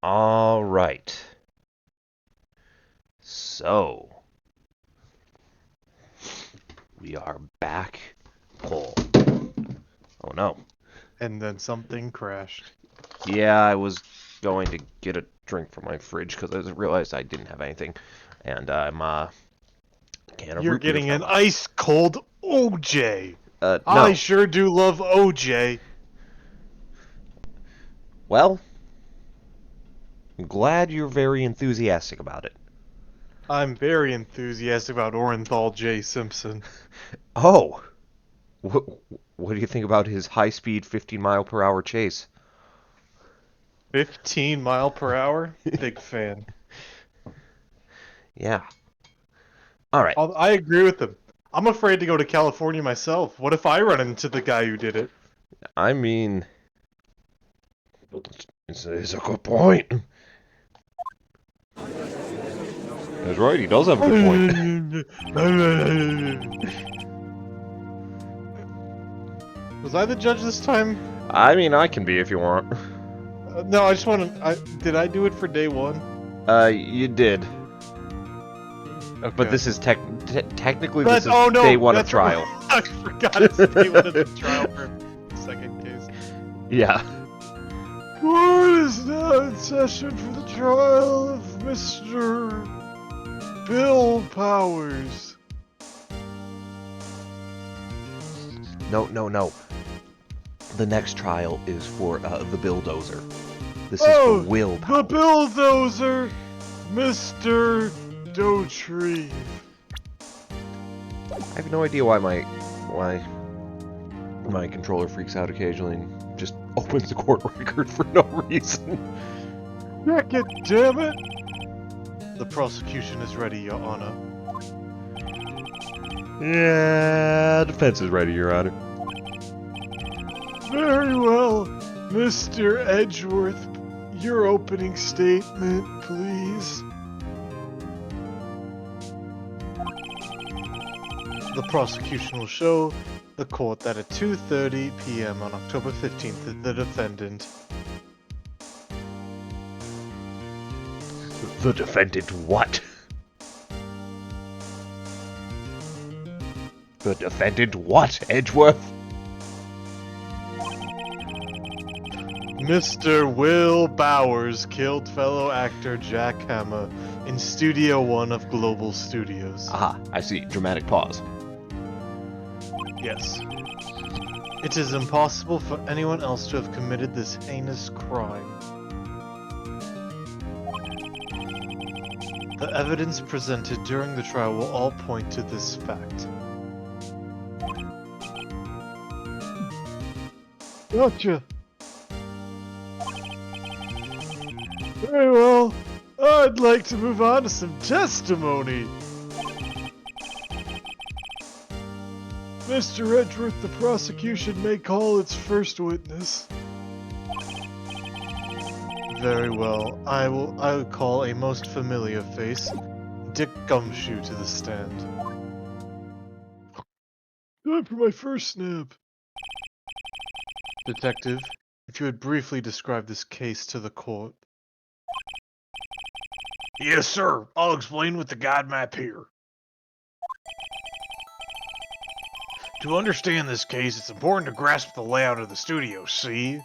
All right. So, we are back. Oh, oh no. And then something crashed. Yeah, I was going to get a drink from my fridge because I realized I didn't have anything. And I'm, can of You're root beer getting fell an out. ice cold OJ. I No. sure do love OJ. Well, I'm glad you're very enthusiastic about it. I'm very enthusiastic about Orenthal J. Simpson. Oh, what, what do you think about his high-speed 15-mile-per-hour chase? 15 mile per hour? Big fan. Yeah. All right. I agree with him. I'm afraid to go to California myself. What if I run into the guy who did it? I mean, it's a good point. That's right. He does have a good point. Was I the judge this time? I mean, I can be if you want. No, I just want to. Did I do it for day one? You did, but Okay. this is technically this That's is oh day no, one of that's right. trial. I forgot it's day one of the trial for the second case. Yeah. Court is now in session for the trial of Mr. Bill Powers. No, no, no. The next trial is for the bulldozer. This is for Oh, Will the Powers. bulldozer, Mr. Dotree. I have no idea why my controller freaks out occasionally and just opens the court record for no reason. Check it, damn it! The prosecution is ready, Your Honor. Yeah, defense is ready, Your Honor. Very well, Mr. Edgeworth. Your opening statement, please. The prosecution will show the court that at 2:30 p.m. on October 15th, the defendant. The defendant what? The defendant what, Edgeworth? Mr. Will Bowers killed fellow actor Jack Hammer in Studio One of Global Studios. Aha, I see. Dramatic pause. Yes. It is impossible for anyone else to have committed this heinous crime. The evidence presented during the trial will all point to this fact. Gotcha. Very well. I'd like to move on to some testimony. Mr. Edgeworth, the prosecution may call its first witness. Very well. I will call a most familiar face, Dick Gumshoe, to the stand. Time for my first snap. Detective, if you would briefly describe this case to the court. Yes, sir. I'll explain with the guide map here. To understand this case, it's important to grasp the layout of the studio, see?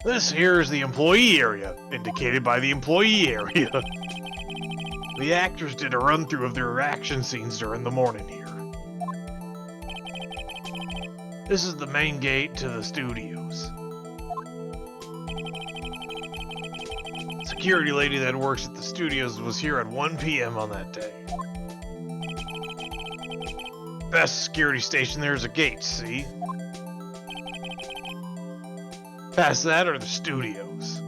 This here is the employee area, indicated by the employee area. The actors did a run-through of their action scenes during the morning here. This is the main gate to the studios. Security lady that works at the studios was here at 1 p.m. on that day. Past security station, there's a gate, see? Past that are the studios.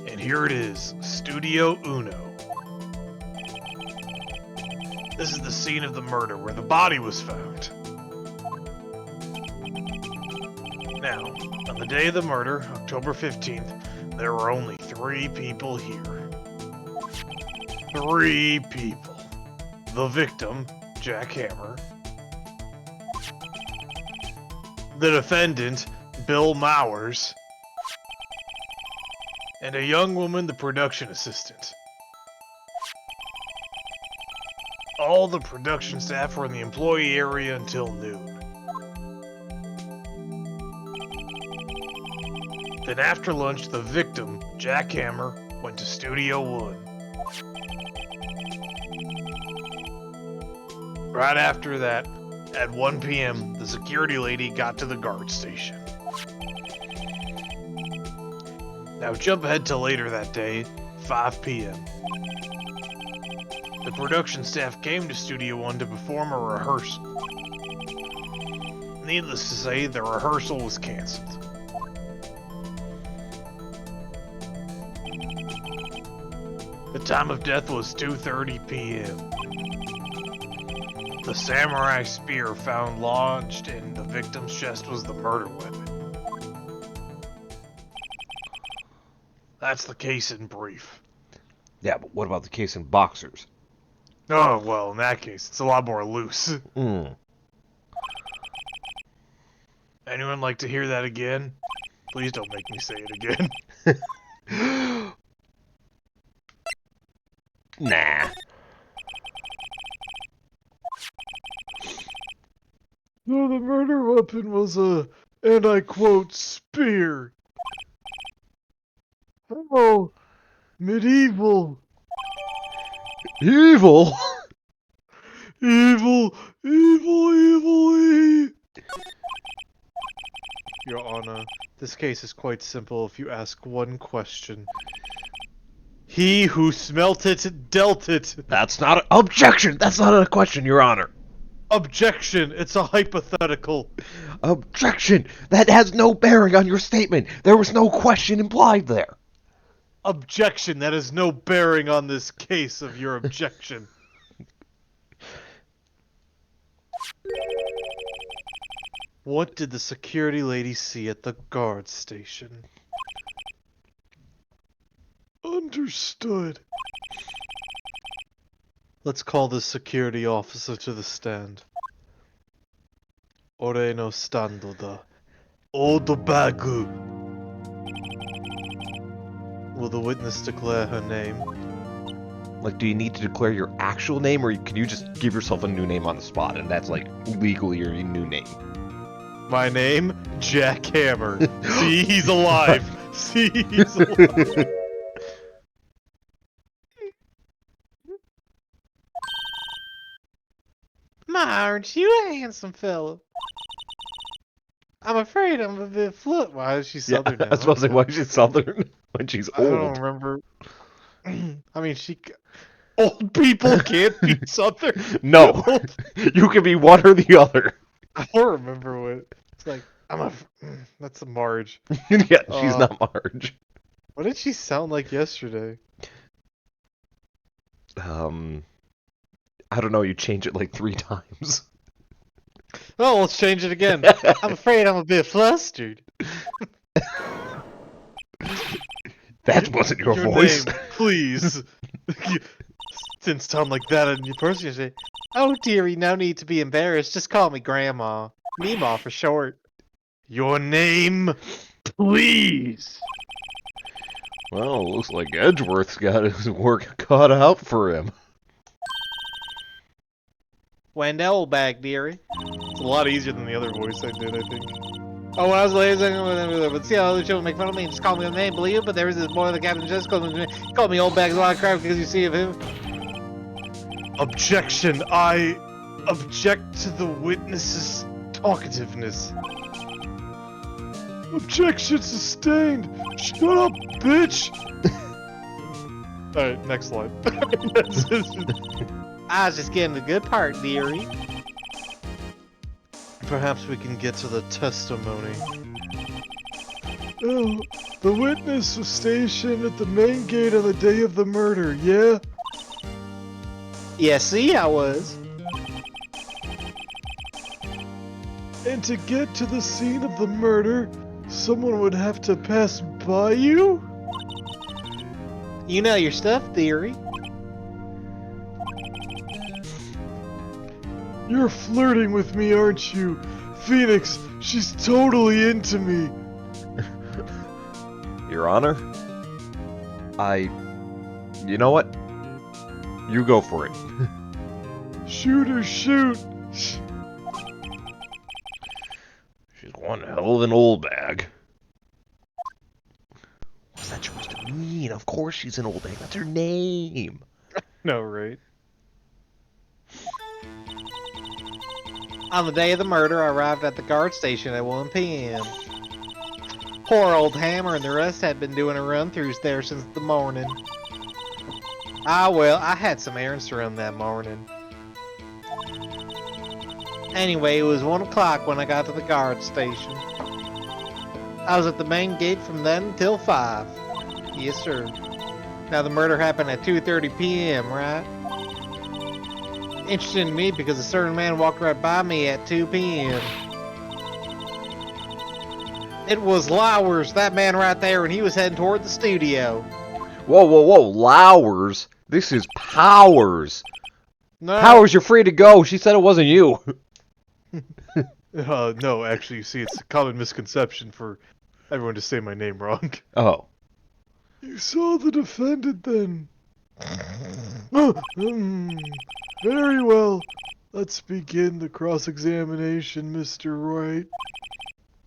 And here it is, Studio Uno. This is the scene of the murder where the body was found. Now, on the day of the murder, October 15th, there were only 3 people here. 3 people. The victim, Jack Hammer. The defendant, Bill Mowers, and a young woman, the production assistant. All the production staff were in the employee area until noon. Then after lunch, the victim, Jack Hammer, went to Studio One. Right after that, at 1 p.m., the security lady got to the guard station. Now jump ahead to later that day, 5 p.m. The production staff came to Studio One to perform a rehearsal. Needless to say, the rehearsal was canceled. The time of death was 2:30 p.m. The samurai spear found lodged in the victim's chest was the murder weapon. That's the case in brief. Yeah, but what about the case in boxers? Oh, well, in that case, it's a lot more loose. Anyone like to hear that again? Please don't make me say it again. Nah. No, the murder weapon was a, and I quote, spear. Oh, medieval. Evil? Evil, evil. Your Honor, this case is quite simple if you ask one question. He who smelt it, dealt it. That's not an objection! That's not a question, Your Honor! Objection, it's a hypothetical. Objection! That has no bearing on your statement! There was no question implied there! Objection, that has no bearing on this case of your objection. What did the security lady see at the guard station? Understood. Let's call the security officer to the stand. Ore no stando da. Odo bagu. Will the witness declare her name? Like, do you need to declare your actual name, or can you just give yourself a new name on the spot, and that's, like, legally your new name? My name? Jack Hammer. See, he's alive. See, he's alive. My, aren't you a handsome fella? I'm afraid I'm a bit fluent. Why is she southern now? I was supposed to say, why is she southern when she's I old? don't remember. I mean, old people can't be southern. No, you can be one or the other. I don't remember what. It's like, that's a Marge. Yeah, she's not Marge. What did she sound like yesterday? I don't know, you change it like 3 times. Oh, let's change it again. I'm afraid I'm a bit flustered. That wasn't your voice. Name, please. Didn't sound like that in your person. You say, "Oh dearie, no need to be embarrassed. Just call me Grandma. Meemaw for short." Your name, please. Well, looks like Edgeworth's got his work cut out for him. Wendell back, dearie. It's a lot easier than the other voice I did, I think. Oh, when I was lazy, but see how other children make fun of me and just call me a name, believe it? But there was this boy, the captain just called me old bag, a lot of crap because you see of him. Objection! I object to the witness's talkativeness. Objection sustained! Shut up, bitch! Alright, next slide. I was just getting the good part, dearie. Perhaps we can get to the testimony. Oh, the witness was stationed at the main gate on the day of the murder, yeah? Yeah, see, I was. And to get to the scene of the murder, someone would have to pass by you? You know your stuff, dearie. You're flirting with me, aren't you? Phoenix, She's totally into me. Your Honor? You know what? You go for it. Shoot her, shoot. She's one hell of an old bag. What's that supposed to mean? Of course she's an old bag. That's her name. No, right? On the day of the murder, I arrived at the guard station at 1 p.m. Poor old Hammer and the rest had been doing a run-throughs there since the morning. Ah well, I had some errands to run that morning. Anyway, it was 1 o'clock when I got to the guard station. I was at the main gate from then until 5. Yes, sir. Now the murder happened at 2:30 p.m., right? Interesting to me because a certain man walked right by me at 2 p.m. It was Lowers, that man right there, and he was heading toward the studio. Whoa, whoa, whoa. Lowers. This is Powers. No. Powers, you're free to go. She said it wasn't you. No, actually, you see, it's a common misconception for everyone to say my name wrong. Oh. You saw the defendant then. Very well. Let's begin the cross-examination, Mr. Wright.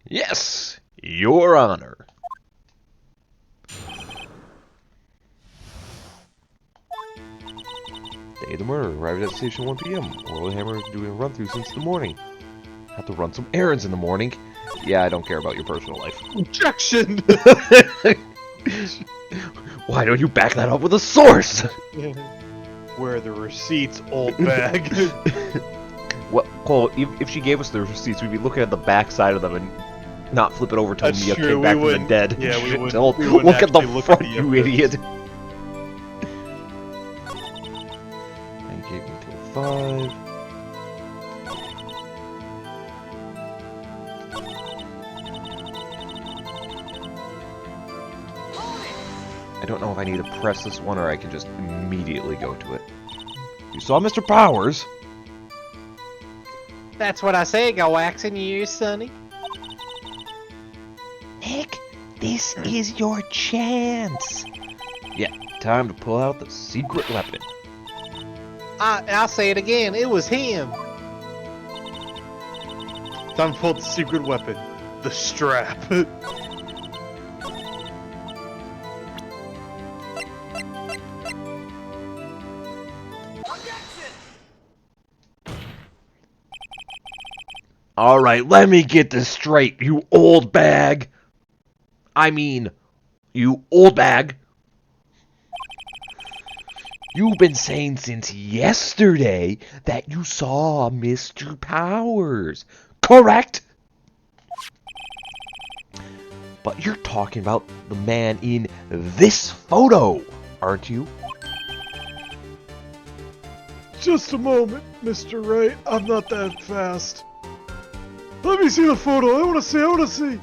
Yes, Your Honor. Day of the murder. Arrived at the station 1 p.m. Oral Hammer is doing a run-through since the morning. Have to run some errands in the morning. Yeah, I don't care about your personal life. Objection! Why don't you back that up with a source? Where are the receipts, old bag? Well, Cole, if she gave us the receipts, we'd be looking at the back side of them and not flip it over to That's Mia true, came back we from the wouldn't- dead. yeah, we wouldn't- Don't we wouldn't look at the actually look at front, the you evidence. idiot. I gave him till 5. I don't know if I need to press this one or I can just immediately go to it. You saw Mr. Powers? That's what I say, go waxing you, Sonny. Nick, this is your chance. Yeah, time to pull out the secret weapon. I'll say it again, it was him. Time to pull the secret weapon, the strap. Alright, let me get this straight, you old bag. I mean, you old bag. You've been saying since yesterday that you saw Mr. Powers, correct? But you're talking about the man in this photo, aren't you? Just a moment, Mr. Wright. I'm not that fast. Let me see the photo. I want to see.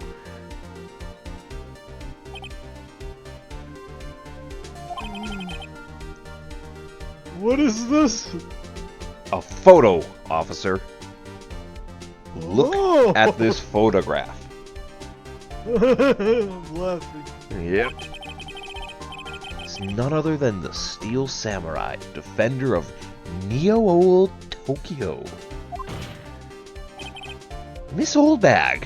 What is this? A photo, officer. Look Oh. at this photograph. I'm laughing. Yep. It's none other than the Steel Samurai, defender of Neo-Old Tokyo. Miss Oldbag,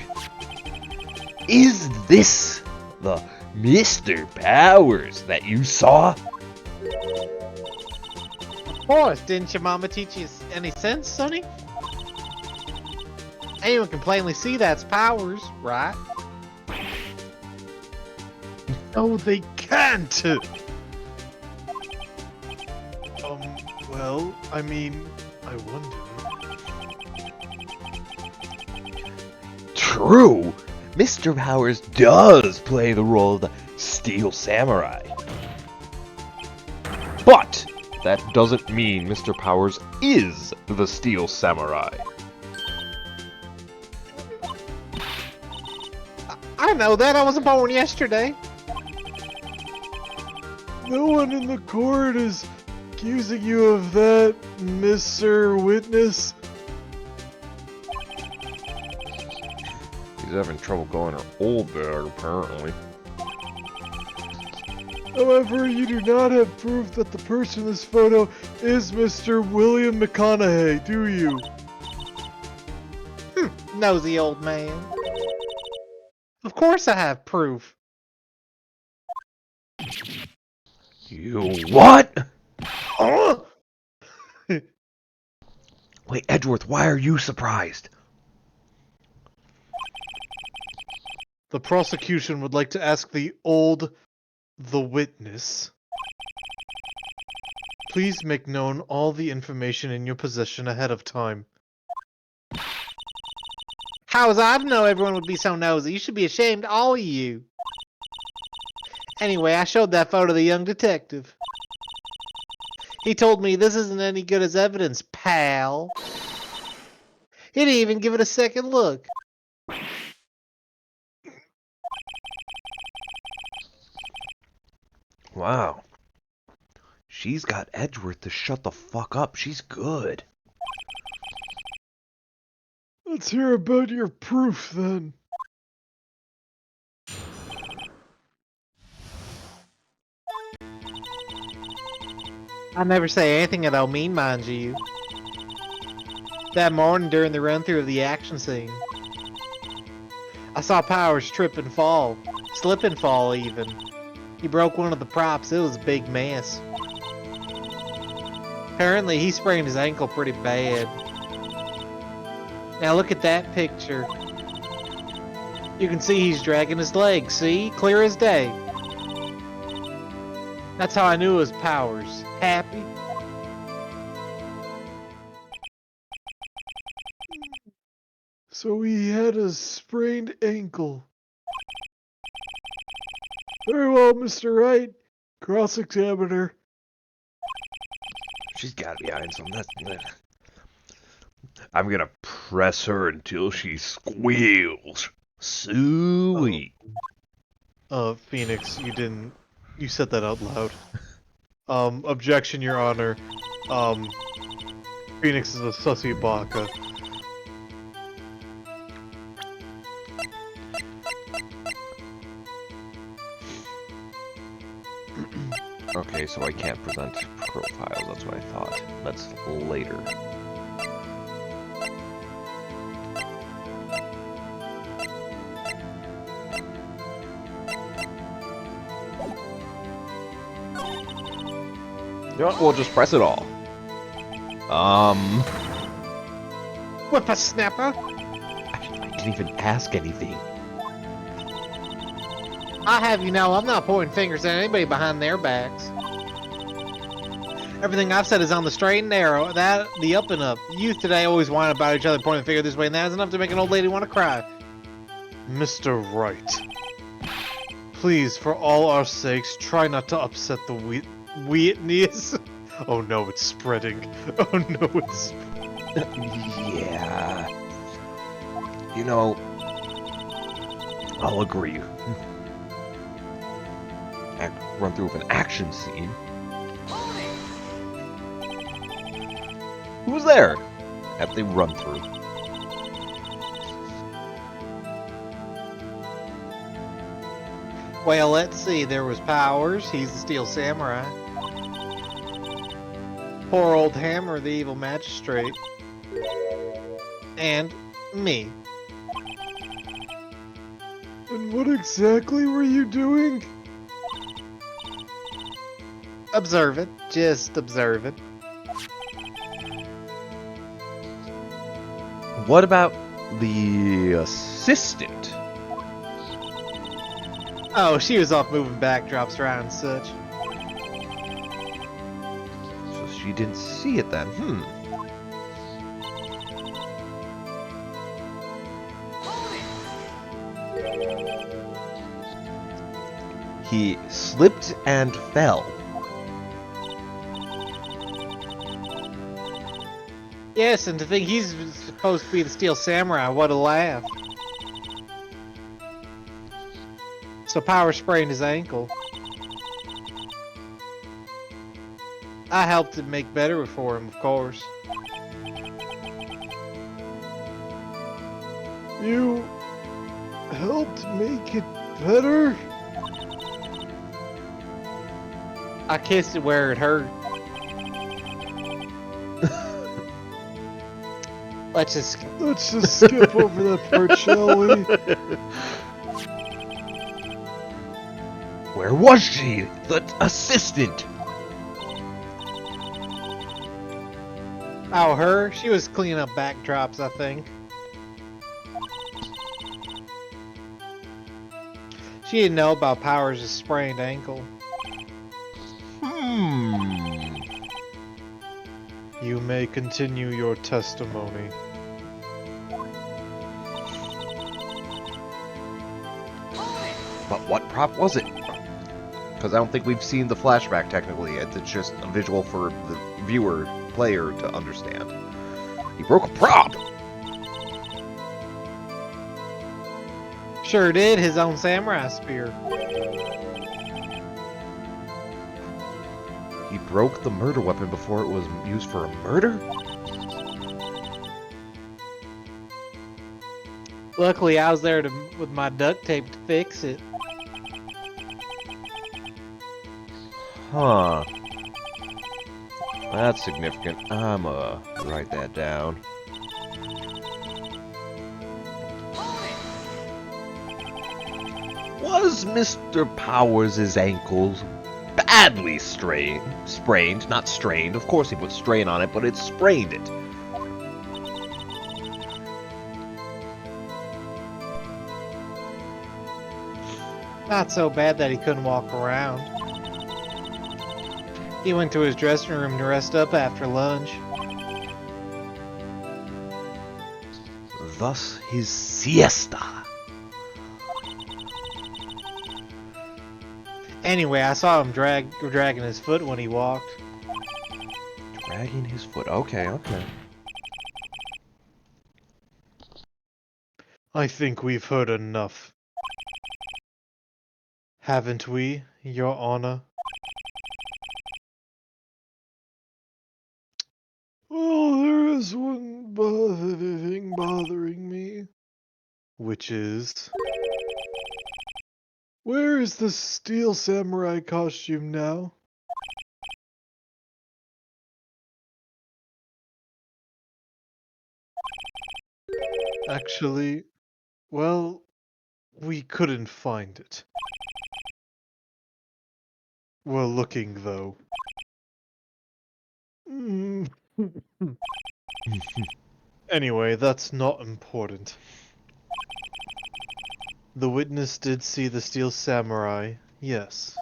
is this the Mr. Powers that you saw? Of course, didn't your mama teach you any sense, Sonny? Anyone can plainly see that's Powers, right? No, they can't! Well, I mean, I wonder. True, Mr. Powers does play the role of the Steel Samurai. But that doesn't mean Mr. Powers is the Steel Samurai. I know that, I wasn't born yesterday. No one in the court is accusing you of that, Mr. Witness. She's having trouble going her old bag, apparently. However, you do not have proof that the person in this photo is Mr. William McConaughey, do you? Nosy old man. Of course I have proof. You what? Huh? Wait, Edgeworth, why are you surprised? The prosecution would like to ask the witness. Please make known all the information in your possession ahead of time. How was I to know everyone would be so nosy? You should be ashamed, all of you. Anyway, I showed that photo to the young detective. He told me this isn't any good as evidence, pal. He didn't even give it a second look. Wow. She's got Edgeworth to shut the fuck up. She's good. Let's hear about your proof, then. I never say anything I don't mean, mind you. That morning during the run-through of the action scene, I saw Powers trip and fall. Slip and fall, even. He broke one of the props. It was a big mess. Apparently, he sprained his ankle pretty bad. Now look at that picture. You can see he's dragging his leg, see? Clear as day. That's how I knew it was Powers. Happy? So he had a sprained ankle. Very well, Mr. Wright. Cross-examiner. She's gotta be hiding something. I'm gonna press her until she squeals. Sweet. Phoenix, you said that out loud. Objection, Your Honor. Phoenix is a sussy baka. Okay, so I can't present profiles. That's what I thought. That's later. You know what? We'll just press it all. Whippersnapper? I didn't even ask anything. I have you know, I'm not pointing fingers at anybody behind their backs. Everything I've said is on the straight and narrow. That, the up and up. Youth today always whine about each other, pointing a finger this way and that is enough to make an old lady want to cry. Mr. Wright. Please, for all our sakes, try not to upset the witness. Oh no, it's spreading. Oh no, it's... Yeah. You know, I'll agree. Run through with an action scene. Who was there? Have they run through? Well, let's see. There was Powers. He's the Steel Samurai. Poor old Hammer, the evil magistrate. And me. And what exactly were you doing? Observe it. Just observe it. What about the assistant? Oh, she was off moving backdrops around and such. So she didn't see it then. He slipped and fell. Yes, and to think he's supposed to be the Steel Samurai, what a laugh. So Power sprained his ankle. I helped him make better for him, of course. helped make it better? I kissed it where it hurt. Let's just skip over that part, shall we? Where was she? The assistant! Oh, her? She was cleaning up backdrops, I think. She didn't know about Powers' sprained ankle. You may continue your testimony. But what prop was it? Because I don't think we've seen the flashback technically. It's just a visual for the viewer, player to understand. He broke a prop! Sure did, his own samurai spear. He broke the murder weapon before it was used for a murder? Luckily, I was there with my duct tape to fix it. Huh. That's significant. I'ma write that down. Was Mr. Powers' ankles badly sprained? Not strained. Of course he put strain on it, but it sprained it. Not so bad that he couldn't walk around. He went to his dressing room to rest up after lunch. Thus his siesta. Anyway, I saw him dragging his foot when he walked. Dragging his foot. Okay, okay. I think we've heard enough. Haven't we, Your Honor? Well, there is one thing bothering me. Which is... Where is the steel samurai costume now? Actually, well, we couldn't find it. We're looking, though. Anyway, that's not important. The witness did see the steel samurai, yes.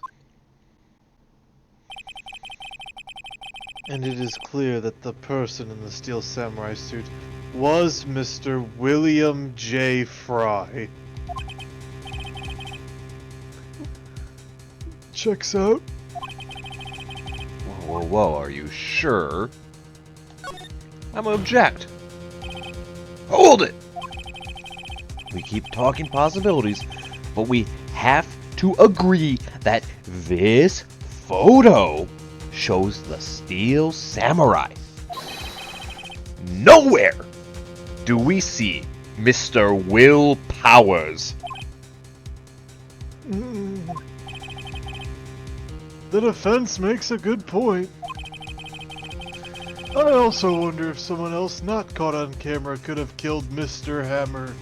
And it is clear that the person in the steel samurai suit was Mr. William J. Fry. Checks out. Whoa, whoa, whoa, are you sure? I'm gonna object. Hold it! We keep talking possibilities, but we have to agree that this photo shows the steel samurai. Nowhere do we see Mr. Will Powers. The defense makes a good point. I also wonder if someone else not caught on camera could have killed Mr. Hammer.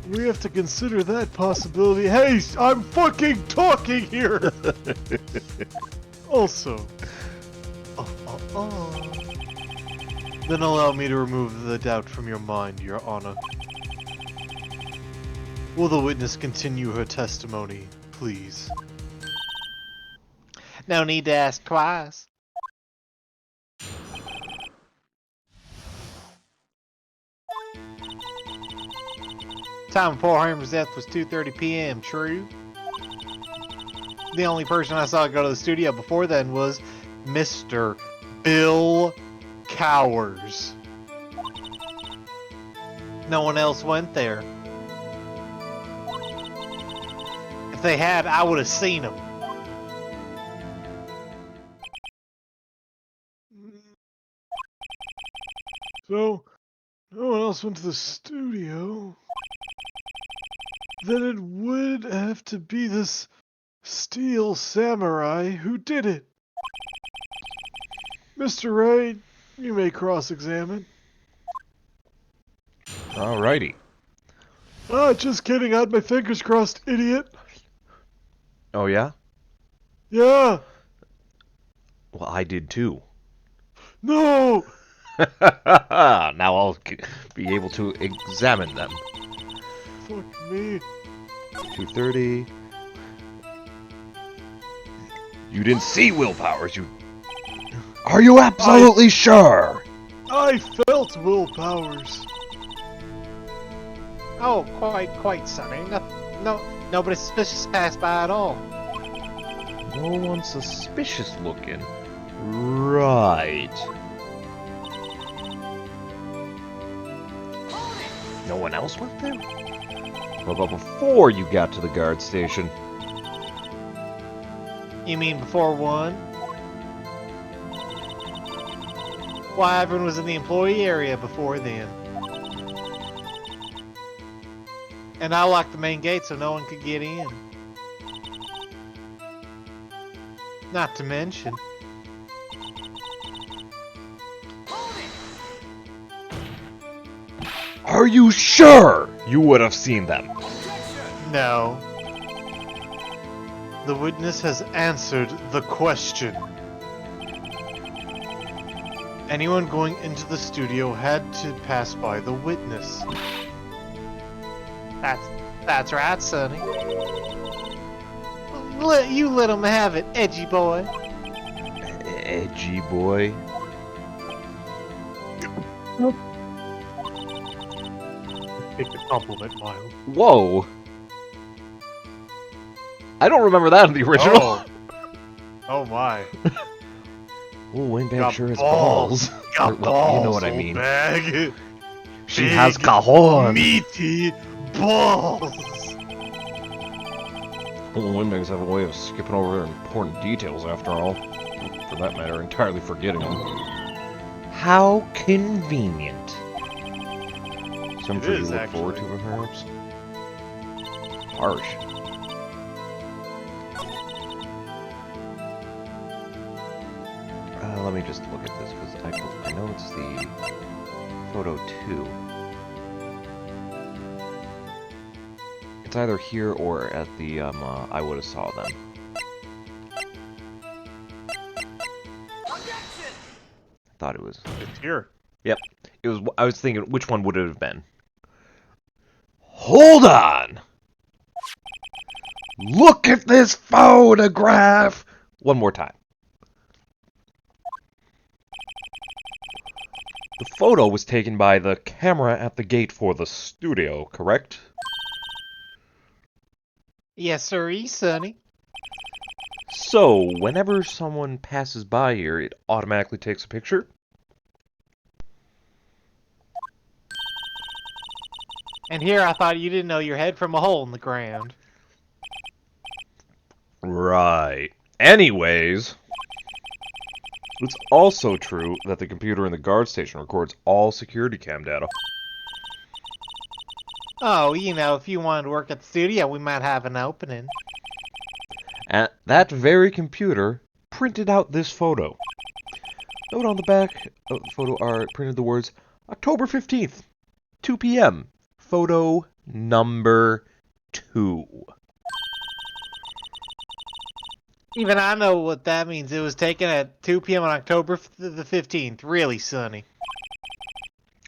We have to consider that possibility. Hey, I'm fucking talking here! Also... Then allow me to remove the doubt from your mind, Your Honor. Will the witness continue her testimony, please? No need to ask twice. Time before Hammer's death was 2:30 p.m., true? The only person I saw go to the studio before then was Mr. Bill Cowers. No one else went there. If they had, I would have seen them. So, no one else went to the studio. then it would have to be this steel samurai who did it. Mr. Wright, you may cross-examine. Alrighty. Ah, just kidding. I had my fingers crossed, idiot. Oh, yeah? Yeah. Well, I did too. No. Now I'll be able to examine them. Fuck me. 230. You didn't see willpowers, you... Are you absolutely sure? I felt willpowers. Oh, quite, Sonny. Nobody suspicious passed by at all. No one suspicious looking. Right. No one else went there? What about before you got to the guard station? You mean before one? Why, everyone was in the employee area before then. And I locked the main gate so no one could get in. Not to mention... Are you sure you would have seen them? No. The witness has answered the question. Anyone going into the studio had to pass by the witness. That's right, Sonny. You let him have it, edgy boy. Edgy boy. Take the compliment, Miles. Whoa. I don't remember that in the original. Oh, oh my. Oh, Wingback Got sure has balls. balls. Got Or, well, balls, you know what I old mean. Bag. She Big, has cajon. Meaty balls. Well, Windbags have a way of skipping over important details after all. For that matter, entirely forgetting them. How convenient. Something for you to is, look forward to, actually. perhaps? Harsh. Let me just look at this, because I know it's the photo 2. It's either here or at the, I would have saw them. Thought it was. It's here. Yep. It was. I was thinking, which one would it have been? Hold on! Look at this photograph! One more time. The photo was taken by the camera at the gate for the studio, correct? Yes, sirree, Sonny. So, whenever someone passes by here, it automatically takes a picture? And here I thought you didn't know your head from a hole in the ground. Right. Anyways, it's also true that the computer in the guard station records all security cam data. Oh, you know, if you wanted to work at the studio, we might have an opening. And that very computer printed out this photo. Note on the back of the photo are printed the words, October 15th, 2 p.m. Photo number 2. Even I know what that means. It was taken at 2 p.m. on October the 15th. Really, Sonny.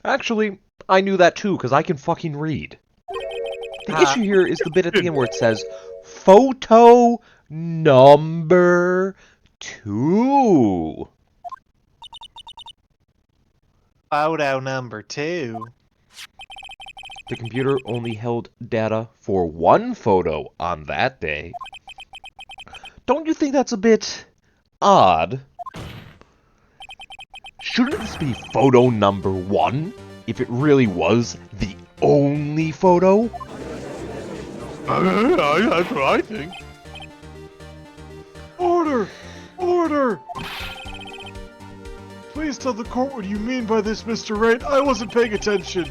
Actually, I knew that too, because I can fucking read. The issue here is the bit at the end where it says, photo number 2. Photo number 2. The computer only held data for one photo on that day. Don't you think that's a bit odd? Shouldn't this be photo number 1 if it really was the only photo? That's what I think. Order! Order! Please tell the court what you mean by this, Mr. Wright. I wasn't paying attention.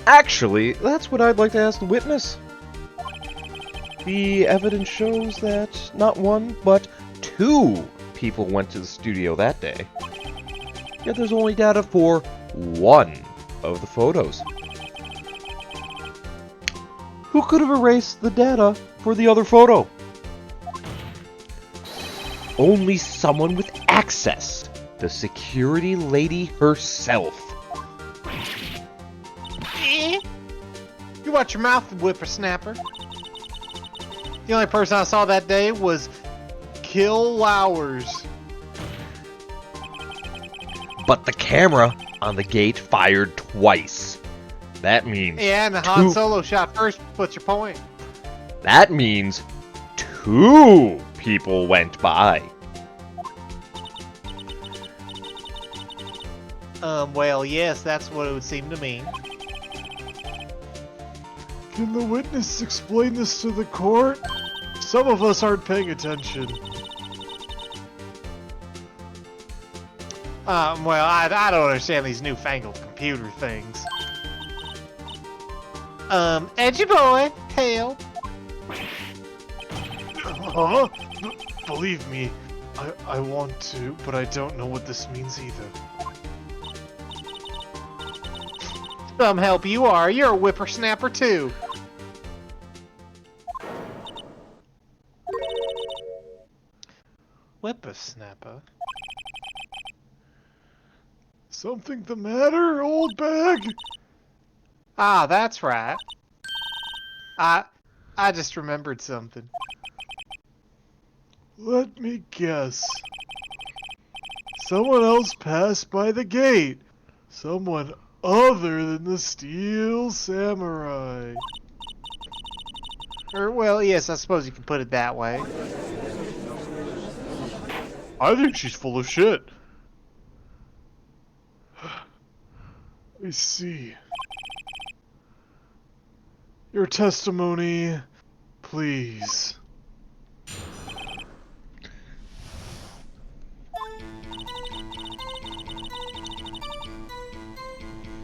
Actually, that's what I'd like to ask the witness. The evidence shows that not one, but two people went to the studio that day. Yet there's only data for one of the photos. Who could have erased the data for the other photo? Only someone with access. The security lady herself. You watch your mouth, whippersnapper. The only person I saw that day was Kill Lowers. But the camera on the gate fired twice. That means Yeah, and the Han Solo shot first. What's your point? That means two people went by. Well, yes, that's what it would seem to mean. Can the witness explain this to the court? Some of us aren't paying attention. Well, I don't understand these newfangled computer things. Edgy boy, help. Huh? Believe me, I want to, but I don't know what this means either. Some help you are. You're a whippersnapper too. Whippersnapper? Something the matter, old bag? Ah, that's right. I just remembered something. Let me guess. Someone else passed by the gate. Someone other than the Steel Samurai. Or, well, yes, I suppose you can put it that way. I think she's full of shit. I see. Your testimony, please.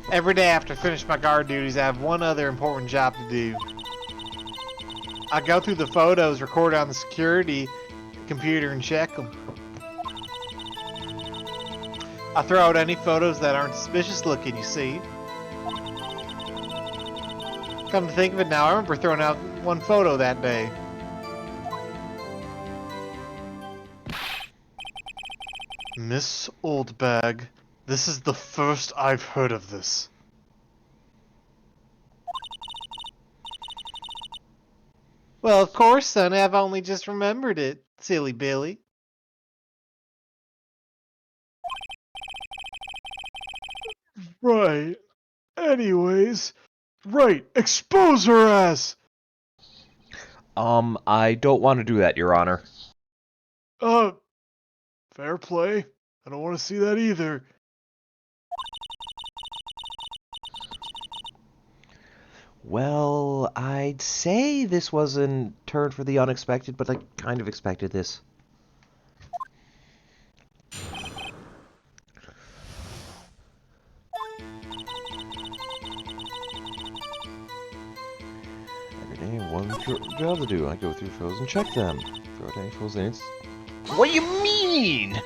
Every day after I finish my guard duties, I have one other important job to do. I go through the photos recorded on the security computer and check them. I throw out any photos that aren't suspicious looking, you see. Come to think of it now, I remember throwing out one photo that day. Miss Oldbag, this is the first I've heard of this. Well, of course, son, I've only just remembered it, silly Billy. Right. Anyways, right, expose her ass! I don't want to do that, Your Honor. Fair play. I don't want to see that either. Well, I'd say this wasn't turn for the unexpected, but I kind of expected this. Every day, one job to do. I go through photos and check them. Throw out any photos in. What do you mean?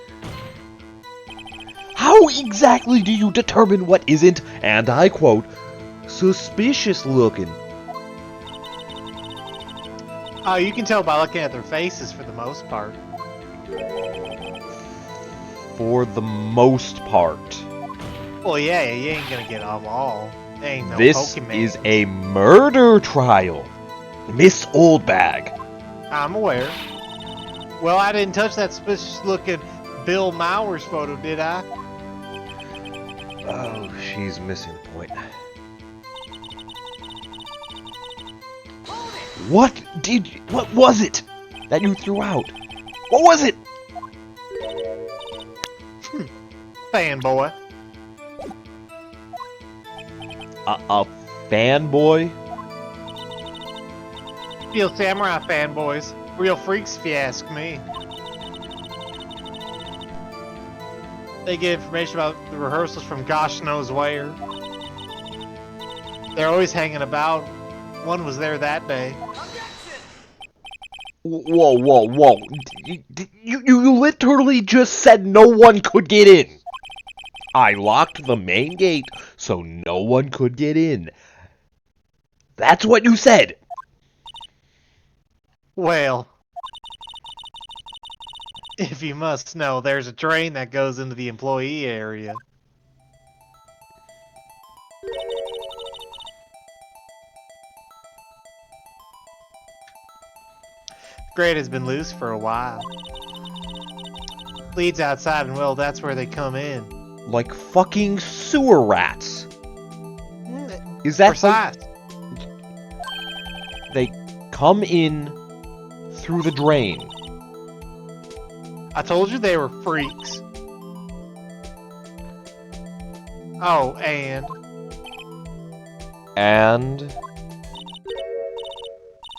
How exactly do you determine what isn't, and I quote, suspicious looking? Oh, you can tell by looking at their faces for the most part. For the most part. Well, yeah, you ain't gonna get them all. There ain't no This Pokemon. is a murder trial, Miss Oldbag. I'm aware. Well, I didn't touch that suspicious looking Bill Mowers photo, did I? Oh, she's missing the point. What was it that you threw out? What was it? Fanboy. A fanboy? Steel Samurai fanboys. Real freaks, if you ask me. They get information about the rehearsals from gosh knows where. They're always hanging about. One was there that day. Whoa, whoa, whoa. You literally just said no one could get in. I locked the main gate so no one could get in. That's what you said. Well, if you must know, there's a drain that goes into the employee area. Grate has been loose for a while. Leads outside, and well, that's where they come in. Like fucking sewer rats. Is that Precise? They come in through the drain. I told you they were freaks. Oh, And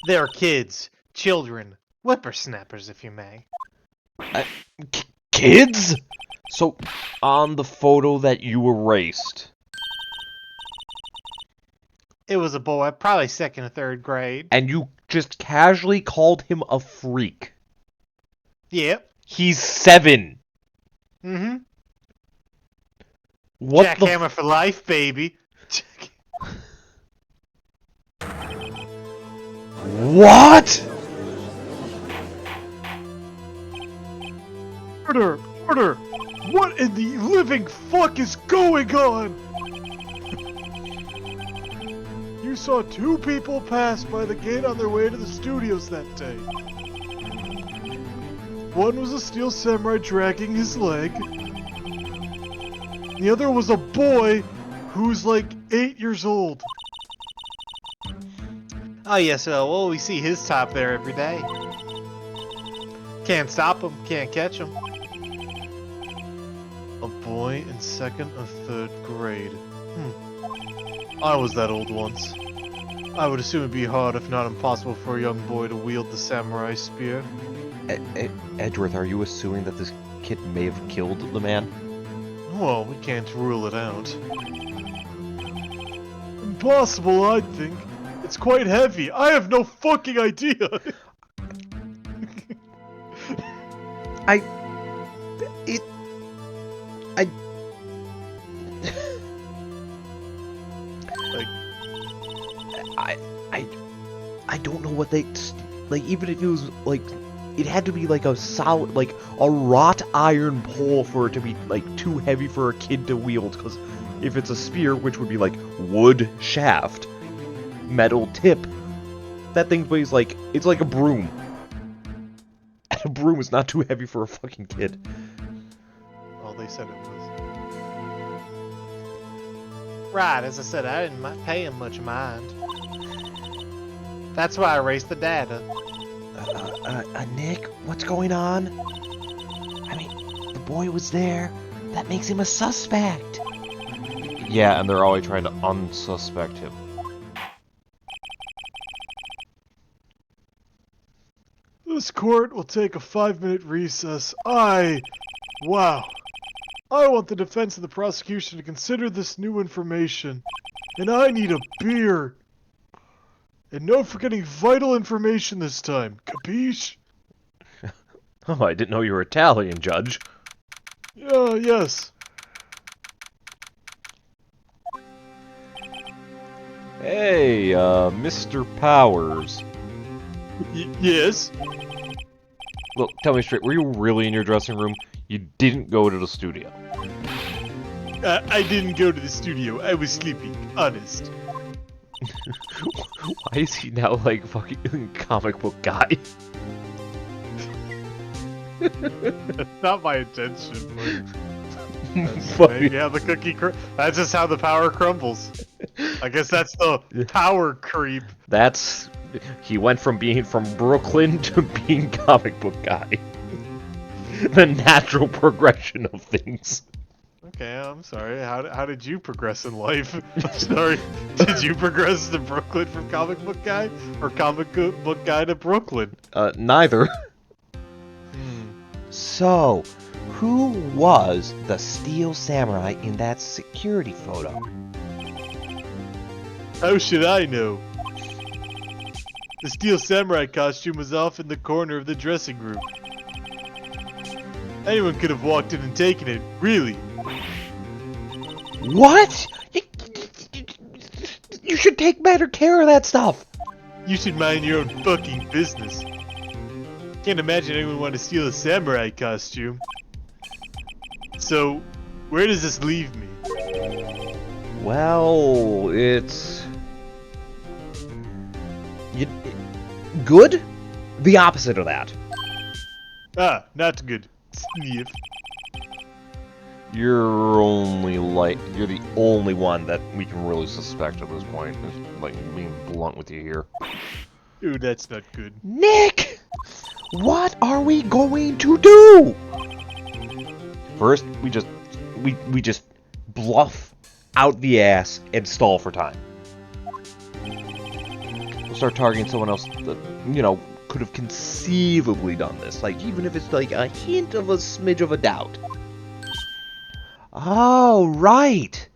they're kids, children, whippersnappers, if you may. kids? So, on the photo that you erased, It was a boy, probably 2nd or 3rd grade. and you just casually called him a freak. Yep. He's 7. Mm-hmm. What the Jackhammer for life, baby. What? Order! Order! What in the living fuck is going on? You saw 2 people pass by the gate on their way to the studios that day. One was a steel samurai dragging his leg. The other was a boy who's like 8 years old. Oh, yes, well, we see his top there every day. Can't stop him, can't catch him. A boy in 2nd or 3rd grade. I was that old once. I would assume it'd be hard, if not impossible, for a young boy to wield the samurai spear. Edgeworth, are you assuming that this kid may have killed the man? Well, we can't rule it out. Impossible, I think. It's quite heavy. I have no fucking idea. I don't know what they like. Even if it was like, it had to be like a solid, like a wrought iron pole for it to be like too heavy for a kid to wield. Because if it's a spear, which would be like wood shaft, metal tip, that thing weighs like, it's like a broom. And a broom is not too heavy for a fucking kid. Well, they said it was. Right, as I said, I didn't pay him much mind. That's why I erased the data. Nick, what's going on? I mean, the boy was there. That makes him a suspect. Yeah, and they're always trying to unsuspect him. This court will take a 5-minute recess. Wow. I want the defense and the prosecution to consider this new information. And I need a beer. And no forgetting vital information this time. Capiche? Oh, I didn't know you were Italian, Judge. Yes. Hey, Mr. Powers. Yes? Look, tell me straight, were you really in your dressing room? You didn't go to the studio. I didn't go to the studio. I was sleeping. Honest. Why is he now like fucking comic book guy? Not my intention, but Funny. yeah, the cookie. That's just how the power crumbles. I guess that's the power creep. That's... He went from being from Brooklyn to being comic book guy. The natural progression of things. Okay, I'm sorry. How did you progress in life? I'm sorry. Did you progress to Brooklyn from comic book guy, or comic book guy to Brooklyn? Neither. So, who was the Steel Samurai in that security photo? How should I know? The steel samurai costume was off in the corner of the dressing room. Anyone could have walked in and taken it, really. What? You should take better care of that stuff. You should mind your own fucking business. Can't imagine anyone want to steal a samurai costume. So, where does this leave me? Well, it's... Good? The opposite of that. Ah, not good. Sniff. You're the only one that we can really suspect at this point. Just, like, being blunt with you here. Ooh, that's not good. Nick! What are we going to do? First, we just bluff out the ass and stall for time. We'll start targeting someone else that, you know, could have conceivably done this. Like, even if it's like a hint of a smidge of a doubt. Oh, right!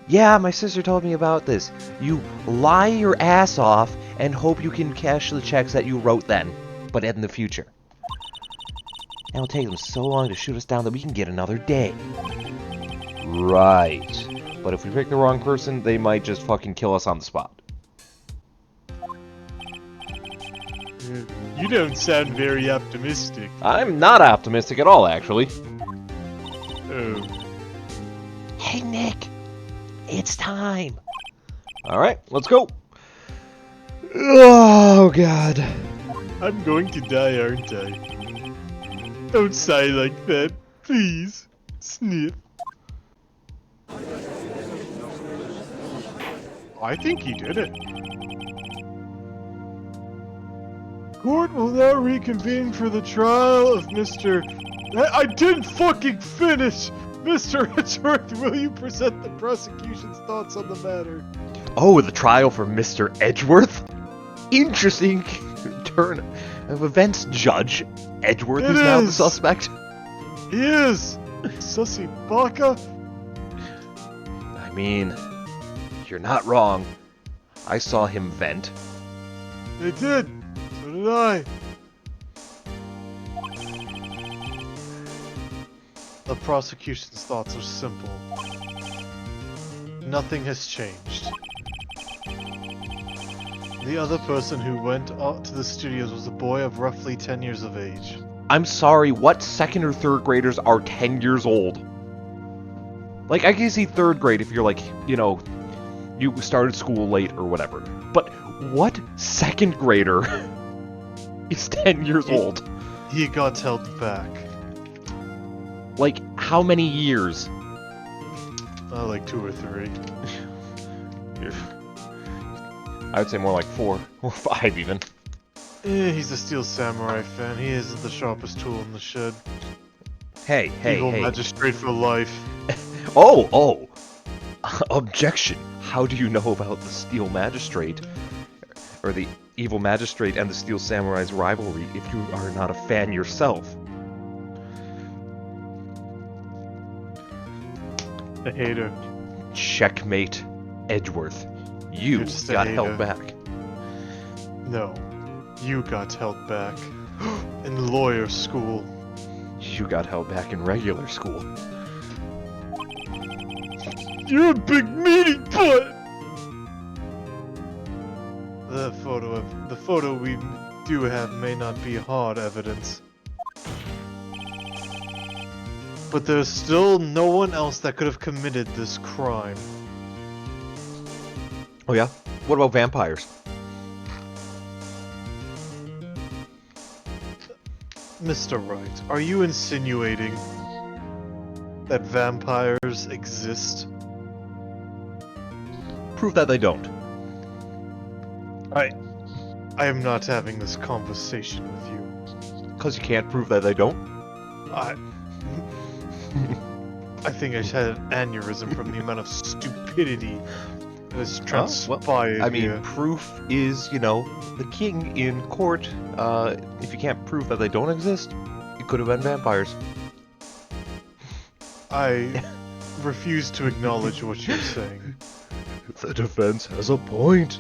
Yeah, my sister told me about this. You lie your ass off and hope you can cash the checks that you wrote then, but in the future. And it'll take them so long to shoot us down that we can get another day. Right. But if we pick the wrong person, they might just fucking kill us on the spot. You don't sound very optimistic. I'm not optimistic at all, actually. Oh. Hey, Nick. It's time. Alright, let's go. Oh, God. I'm going to die, aren't I? Don't sigh like that, please. Sniff. I think he did it. Court will now reconvene for the trial of Mr. I didn't fucking finish! Mr. Edgeworth, will you present the prosecution's thoughts on the matter? Oh, the trial for Mr. Edgeworth? Interesting turn of events, Judge. Edgeworth is now the suspect. He is! Sussy baka? I mean, you're not wrong. I saw him vent. They did. So did I. The prosecution's thoughts are simple. Nothing has changed. The other person who went out to the studios was a boy of roughly 10 years of age. I'm sorry, what second or third graders are 10 years old? Like, I can see third grade if you're like, you know, you started school late or whatever. But what second grader is 10 years old? He got held back. Like, how many years? Like 2 or 3. I would say more like 4 or 5 even. He's a Steel Samurai fan. He isn't the sharpest tool in the shed. Hey, Evil magistrate for life. Oh! Objection! How do you know about the Steel Magistrate? Or the Evil Magistrate and the Steel Samurai's rivalry if you are not a fan yourself? A hater. Checkmate, Edgeworth. You just a got hater. held back. No. You got held back. In lawyer school. You got held back in regular school. You're a big meaty butt! The photo we do have may not be hard evidence. But there's still no one else that could have committed this crime. Oh yeah? What about vampires? Mr. Wright, are you insinuating that vampires exist? Prove that they don't. I am not having this conversation with you. Because you can't prove that they don't? I think I just had an aneurysm from the amount of stupidity that has transpired I mean, here. proof is, you know, the king in court. If you can't prove that they don't exist, it could have been vampires. I refuse to acknowledge what you're saying. The defense has a point.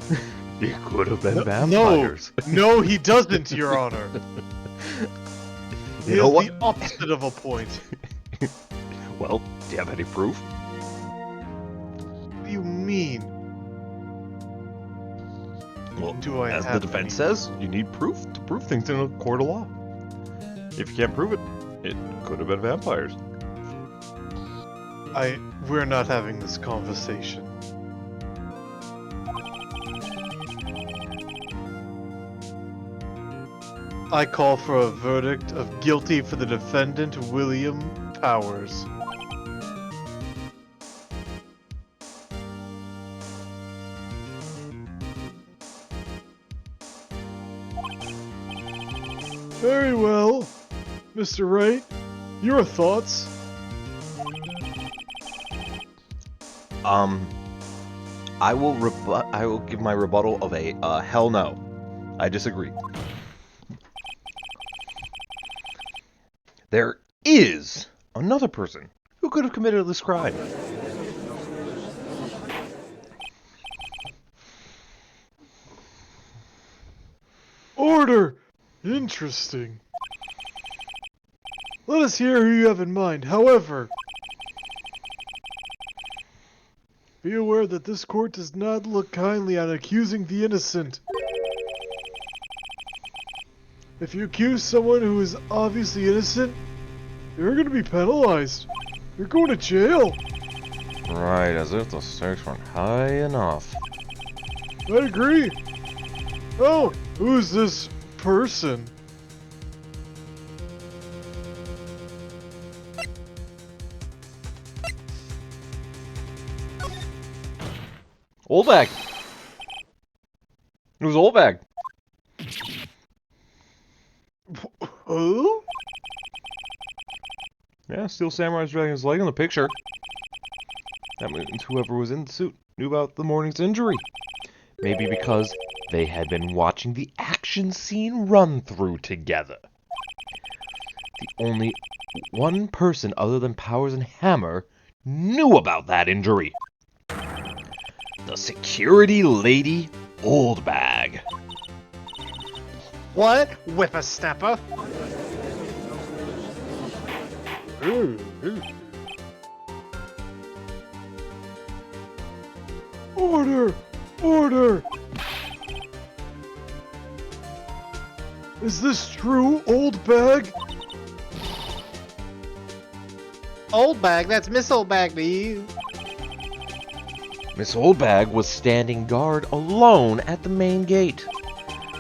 It could have been No, vampires. no, he doesn't, Your Honor. He You know has what? the opposite of a point. Well, do you have any proof? What do you mean? Well, Do I as the have defense any? says, you need proof to prove things in a court of law. If you can't prove it, it could have been vampires. We're not having this conversation. I call for a verdict of guilty for the defendant, William Powers. Very well. Mr. Wright, your thoughts? I will give my rebuttal of a hell no. I disagree. There is another person who could have committed this crime. Order! Interesting. Let us hear who you have in mind. However, be aware that this court does not look kindly on accusing the innocent. If you accuse someone who is obviously innocent, you're going to be penalized. You're going to jail. Right, as if the stakes weren't high enough. I agree. Oh, who's this person? Oldbag! It was Oldbag. Who? Yeah, Steel Samurai's dragging his leg in the picture. That means whoever was in the suit knew about the morning's injury. Maybe because they had been watching the action scene run through together. The only one person other than Powers and Hammer knew about that injury. The security lady Oldbag. What? Whippersnapper? Order! Order! Is this true, old bag? Old bag? That's Miss Old Bag to you. Miss Oldbag was standing guard alone at the main gate.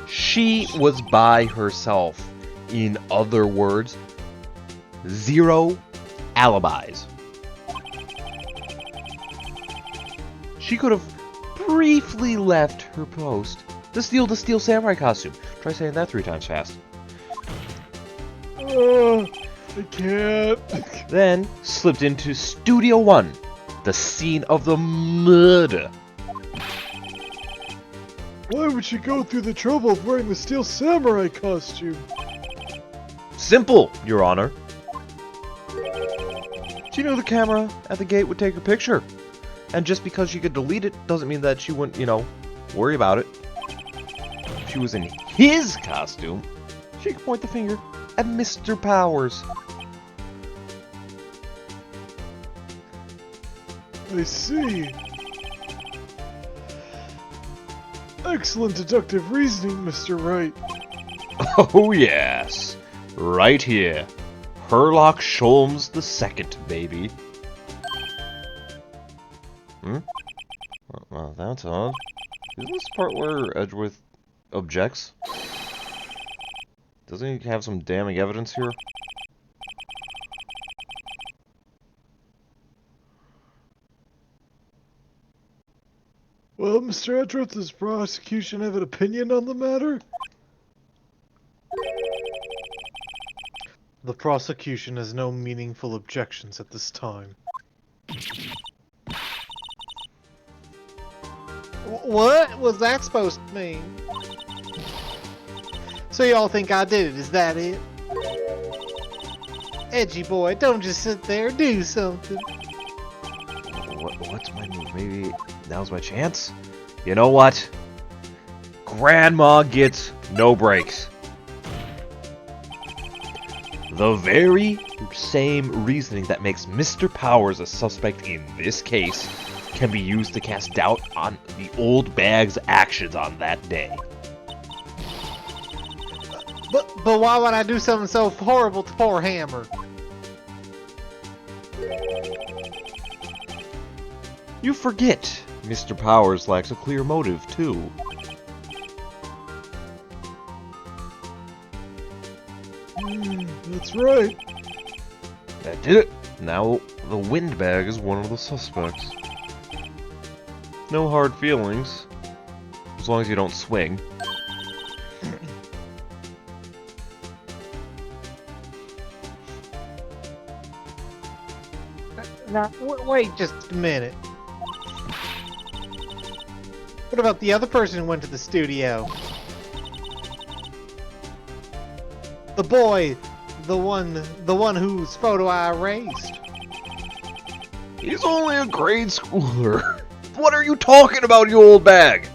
She was by herself. In other words, zero alibis. She could have briefly left her post to steal the Steel Samurai costume. Try saying that 3 times fast. I can't. Then slipped into Studio 1, the scene of the murder. Why would she go through the trouble of wearing the Steel Samurai costume? Simple, Your Honor. She knew the camera at the gate would take a picture. And just because she could delete it doesn't mean that she wouldn't, worry about it. If she was in his costume, she could point the finger at Mr. Powers. I see. Excellent deductive reasoning, Mr. Wright. Oh yes, right here. Herlock Sholmes II, baby. Well, that's odd. Isn't this part where Edgeworth objects? Doesn't he have some damning evidence here? Well, Mr. Edgeworth, does prosecution have an opinion on the matter? The prosecution has no meaningful objections at this time. What was that supposed to mean? So y'all think I did it, is that it? Edgy boy, don't just sit there, do something. What's my move? Maybe now's my chance? You know what? Grandma gets no breaks. The very same reasoning that makes Mr. Powers a suspect in this case can be used to cast doubt on the old bag's actions on that day. But why would I do something so horrible to poor Hammer? You forget Mr. Powers lacks a clear motive, too. That's right. That did it. Now, the windbag is one of the suspects. No hard feelings. As long as you don't swing. Now, wait just a minute. What about the other person who went to the studio? The boy, the one whose photo I erased. He's only a grade schooler. What are you talking about, you old bag?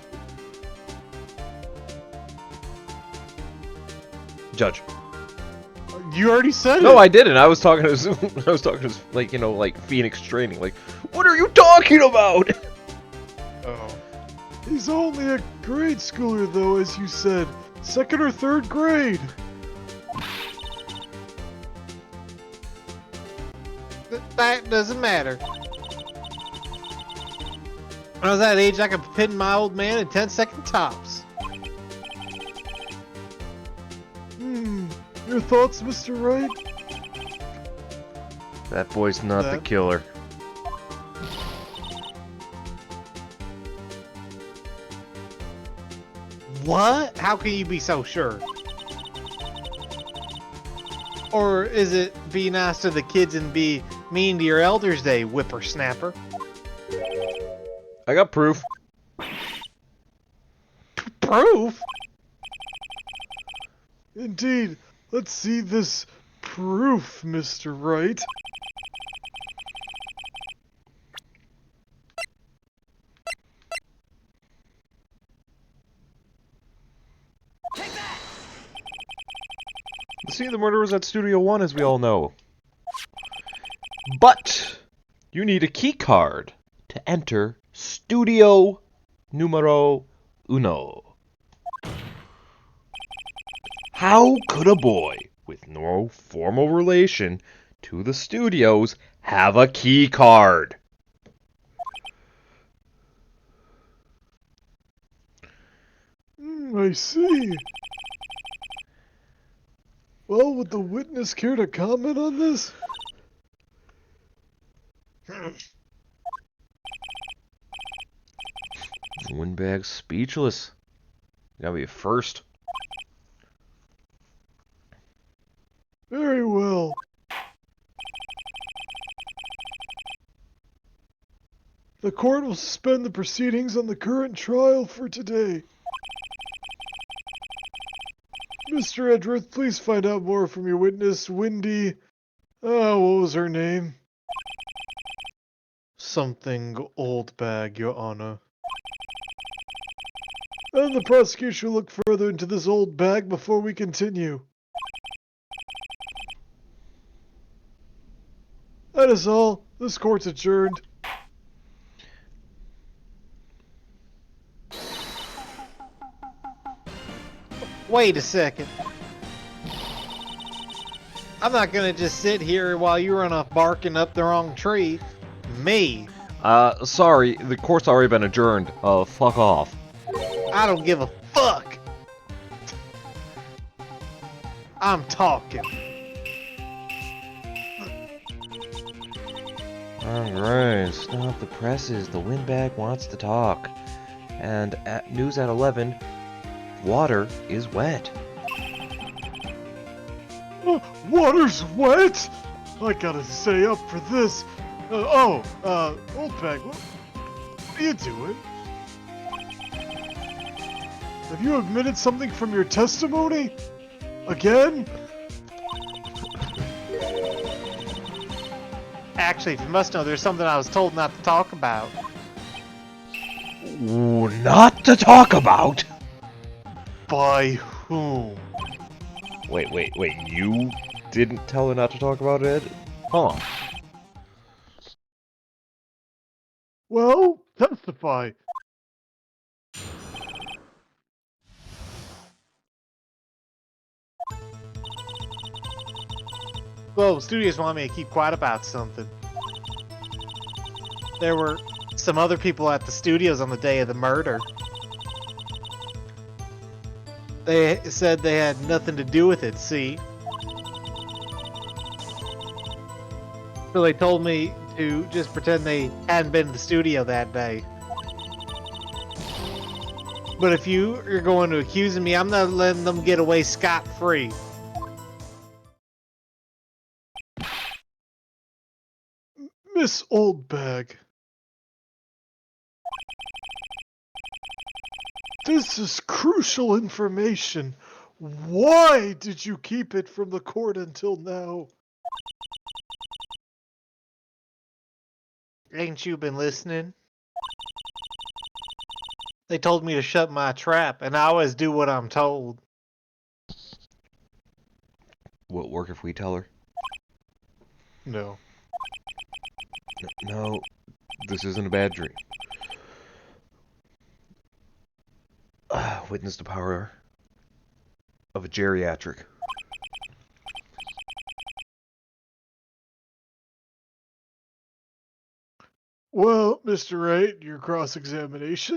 Judge. You already said it. No, I didn't. I was talking to I was talking to, like, you know, like Phoenix training. Like, what are you talking about? Oh. He's only a grade schooler, though, as you said. 2nd or 3rd grade. That doesn't matter. When I was that age, I could pin my old man in 10-second tops. Your thoughts, Mr. Wright? That boy's not the killer. What? How can you be so sure? Or is it be nice to the kids and be mean to your elders day, whippersnapper? I got proof. Proof? Indeed. Let's see this proof, Mr. Wright. The scene of the murder was at Studio 1, as we all know. But you need a key card to enter Studio Numero Uno. How could a boy with no formal relation to the studios have a key card? I see. Well, would the witness care to comment on this? Windbag's speechless. Gotta be a first. Very well. The court will suspend the proceedings on the current trial for today. Mr. Edgeworth, please find out more from your witness, Windy. What was her name? Something old bag, Your Honor. And the prosecution will look further into this old bag before we continue. That is all. This court's adjourned. Wait a second. I'm not gonna just sit here while you run off barking up the wrong tree. Me. Sorry, the court's already been adjourned. Fuck off. I don't give a fuck. I'm talking. Alright, stop the presses. The windbag wants to talk. And at news at 11, water is wet. Water's wet? I gotta stay up for this. Old bag, what are you doing? Have you admitted something from your testimony? Again? Actually, if you must know, there's something I was told not to talk about. Ooh, not to talk about? By whom? Wait, you didn't tell her not to talk about it? Huh. Well, testify. Well, studios want me to keep quiet about something. There were some other people at the studios on the day of the murder. They said they had nothing to do with it, see? So they told me to just pretend they hadn't been to the studio that day. But if you're going to accuse me, I'm not letting them get away scot-free. Miss Oldbag. This is crucial information. Why did you keep it from the court until now? Ain't you been listening? They told me to shut my trap, and I always do what I'm told. Will it work if we tell her? No. No, this isn't a bad dream. Witness the power of a geriatric. Well, Mr. Wright, your cross-examination.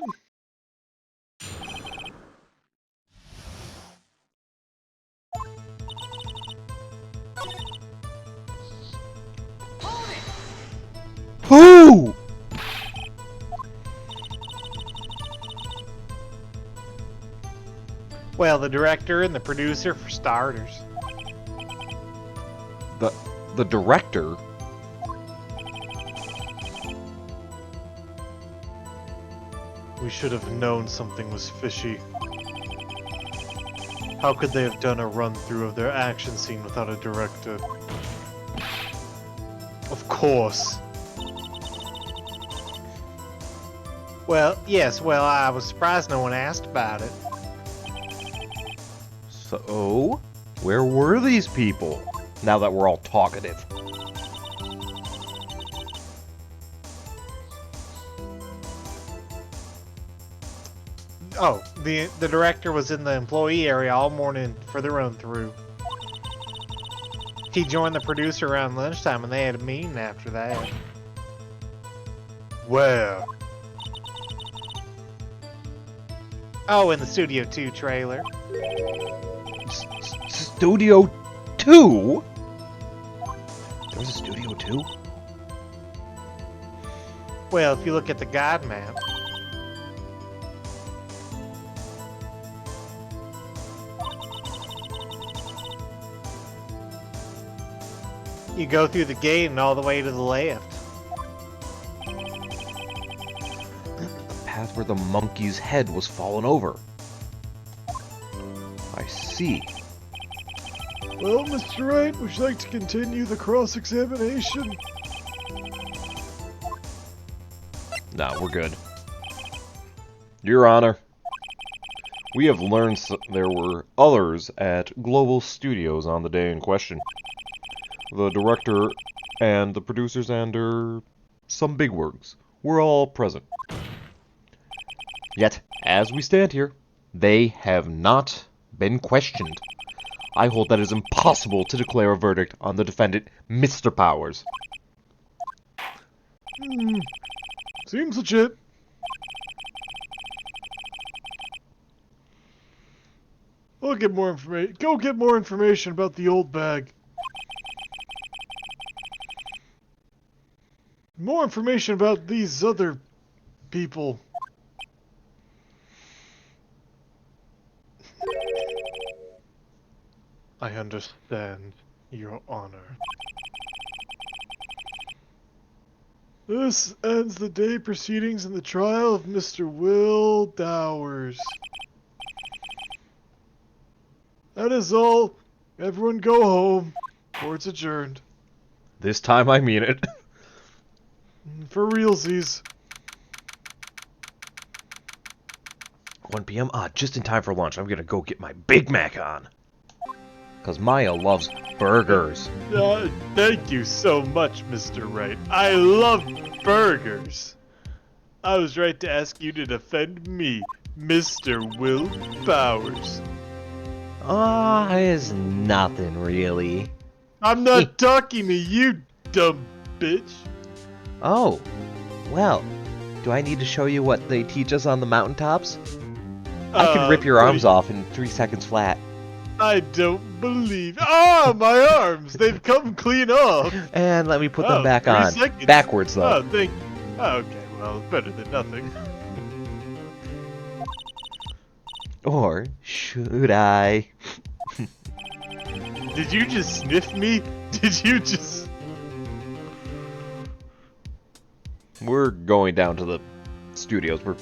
Who? Well, the director and the producer, for starters. The director? We should have known something was fishy. How could they have done a run-through of their action scene without a director? Of course. Well, yes, I was surprised no one asked about it. So, where were these people? Now that we're all talkative. Oh, the director was in the employee area all morning for the run-through. He joined the producer around lunchtime and they had a meeting after that. Where? Oh, in the Studio 2 trailer. Studio 2? There was a Studio 2? Well, if you look at the guide map. You go through the gate and all the way to the left. The path where the monkey's head was fallen over. I see. Well, Mr. Wright, would you like to continue the cross-examination? Nah, we're good. Your Honor, we have learned there were others at Global Studios on the day in question. The director and the producers and, some bigwigs were all present. Yet, as we stand here, they have not been questioned. I hold that it is impossible to declare a verdict on the defendant, Mr. Powers. Seems legit. We'll get more information. Go get more information about the old bag. More information about these other people. I understand, Your Honor. This ends the day proceedings in the trial of Mr. Will Dowers. That is all. Everyone go home. Court's adjourned. This time I mean it. For realsies. 1 p.m. Ah, just in time for lunch. I'm gonna go get my Big Mac on. Because Maya loves burgers. Thank you so much, Mr. Wright. I love burgers. I was right to ask you to defend me, Mr. Will Bowers. It's nothing really. I'm not talking to you, dumb bitch. Oh, well, do I need to show you what they teach us on the mountaintops? I can rip your arms off in 3 seconds flat. I don't believe. Ah, my arms! They've come clean off. And let me put them back 3 on. seconds. Backwards, though. Oh, thank you. Okay, well, better than nothing. Or should I? Did you just sniff me? Did you just... We're going down to the studios. We're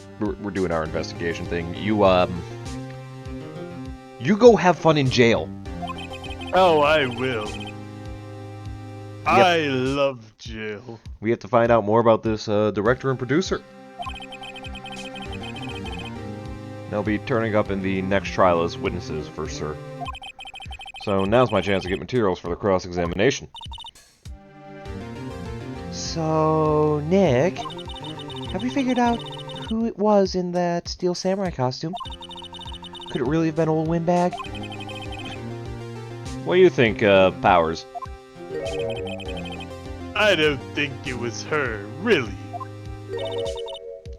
doing our investigation thing. You go have fun in jail. Oh, I will. I love jail. We have to find out more about this director and producer. They'll be turning up in the next trial as witnesses for sir. So now's my chance to get materials for the cross-examination. So, Nick, have we figured out who it was in that Steel Samurai costume? Could it really have been old Windbag? What do you think, Powers? I don't think it was her, really.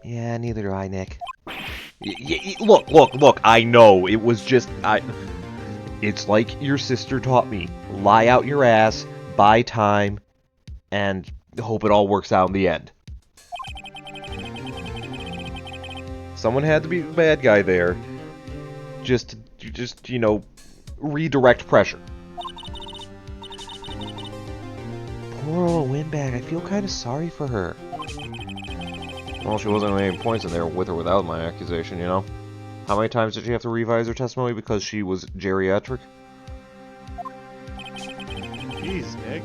Yeah, neither do I, Nick. Look, I know, it was just, it's like your sister taught me. Lie out your ass, buy time, and hope it all works out in the end. Someone had to be the bad guy there. Just, you know, redirect pressure. Poor old Windbag, I feel kind of sorry for her. Well, she wasn't making points in there with or without my accusation, you know? How many times did she have to revise her testimony because she was geriatric? Jeez, Nick.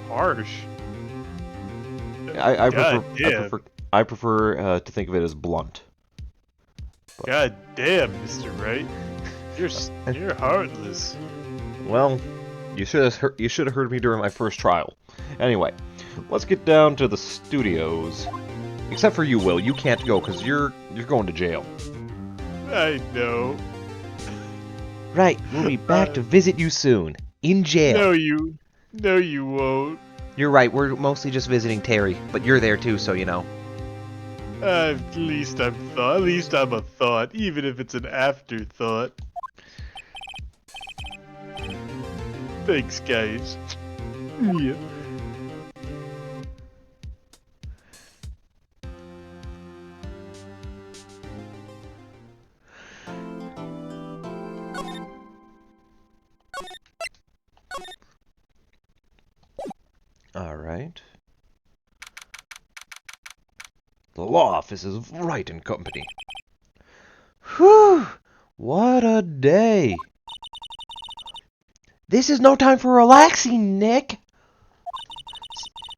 Harsh. I prefer to think of it as blunt. But, God damn, Mr. Wright. You're heartless. well, you should have heard me during my first trial. Anyway, let's get down to the studios. Except for you, Will. You can't go because you're going to jail. I know. Right, we'll be back to visit you soon. In jail. No, you won't. You're right, we're mostly just visiting Terry, but you're there too, so you know. At least I'm a thought, even if it's an afterthought. Thanks, guys. Yeah. Alright. The law office is Wright and Company. Whew! What a day! This is no time for relaxing, Nick!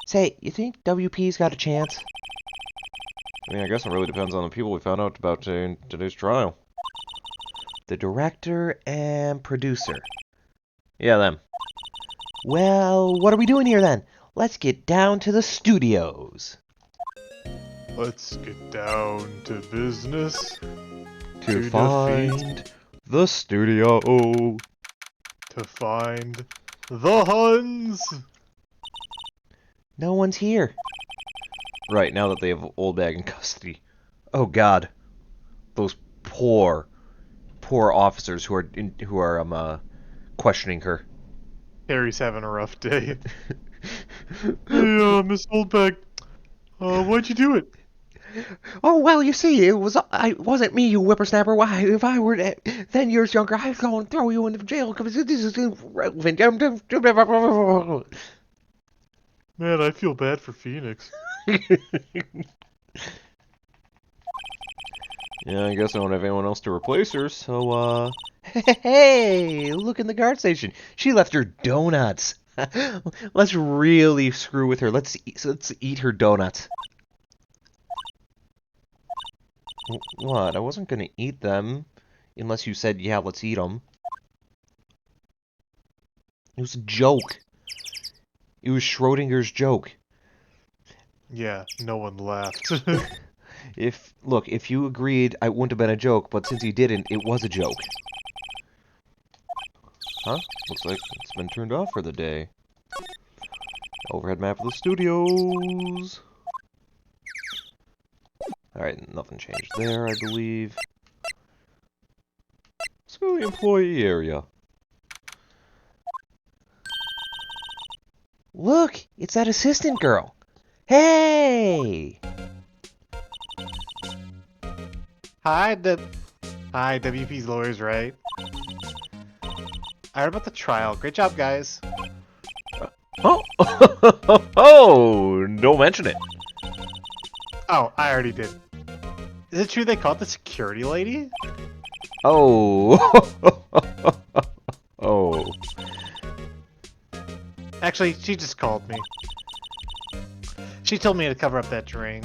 Say, you think WP's got a chance? I mean, I guess it really depends on the people we found out about in today's trial. The director and producer. Yeah, them. Well, what are we doing here then? Let's get down to the studios. Let's get down to business. To find the studio. To find the Huns. No one's here. Right, now that they have Old Bag in custody. Oh God. Those poor officers who are questioning her. Harry's having a rough day. Hey, Miss Oldbag, why'd you do it? Oh, well, you see, it wasn't me, you whippersnapper. Why, if I were 10 years younger, I'd go and throw you into jail because this is irrelevant. Man, I feel bad for Phoenix. Yeah, I guess I don't have anyone else to replace her, so, Hey, look in the guard station. She left her donuts. Let's really screw with her. Let's eat her donuts. What? I wasn't gonna eat them. Unless you said, yeah, let's eat them. It was a joke. It was Schrodinger's joke. Yeah, no one laughed. Look, if you agreed, it wouldn't have been a joke, but since you didn't, it was a joke. Huh? Looks like it's been turned off for the day. Overhead map of the studios. Alright, nothing changed there, I believe. Let's go to the employee area. Look! It's that assistant girl! Hey! Hi, WP's lawyers, right? I heard about the trial. Great job, guys. Oh! Oh! Don't mention it. Oh, I already did. Is it true they caught the security lady? Oh! Oh. Actually, she just called me. She told me to cover up that drain.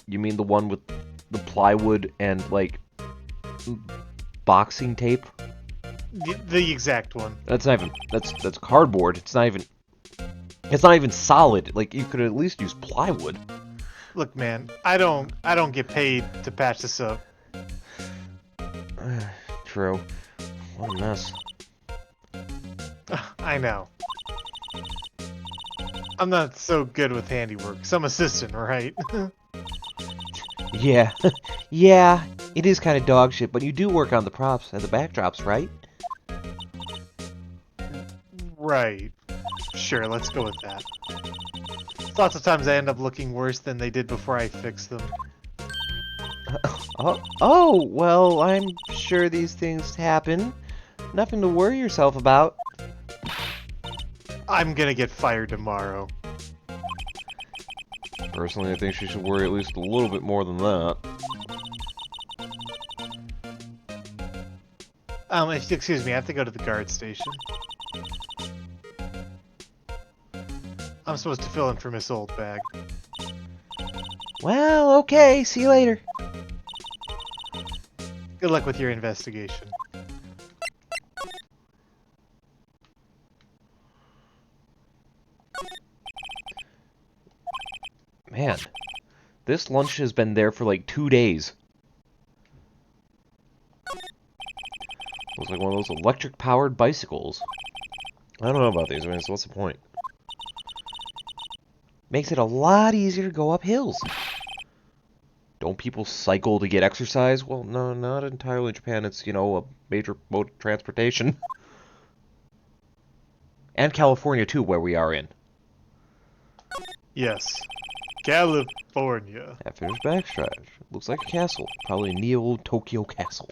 You mean the one with the plywood and, like, boxing tape? The exact one. That's not even, that's cardboard. It's not even solid. Like, you could at least use plywood. Look, man, I don't get paid to patch this up. True. What a mess. I know. I'm not so good with handiwork. Some assistant, right? Yeah. Yeah, it is kind of dog shit, but you do work on the props and the backdrops, right? Right. Sure, let's go with that. Lots of times I end up looking worse than they did before I fixed them. Oh, well, I'm sure these things happen. Nothing to worry yourself about. I'm gonna get fired tomorrow. Personally, I think she should worry at least a little bit more than that. Excuse me, I have to go to the guard station. I'm supposed to fill in for Miss Oldbag. Well, okay, see you later. Good luck with your investigation. Man, this lunch has been there for like 2 days. Looks like one of those electric-powered bicycles. I don't know about these, I mean, so what's the point? Makes it a lot easier to go up hills. Don't people cycle to get exercise? Well, no, not entirely in Japan. It's, you know, a major mode of transportation. And California, too, where we are in. Yes. California. After his backstretch. Looks like a castle. Probably a Neo-Tokyo castle.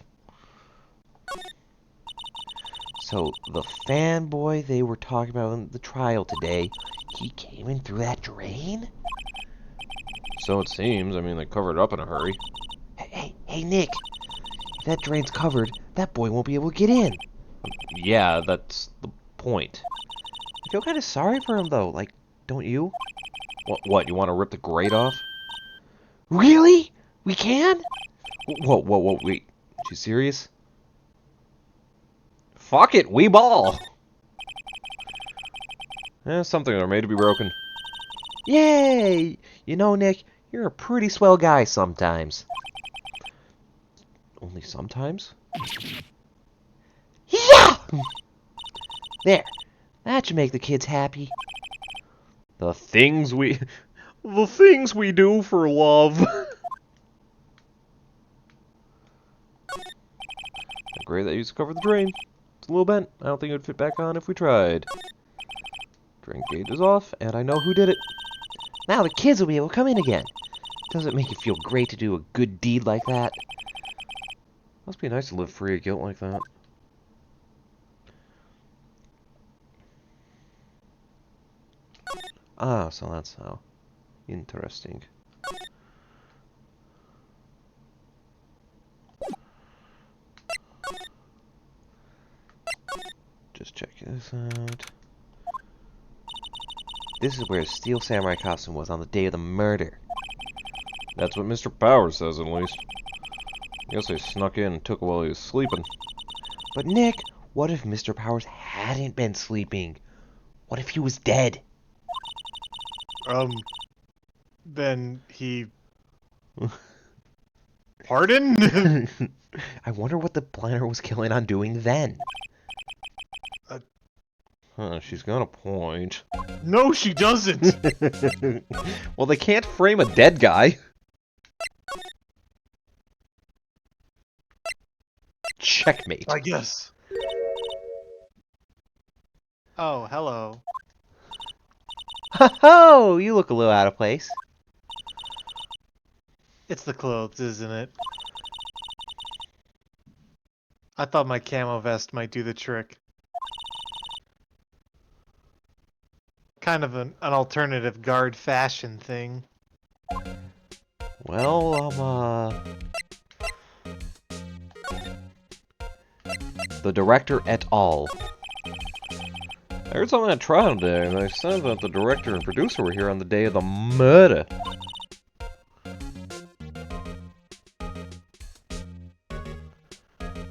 So, the fanboy they were talking about in the trial today, he came in through that drain? So it seems. I mean, they covered it up in a hurry. Hey, Nick. If that drain's covered, that boy won't be able to get in. Yeah, that's the point. I feel kind of sorry for him, though. Like, don't you? What, you want to rip the grate off? Really? We can? Whoa, wait. You serious? Fuck it, we ball! Something are made to be broken. Yay! You know, Nick, you're a pretty swell guy sometimes. Only sometimes? Yeah! There. That should make the kids happy. The things we do for love. Great that you covered the drain. It's a little bent. I don't think it would fit back on if we tried. Drain gate is off, and I know who did it. Now the kids will be able to come in again. Doesn't it make you feel great to do a good deed like that? Must be nice to live free of guilt like that. Ah, so that's how. Interesting. Just check this out. This is where his Steel Samurai costume was on the day of the murder. That's what Mr. Powers says, at least. I guess they snuck in and took it while he was sleeping. But Nick, what if Mr. Powers hadn't been sleeping? What if he was dead? Then he... Pardon? I wonder what the planner was killing on doing then. Huh, she's got a point. No, she doesn't! Well, they can't frame a dead guy. Checkmate. I guess. Oh, hello. Ho-ho! You look a little out of place. It's the clothes, isn't it? I thought my camo vest might do the trick. Kind of an alternative guard fashion thing. Well, the director et al. I heard something at trial today, and they said that the director and producer were here on the day of the murder.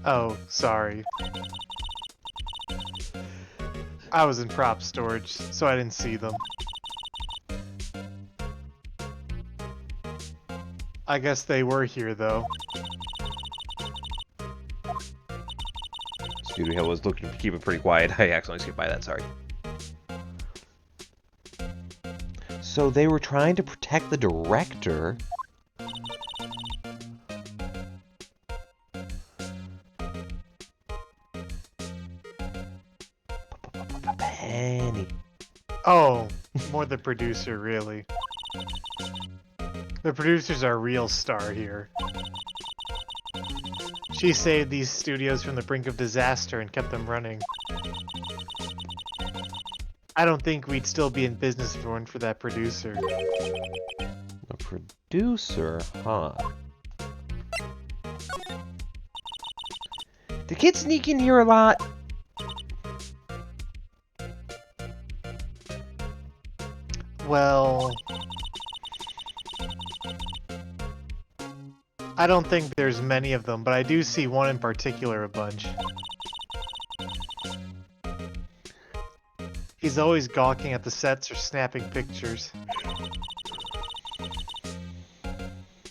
Oh, sorry. I was in prop storage, so I didn't see them. I guess they were here, though. Studio Hill was looking to keep it pretty quiet. I accidentally skipped by that, sorry. So they were trying to protect the director. Penny. Oh, more the producer, really. The producer's our real star here. She saved these studios from the brink of disaster and kept them running. I don't think we'd still be in business if it weren't for that producer. The producer, huh? Do kids sneak in here a lot? Well... I don't think there's many of them, but I do see one in particular a bunch. He's always gawking at the sets or snapping pictures.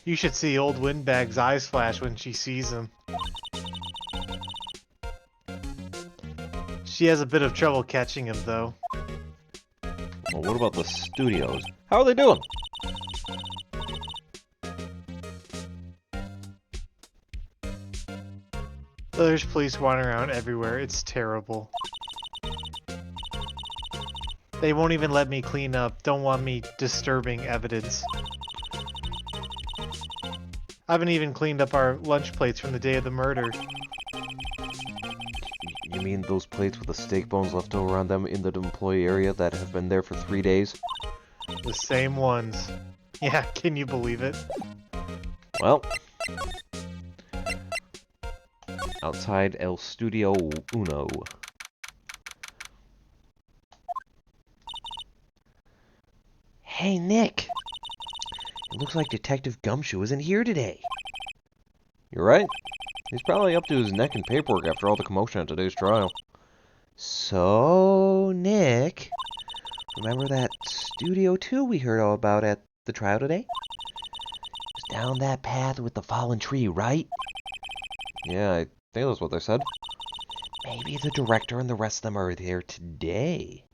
You should see old Windbag's eyes flash when she sees him. She has a bit of trouble catching him, though. Well, what about the studios? How are they doing? There's police wandering around everywhere. It's terrible. They won't even let me clean up. Don't want me disturbing evidence. I haven't even cleaned up our lunch plates from the day of the murder. You mean those plates with the steak bones left over on them in the employee area that have been there for 3 days? The same ones. Yeah, can you believe it? Well, outside El Studio Uno. Hey, Nick! It looks like Detective Gumshoe isn't here today. You're right. He's probably up to his neck in paperwork after all the commotion at today's trial. So, Nick, remember that Studio 2 we heard all about at the trial today? It's down that path with the fallen tree, right? Yeah, I think that's what they said. Maybe the director and the rest of them are there today.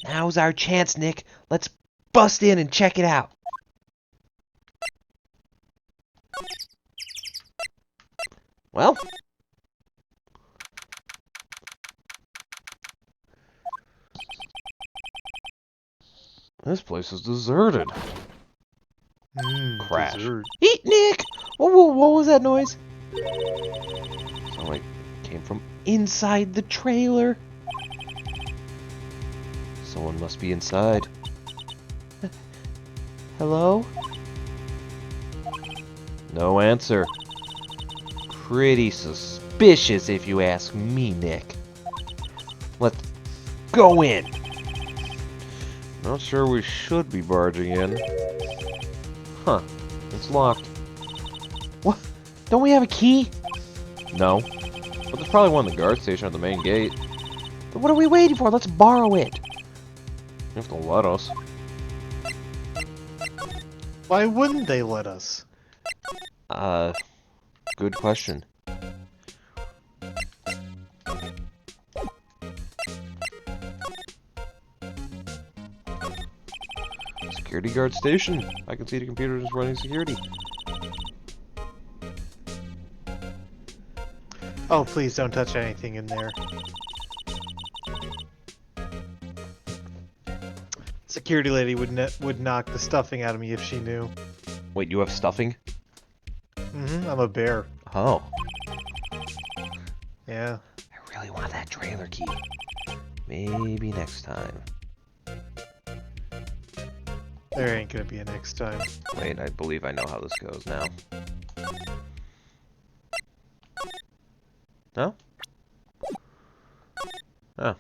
Now's our chance, Nick. Let's bust in and check it out. Well, this place is deserted. Crash. Dessert. Eat, Nick! What was that noise? Sounded like it came from inside the trailer. Someone must be inside. Hello? No answer. Pretty suspicious if you ask me, Nick. Let's go in. Not sure we should be barging in. Huh. It's locked. What? Don't we have a key? No. But there's probably one in the guard station at the main gate. What are we waiting for? Let's borrow it. You have to let us. Why wouldn't they let us? Good question. Security guard station. I can see the computer is running security. Oh, please don't touch anything in there. Security lady would knock the stuffing out of me if she knew. Wait, you have stuffing? I'm a bear. Oh. Yeah. I really want that trailer key. Maybe next time. There ain't gonna be a next time. Wait, I believe I know how this goes now. No? Oh.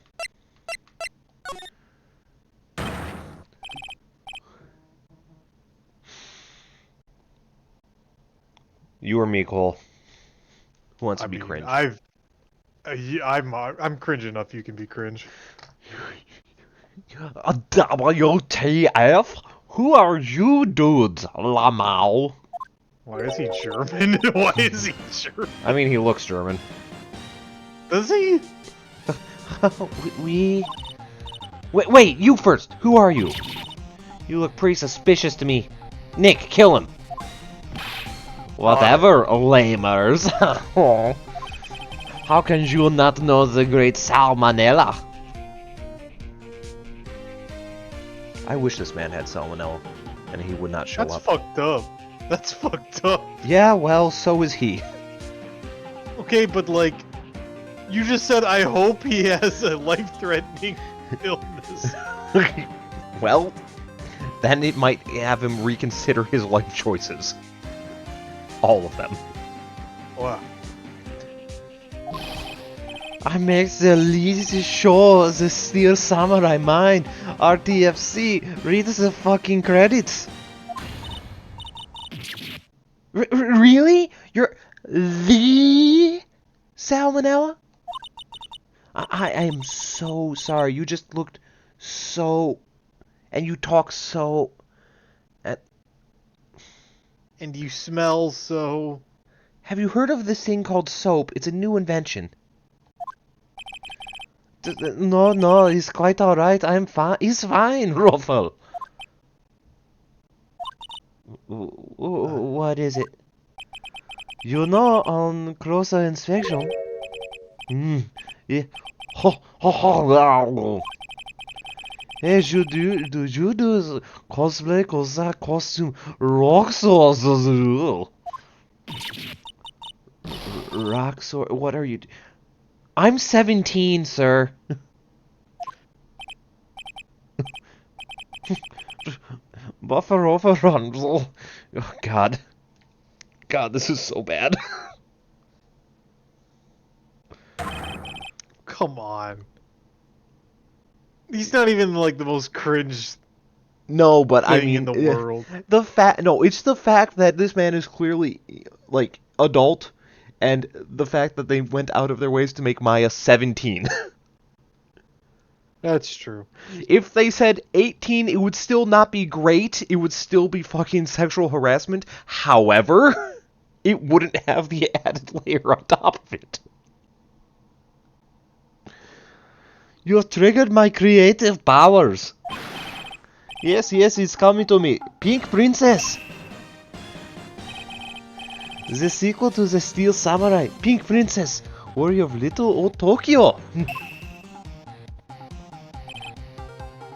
You or me, Cole? Who wants to be cringe? I'm cringe enough. You can be cringe. WTF? Who are you dudes, Lamau? Why is he German? Why is he German? I mean, he looks German. Does he? Wait, you first! Who are you? You look pretty suspicious to me. Nick, kill him! Whatever, lamers. How can you not know the great salmonella? I wish this man had salmonella, and he would not show That's up. fucked up. That's fucked up. Yeah, well, so is he. Okay, but like, you just said, I hope he has a life-threatening illness. Well, then it might have him reconsider his life choices. All of them. Wow. I make the lead show the Steel Samurai Mine. RTFC. Read the fucking credits. Really? You're the Salmonella? I am so sorry. You just looked so... And you talk so... And you smell so... Have you heard of this thing called soap? It's a new invention. No, he's quite alright. I'm fine. He's fine, Ruffle. What is it? You know, on closer inspection. Yeah. Hey, you do cosplay cause that costume rocks or rocks or what are you? I'm 17, sir. Buffer overrun. Oh, God. God, this is so bad. Come on. He's not even like the most cringe No, but I thing mean, in the world. It's the fact that this man is clearly like adult, and the fact that they went out of their ways to make Maya 17. That's true. If they said 18, it would still not be great. It would still be fucking sexual harassment. However, it wouldn't have the added layer on top of it. You have triggered my creative powers. Yes, it's coming to me. Pink Princess. The sequel to the Steel Samurai. Pink Princess. Warrior of Little Old Tokyo.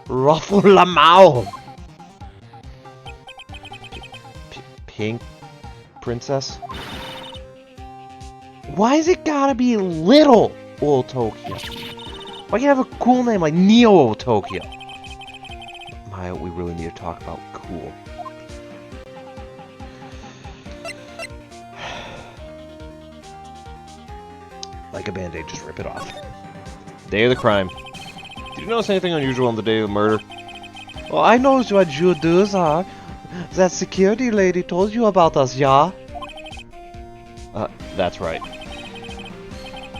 Ruffle Lamau. Pink Princess. Why is it gotta be Little Old Tokyo? Why can't you have a cool name like Neo Tokyo? Maya, we really need to talk about cool. Like a band-aid, just rip it off. Day of the crime. Did you notice anything unusual on the day of the murder? Well, I know what you do's are. That security lady told you about us, yeah? That's right.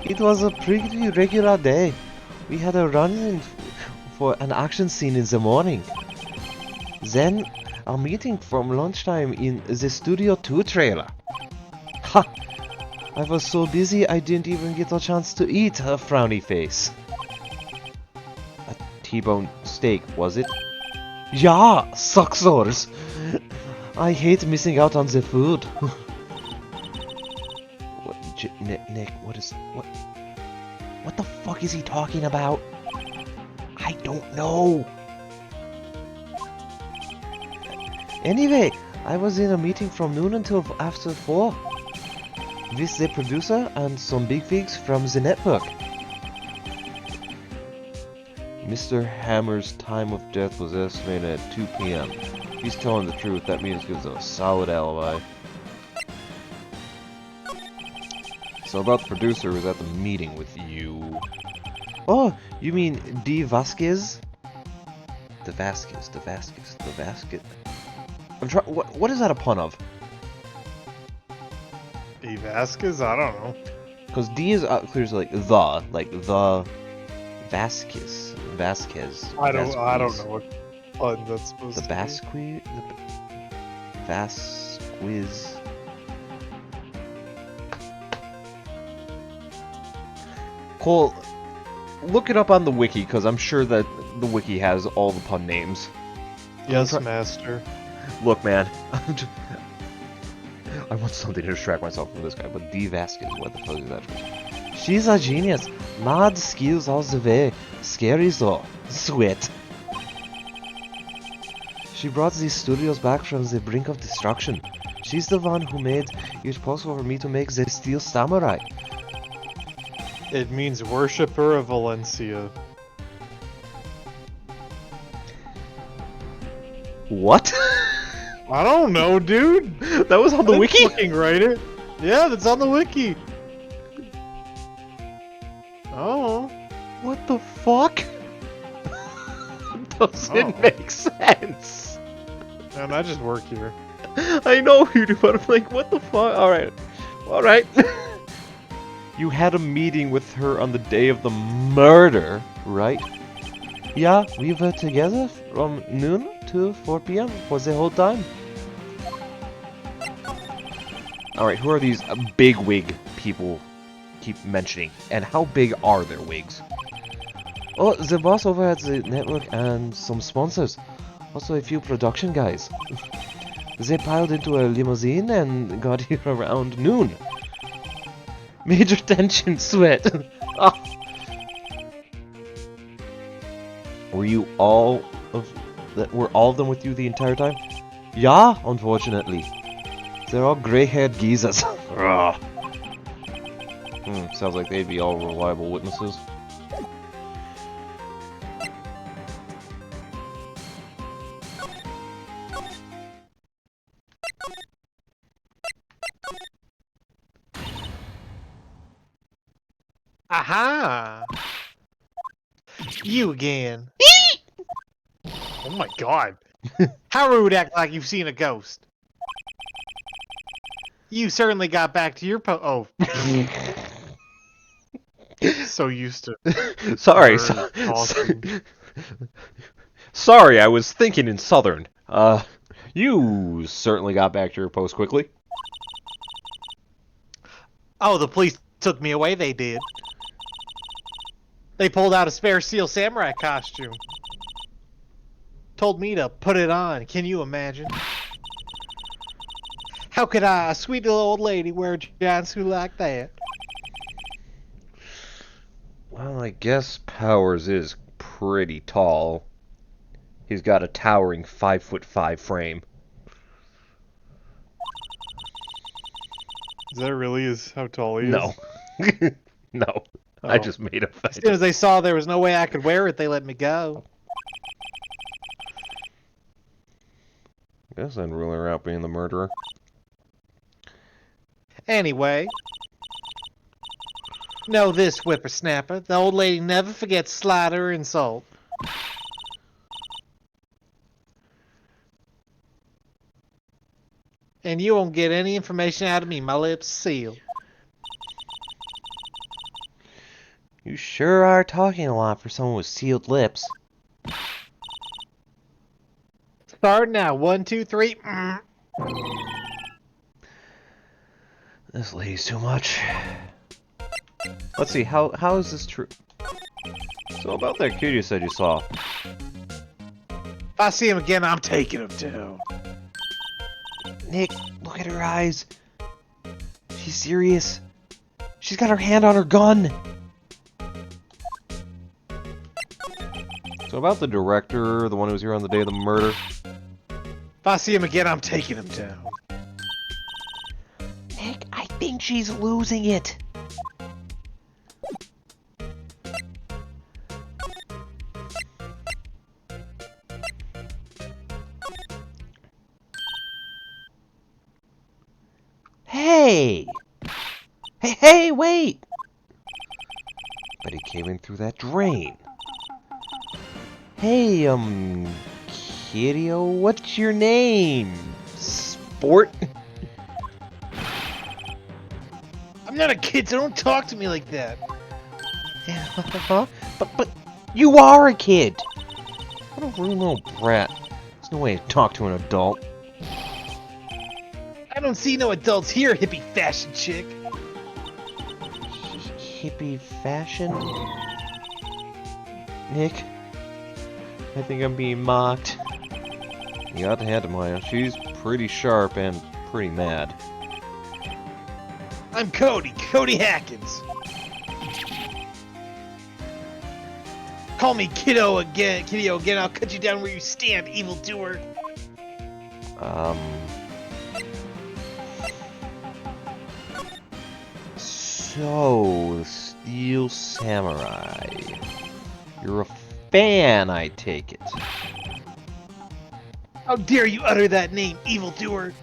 It was a pretty regular day. We had a run-in for an action scene in the morning. Then, a meeting from lunchtime in the Studio 2 trailer. Ha! I was so busy I didn't even get a chance to eat, a frowny face. A T-bone steak, was it? Yeah, sucksores! I hate missing out on the food. What, Nick, what the fuck is he talking about? I don't know. Anyway, I was in a meeting from noon until after 4. With the producer and some bigwigs from the network. Mr. Hammer's time of death was estimated at 2 p.m. He's telling the truth, that means gives a solid alibi. So about the producer who was at the meeting with you. Oh, you mean D. Vasquez? The Vasquez. I'm trying. What is that a pun of? E. Vasquez? I don't know. Because D is clearly like the Vasquez. I don't know what pun that's supposed The to be. Vasquez. Cole, look it up on the wiki, because I'm sure that the wiki has all the pun names. Yes, master. Look, man, I want something to distract myself from this guy, but D. Vasquez, what the fuck is that? She's a genius. Mad skills all the way. Scary though. Sweat. She brought these studios back from the brink of destruction. She's the one who made it possible for me to make the Steel Samurai. It means worshipper of Valencia. What? I don't know, dude. That was on the wiki? Fucking write it. Yeah, that's on the wiki. Oh. What the fuck? Doesn't make sense. Man, I just work here. I know you do, but I'm like, what the fuck? Alright. Alright. You had a meeting with her on the day of the murder, right? Yeah, we were together from noon to 4 p.m. for the whole time. Alright, who are these big wig people keep mentioning? And how big are their wigs? Oh, the boss over at the network and some sponsors. Also a few production guys. They piled into a limousine and got here around noon. Major tension, sweat. Ah. Were all of them with you the entire time? Yeah, unfortunately. They're all gray-haired geezers. Sounds like they'd be all reliable witnesses. Aha! You again. Oh my god. How rude act like you've seen a ghost. You certainly got back to your oh. So used to. Sorry. Talking. Sorry, I was thinking in Southern. You certainly got back to your post quickly. Oh, the police took me away, they did. They pulled out a spare Steel Samurai costume. Told me to put it on. Can you imagine? How could a sweet little old lady wear a giant suit like that? Well, I guess Powers is pretty tall. He's got a towering 5'5" frame. Is that really is how tall he is? No. No. Oh. I just made a As soon as they saw there was no way I could wear it, they let me go. Guess I'd rule her out being the murderer. Anyway. Know this, whippersnapper. The old lady never forgets slight or insult. And you won't get any information out of me. My lips sealed. You sure are talking a lot for someone with sealed lips. Start now. 1, 2, 3. This lady's too much. Let's see, how is this true? So about that kid you said you saw. If I see him again, I'm taking him down. Nick, look at her eyes. She's serious. She's got her hand on her gun. So about the director, the one who was here on the day of the murder. If I see him again, I'm taking him down. Nick, I think she's losing it. Hey! Hey, wait! But he came in through that drain. Hey, Kiddo, what's your name? Sport? I'm not a kid, so don't talk to me like that. Huh? But you are a kid! What a rude little brat. There's no way to talk to an adult. I don't see no adults here, hippie fashion chick. Hippie fashion? Nick? I think I'm being mocked. You got to hand to Maya. She's pretty sharp and pretty mad. I'm Cody Hackins. Call me Kiddo again, I'll cut you down where you stand, evildoer. So, the Steel Samurai. You're a fan, I take it. How dare you utter that name, evildoer?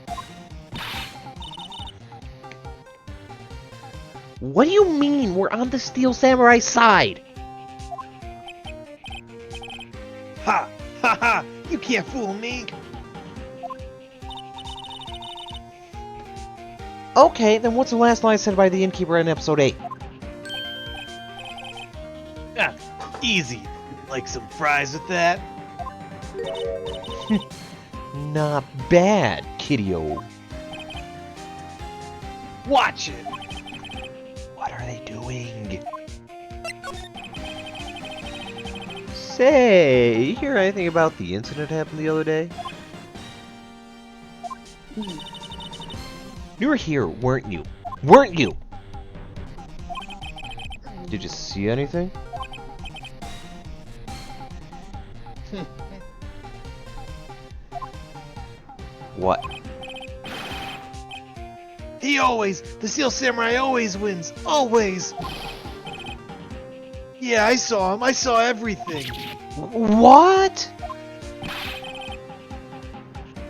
What do you mean we're on the Steel Samurai side? Ha! Ha ha! You can't fool me! Okay, then what's the last line said by the innkeeper in episode 8? Ah, easy. Like some fries with that? Not bad, kiddo. Watch it! What are they doing? Say, you hear anything about the incident happened the other day? You were here, weren't you? Weren't you? Did you see anything? What? The Steel Samurai always wins! Always! Yeah, I saw him. I saw everything. What?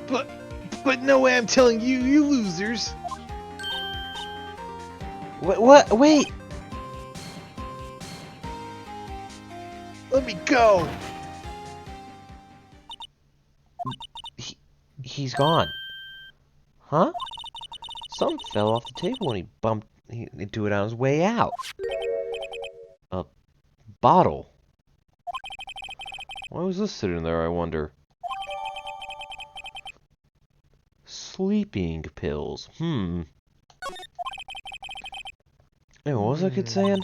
But no way I'm telling you, you losers. What? Wait. Let me go. He's gone. Huh? Something fell off the table when he bumped into it on his way out. A bottle. Why was this sitting there, I wonder? Sleeping pills. Hey, what was that kid saying?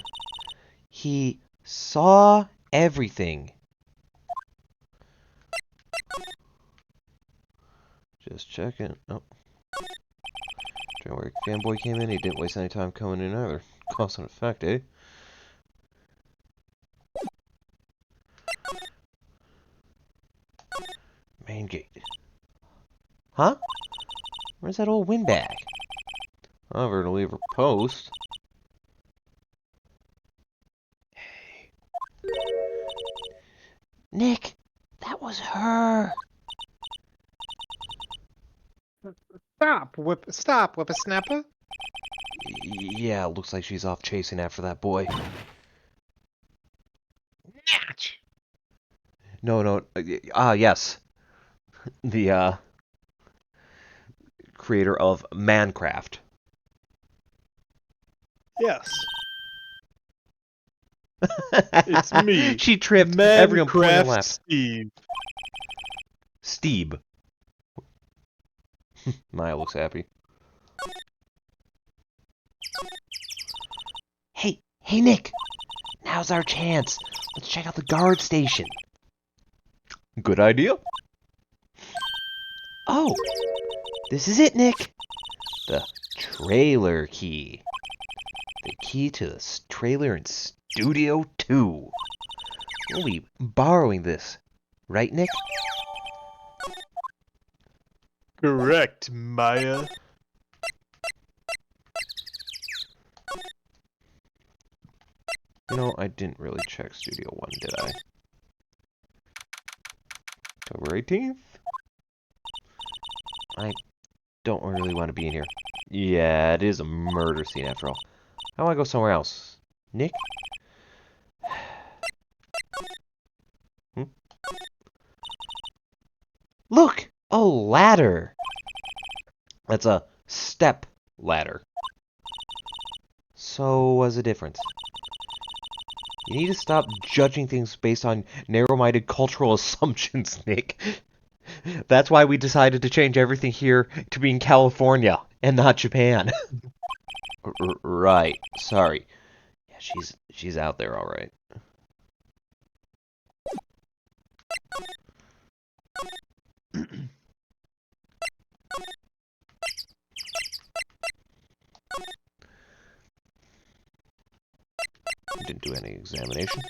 He saw everything. Just checking. Oh. January fanboy came in. He didn't waste any time coming in either. Cause and effect, eh? Main gate. Huh? Where's that old windbag? However, to leave her post. Hey. Nick, that was her. Stop, whippersnapper. Yeah, looks like she's off chasing after that boy. Natch. No, yes. The, creator of Minecraft. Yes. It's me. She tripped. Everyone pointed and Minecraft laughed. Steve. Steve. Maya looks happy. Hey, Nick. Now's our chance. Let's check out the guard station. Good idea. Oh, this is it, Nick. The trailer key. The key to the trailer in Studio 2. We'll be borrowing this, right, Nick? Correct, Maya. You know, I didn't really check Studio 1, did I? October 18th? I don't really want to be in here. Yeah, it is a murder scene after all. I want to go somewhere else. Nick? Look! A ladder! That's a step ladder. So, what's the difference? You need to stop judging things based on narrow-minded cultural assumptions, Nick. That's why we decided to change everything here to be in California and not Japan. Right. Sorry. Yeah, she's out there, all right. Didn't do any examination.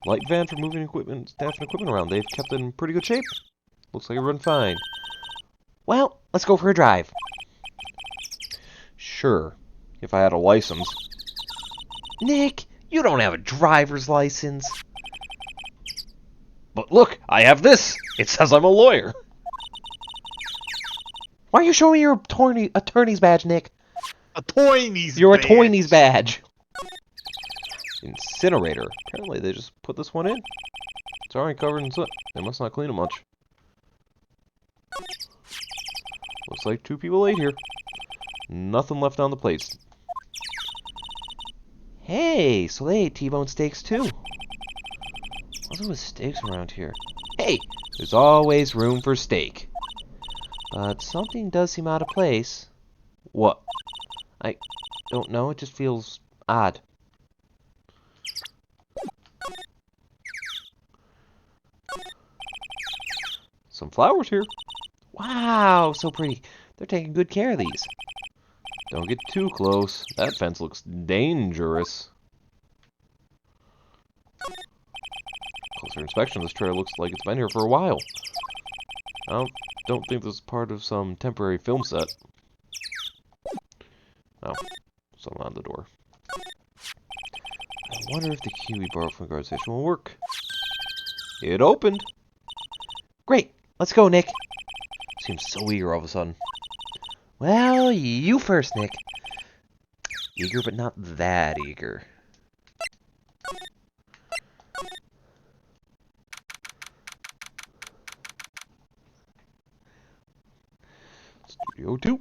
Light van for moving equipment, staff and equipment around. They've kept it in pretty good shape. Looks like it run fine. Well, let's go for a drive. Sure, if I had a license. Nick, you don't have a driver's license. But look, I have this. It says I'm a lawyer. Why are you showing me your attorney's badge, Nick? A Toyne's You're a badge. Toyne's badge. Incinerator. Apparently they just put this one in. It's already covered in soot. They must not clean it much. Looks like 2 people ate here. Nothing left on the plates. Hey, so they ate T-bone steaks too. What's up with steaks around here? Hey, there's always room for steak. But something does seem out of place. What? I don't know, it just feels odd. Some flowers here. Wow, so pretty. They're taking good care of these. Don't get too close. That fence looks dangerous. Closer inspection of this trailer looks like it's been here for a while. I don't think this is part of some temporary film set. Oh, someone on the door. I wonder if the key we borrowed from the guard station will work. It opened. Great, let's go, Nick. Seems so eager all of a sudden. Well, you first, Nick. Eager, but not that eager. Studio 2.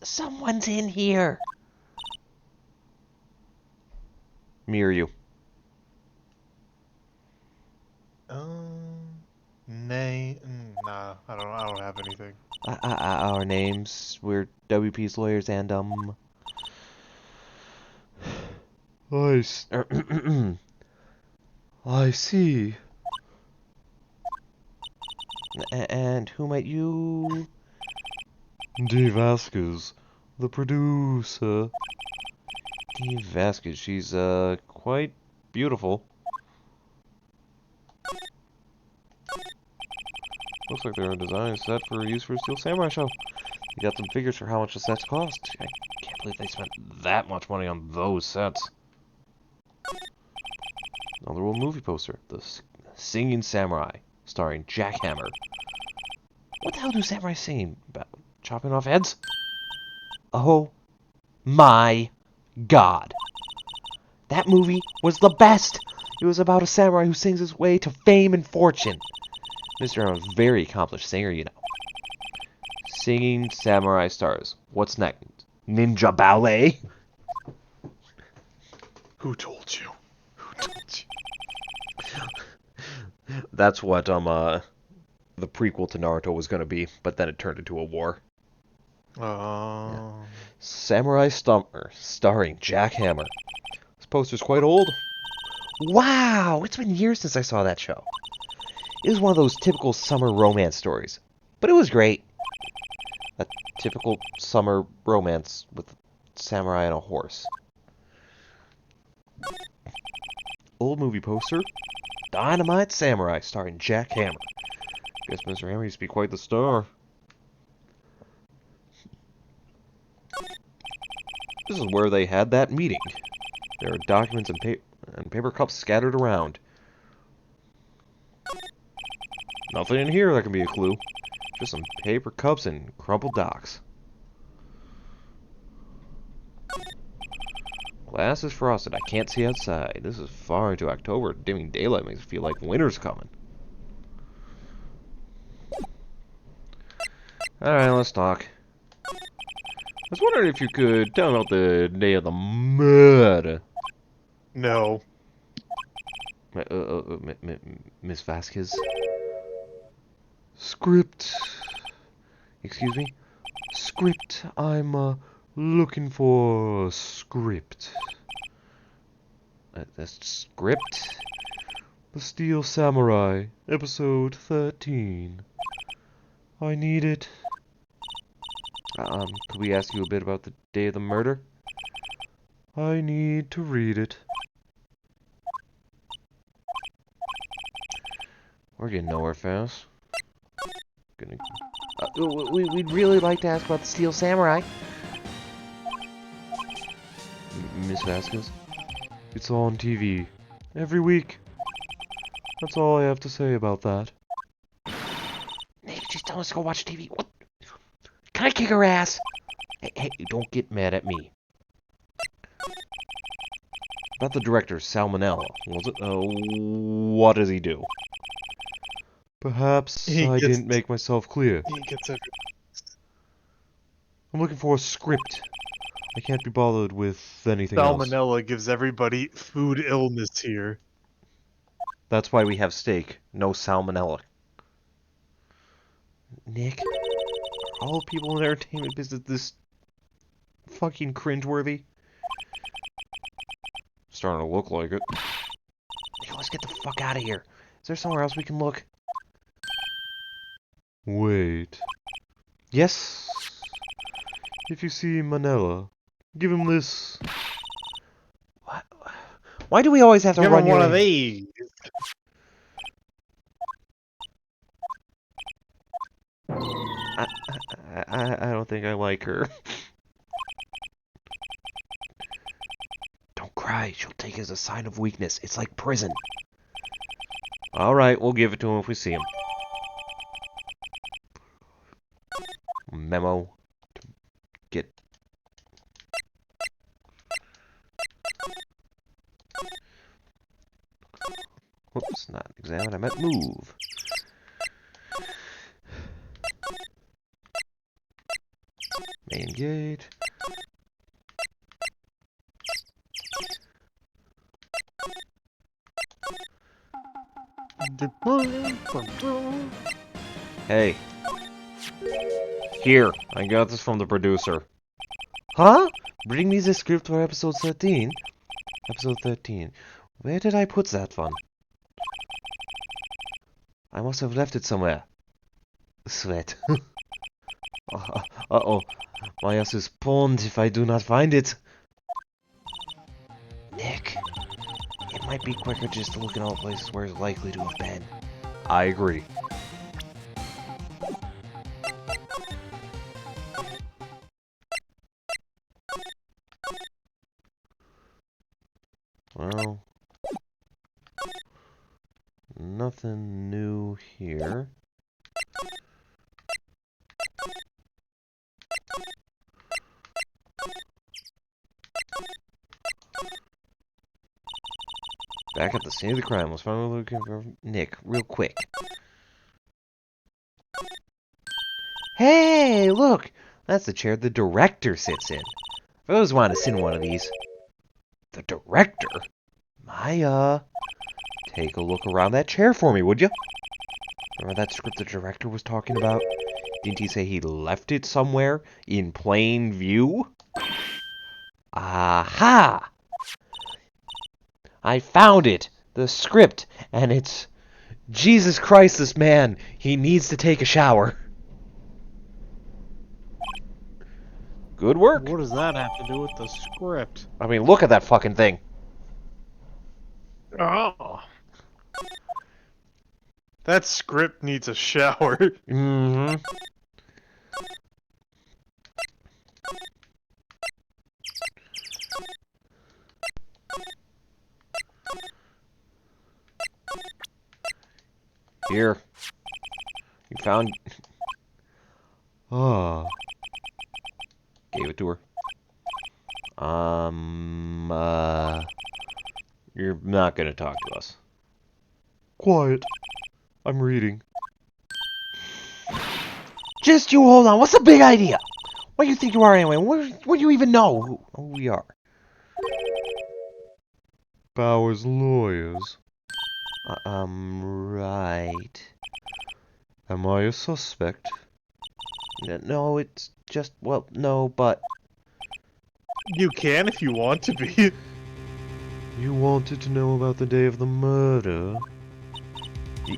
Someone's in here. Me or you? Nah, I don't have anything. Our names, we're WP's lawyers, and I see. And who might you? Dee Vasquez, the producer. Dee Vasquez, she's quite beautiful. Looks like they're a design set for use for a Steel Samurai show. You got some figures for how much the sets cost. I can't believe they spent that much money on those sets. Another old movie poster. The Singing Samurai, starring Jack Hammer. What the hell do samurai sing about? Chopping off heads? Oh my god. That movie was the best! It was about a samurai who sings his way to fame and fortune. Mr. Arnold's a very accomplished singer, you know. Singing samurai stars. What's next? Ninja ballet? Who told you? Who told you? That's what the prequel to Naruto was gonna be, but then it turned into a war. Oh. Samurai Stomper, starring Jack Hammer. This poster's quite old. Wow, it's been years since I saw that show. It was one of those typical summer romance stories, but it was great. A typical summer romance with a samurai and a horse. Old movie poster. Dynamite Samurai, starring Jack Hammer. Guess Mr. Hammer used to be quite the star. This is where they had that meeting. There are documents and paper cups scattered around. Nothing in here that can be a clue. Just some paper cups and crumpled docs. Glass is frosted. I can't see outside. This is far into October. Dimming daylight makes it feel like winter's coming. Alright, let's talk. I was wondering if you could tell me about the day of the murder. No. Miss Vasquez? Script. Excuse me? Script. I'm, looking for script. That's script? The Steel Samurai, episode 13. I need it. Could we ask you a bit about the day of the murder? I need to read it. We're getting nowhere fast. We'd really like to ask about the Steel Samurai. Miss Vasquez? It's on TV. Every week. That's all I have to say about that. Nick, just tell us to go watch TV. What? Can I kick her ass? Hey, don't get mad at me. About the director, Salmonella. Was it? What does he do? Perhaps I didn't make myself clear. He gets every... I'm looking for a script. I can't be bothered with anything else. Salmonella gives everybody food illness here. That's why we have steak. No salmonella. Nick, are all people in the entertainment business this fucking cringeworthy? Starting to look like it. Nick, let's get the fuck out of here. Is there somewhere else we can look? Wait. Yes. If you see Manila, give him this. What? Why do we always have to Give run him your one of these. I don't think I like her. Don't cry. She'll take it as a sign of weakness. It's like prison. Alright, we'll give it to him if we see him. Memo. Get. Whoops, not examine. I meant move. Main gate. Hey. Here, I got this from the producer. Huh? Bring me the script for episode 13? Episode 13. Where did I put that one? I must have left it somewhere. Sweat. Uh-oh. My ass is pawned if I do not find it. Nick, it might be quicker just to look in all places where it's likely to have been. I agree. Well, nothing new here. back at the scene of the crime. Was finally looking for Nick real quick. Hey, look! That's the chair the director sits in. I've always wanted to sit in one of these. The director? Maya, take a look around that chair for me, would you? Remember that script the director was talking about? Didn't he say he left it somewhere in plain view? Aha! I found it! The script, and it's... Jesus Christ, this man! He needs to take a shower. Good work. What does that have to do with the script? I mean, look at that fucking thing. Oh. That script needs a shower. Mm-hmm. Here. You found... Ah. Gave it to her. You're not gonna talk to us. Quiet. I'm reading. Just you hold on. What's the big idea? What do you think you are anyway? What do you even know who we are? Bowers lawyers. Right. Am I a suspect? No, it's just, well, no, but... You can if you want to be. You wanted to know about the day of the murder?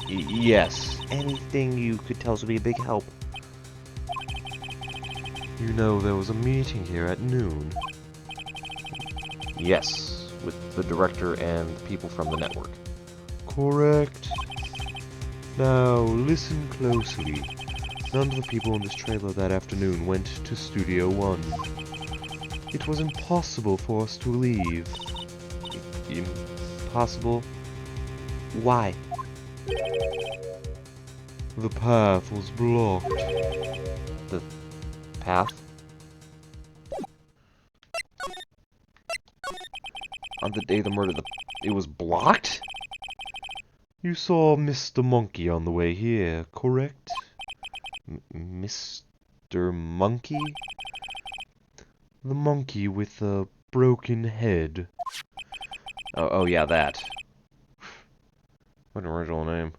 Yes. Anything you could tell us would be a big help. You know there was a meeting here at noon. Yes, with the director and the people from the network. Correct. Now, listen closely. None of the people in this trailer that afternoon went to Studio One. It was impossible for us to leave. Impossible? Why? The path was blocked. The path? On the day of the murder, it was blocked? You saw Mr. Monkey on the way here, correct? Mr. Monkey? The monkey with the broken head. Oh yeah, that. What an original name.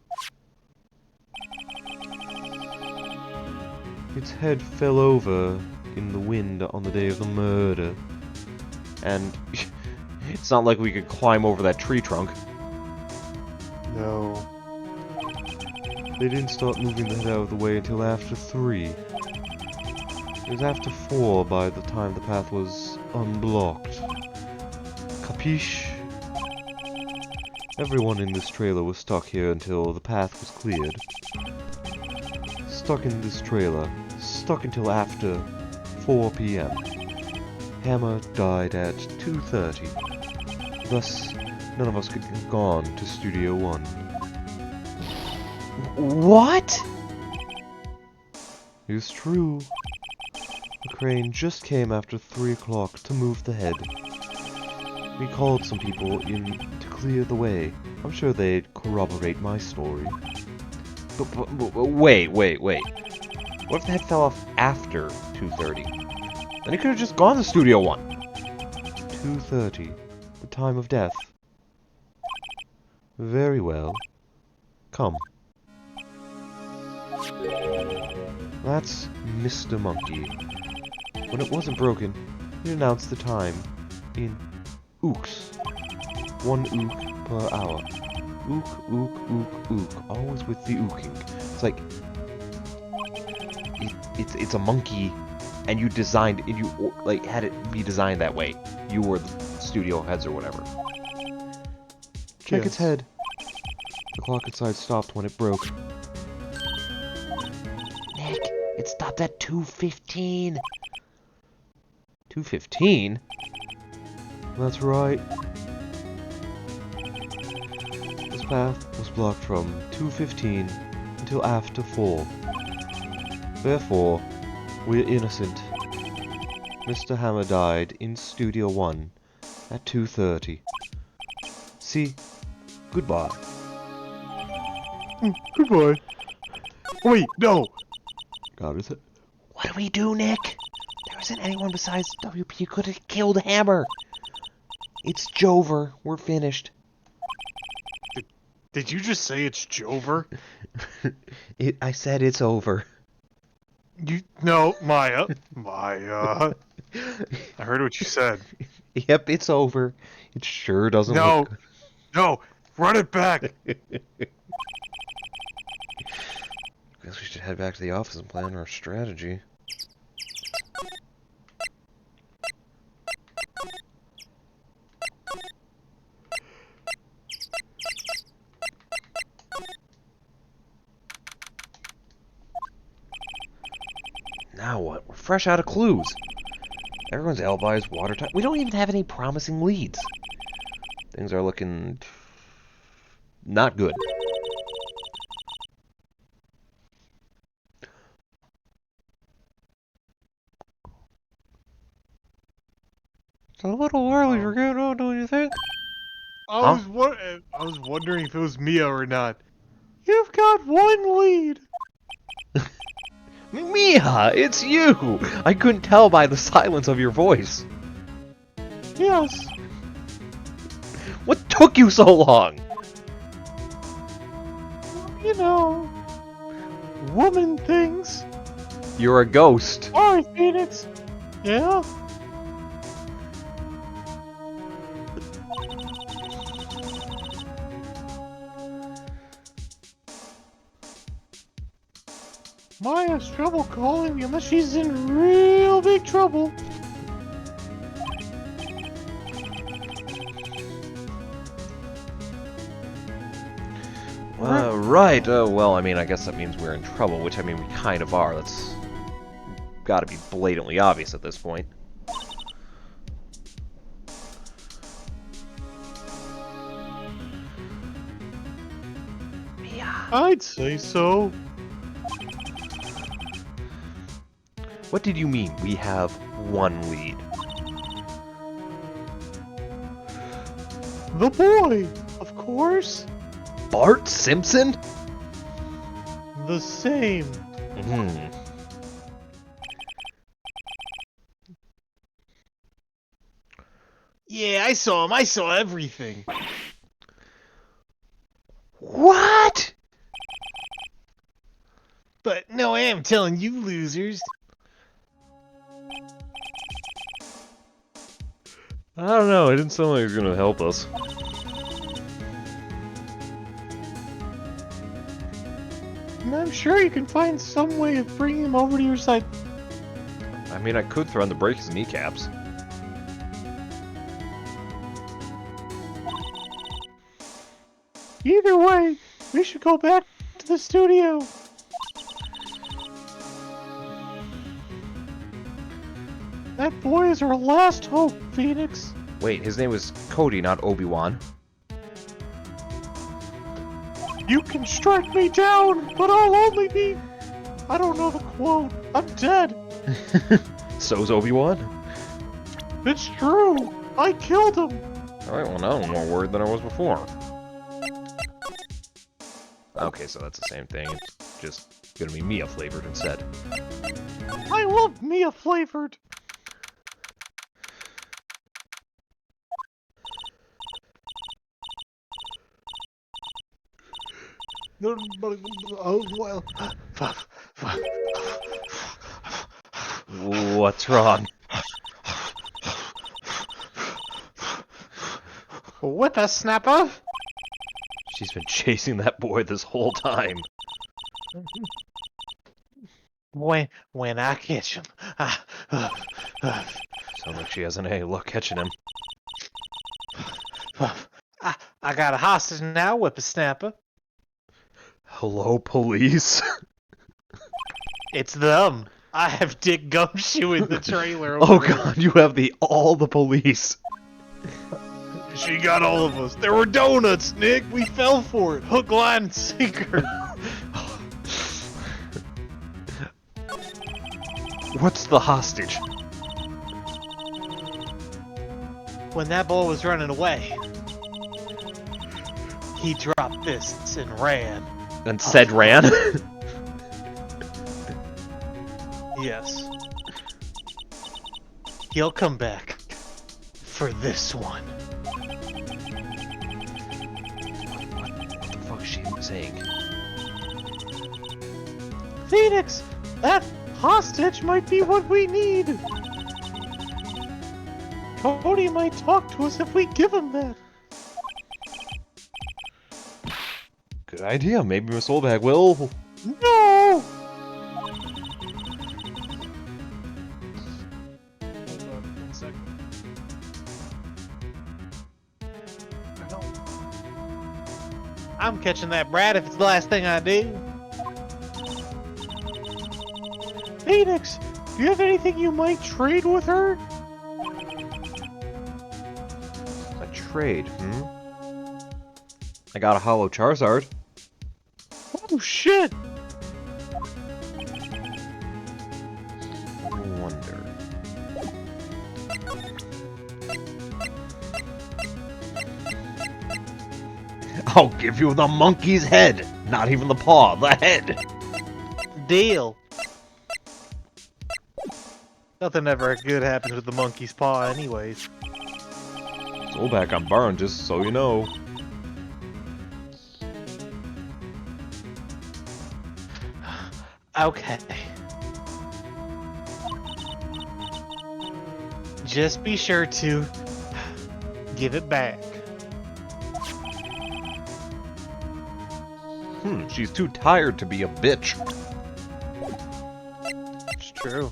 Its head fell over in the wind on the day of the murder. And it's not like we could climb over that tree trunk. No. They didn't start moving the head out of the way until after 3. It was after 4 by the time the path was unblocked. Capiche? Everyone in this trailer was stuck here until the path was cleared. Stuck in this trailer. Stuck until after 4 p.m. Hammer died at 2:30. Thus, none of us could have gone to Studio One. What? It's true. The crane just came after 3 o'clock to move the head. We called some people in to clear the way. I'm sure they'd corroborate my story. But wait. What if the head fell off after 2:30? Then he could have just gone to Studio One. 2:30. The time of death. Very well. Come. That's Mr. Monkey. When it wasn't broken, he announced the time in ooks. 1 ook per hour. Ook, ook, ook, ook. Always with the ooking. It's like... It's a monkey, and you designed... And you, like, had it be designed that way. You were the studio heads or whatever. Check its head. The clock inside stopped when it broke. Nick, it stopped at 2:15. 2:15? That's right. This path was blocked from 2:15 until after 4. Therefore, we're innocent. Mr. Hammer died in Studio One at 2:30. See, Goodbye. Goodbye. Wait, no. God, is it? What do we do, Nick? There isn't anyone besides WP who could have killed Hammer. It's Jover. We're finished. Did you just say it's Jover? I said it's over. No, Maya. Maya. I heard what you said. Yep, it's over. It sure doesn't No. look good. No. Run it back. Guess we should head back to the office and plan our strategy. Now what? We're fresh out of clues. Everyone's alibi is watertight. We don't even have any promising leads. Things are looking not good. It's a little early for getting on, don't you think? I was wondering if it was Mia or not. You've got one lead. Mia, it's you! I couldn't tell by the silence of your voice. Yes. What took you so long? You know, woman things. You're a ghost. Alright, Phoenix. Yeah? Maya's trouble calling me unless she's in real big trouble. Right. Well, I mean, I guess that means we're in trouble, which, I mean, we kind of are. That's gotta be blatantly obvious at this point. Mia. I'd say so. What did you mean, we have one lead? The boy, of course. Bart Simpson? The same. Hmm. Yeah, I saw him. I saw everything. What? But no, I am telling you losers. I don't know, it didn't sound like it was gonna help us. And I'm sure you can find some way of bringing him over to your side. I mean, I could throw in the break his kneecaps. Either way, we should go back to the studio. That boy is our last hope, Phoenix. Wait, his name was Cody, not Obi-Wan. You can strike me down, but I'll only be... I don't know the quote. I'm dead. So's Obi-Wan? It's true. I killed him. Alright, well now I'm more worried than I was before. Okay, so that's the same thing. It's just gonna be Mia flavored instead. I love Mia flavored. Oh, well. What's wrong? Whippersnapper? She's been chasing that boy this whole time. When I catch him. Sounds like she has an A luck catching him. I got a hostage now, whippersnapper. Hello, police? It's them. I have Dick Gumshoe in the trailer. Oh god, you have all the police. She got all of us. There were donuts, Nick. We fell for it. Hook, line, and sinker. What's the hostage? When that boy was running away. He dropped this and ran. And said ran. Yes. He'll come back for this one. What the fuck is she saying? Phoenix, that hostage might be what we need. Cody might talk to us if we give him that. Good idea. Maybe Miss Oldbag will. No! I'm catching that brat if it's the last thing I do. Phoenix, do you have anything you might trade with her? A trade, I got a hollow Charizard. Oh shit! I wonder. I'll give you the monkey's head! Not even the paw, the head! Deal. Nothing ever good happens with the monkey's paw anyways. Soulback, I'm burned, just so you know. Okay. Just be sure to give it back. She's too tired to be a bitch. It's true.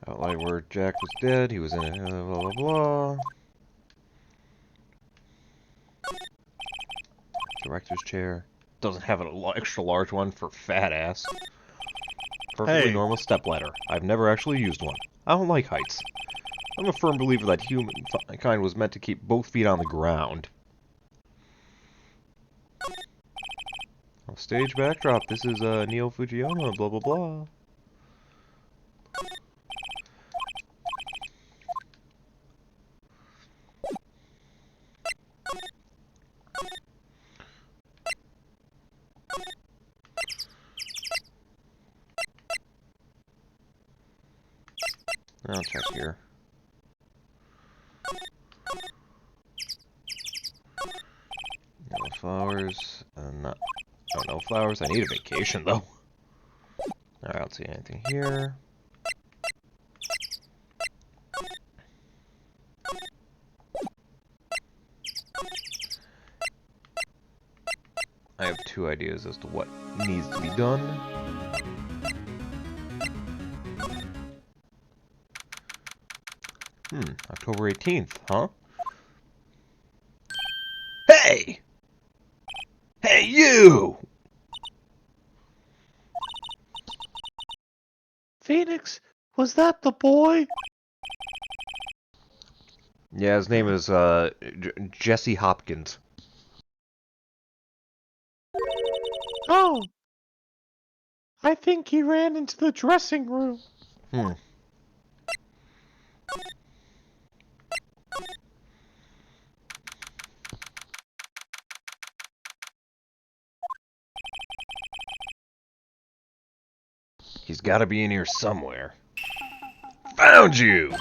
Outline where Jack was dead, he was in it, blah blah blah. Director's chair. Doesn't have an extra large one for fat ass. Perfectly Hey. normal stepladder. I've never actually used one. I don't like heights. I'm a firm believer that humankind was meant to keep both feet on the ground. Oh, stage backdrop. This is Neo Fujiyama, blah blah blah. I'll check here. No flowers. No flowers. I need a vacation though. Alright, I don't see anything here. I have two ideas as to what needs to be done. October 18th, huh? Hey! Hey, you! Phoenix, was that the boy? Yeah, his name is, Jesse Hopkins. Oh. I think he ran into the dressing room. He's gotta be in here somewhere. Found you!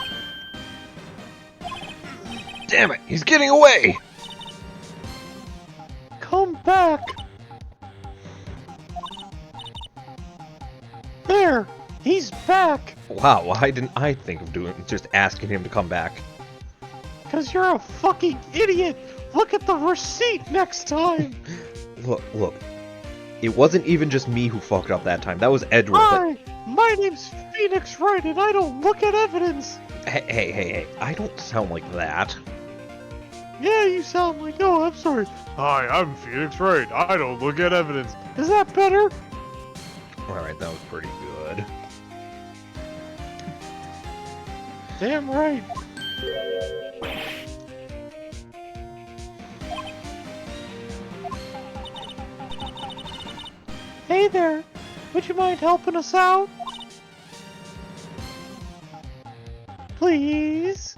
Damn it, he's getting away! Come back! There! He's back! Wow, why didn't I think of just asking him to come back? Cause you're a fucking idiot! Look at the receipt next time! Look. It wasn't even just me who fucked up that time. That was Edward. Hi! My name's Phoenix Wright and I don't look at evidence! Hey. I don't sound like that. Yeah, you sound like... Oh, I'm sorry. Hi, I'm Phoenix Wright. I don't look at evidence. Is that better? Alright, that was pretty good. Damn right. Hey there. would you mind helping us out? Please?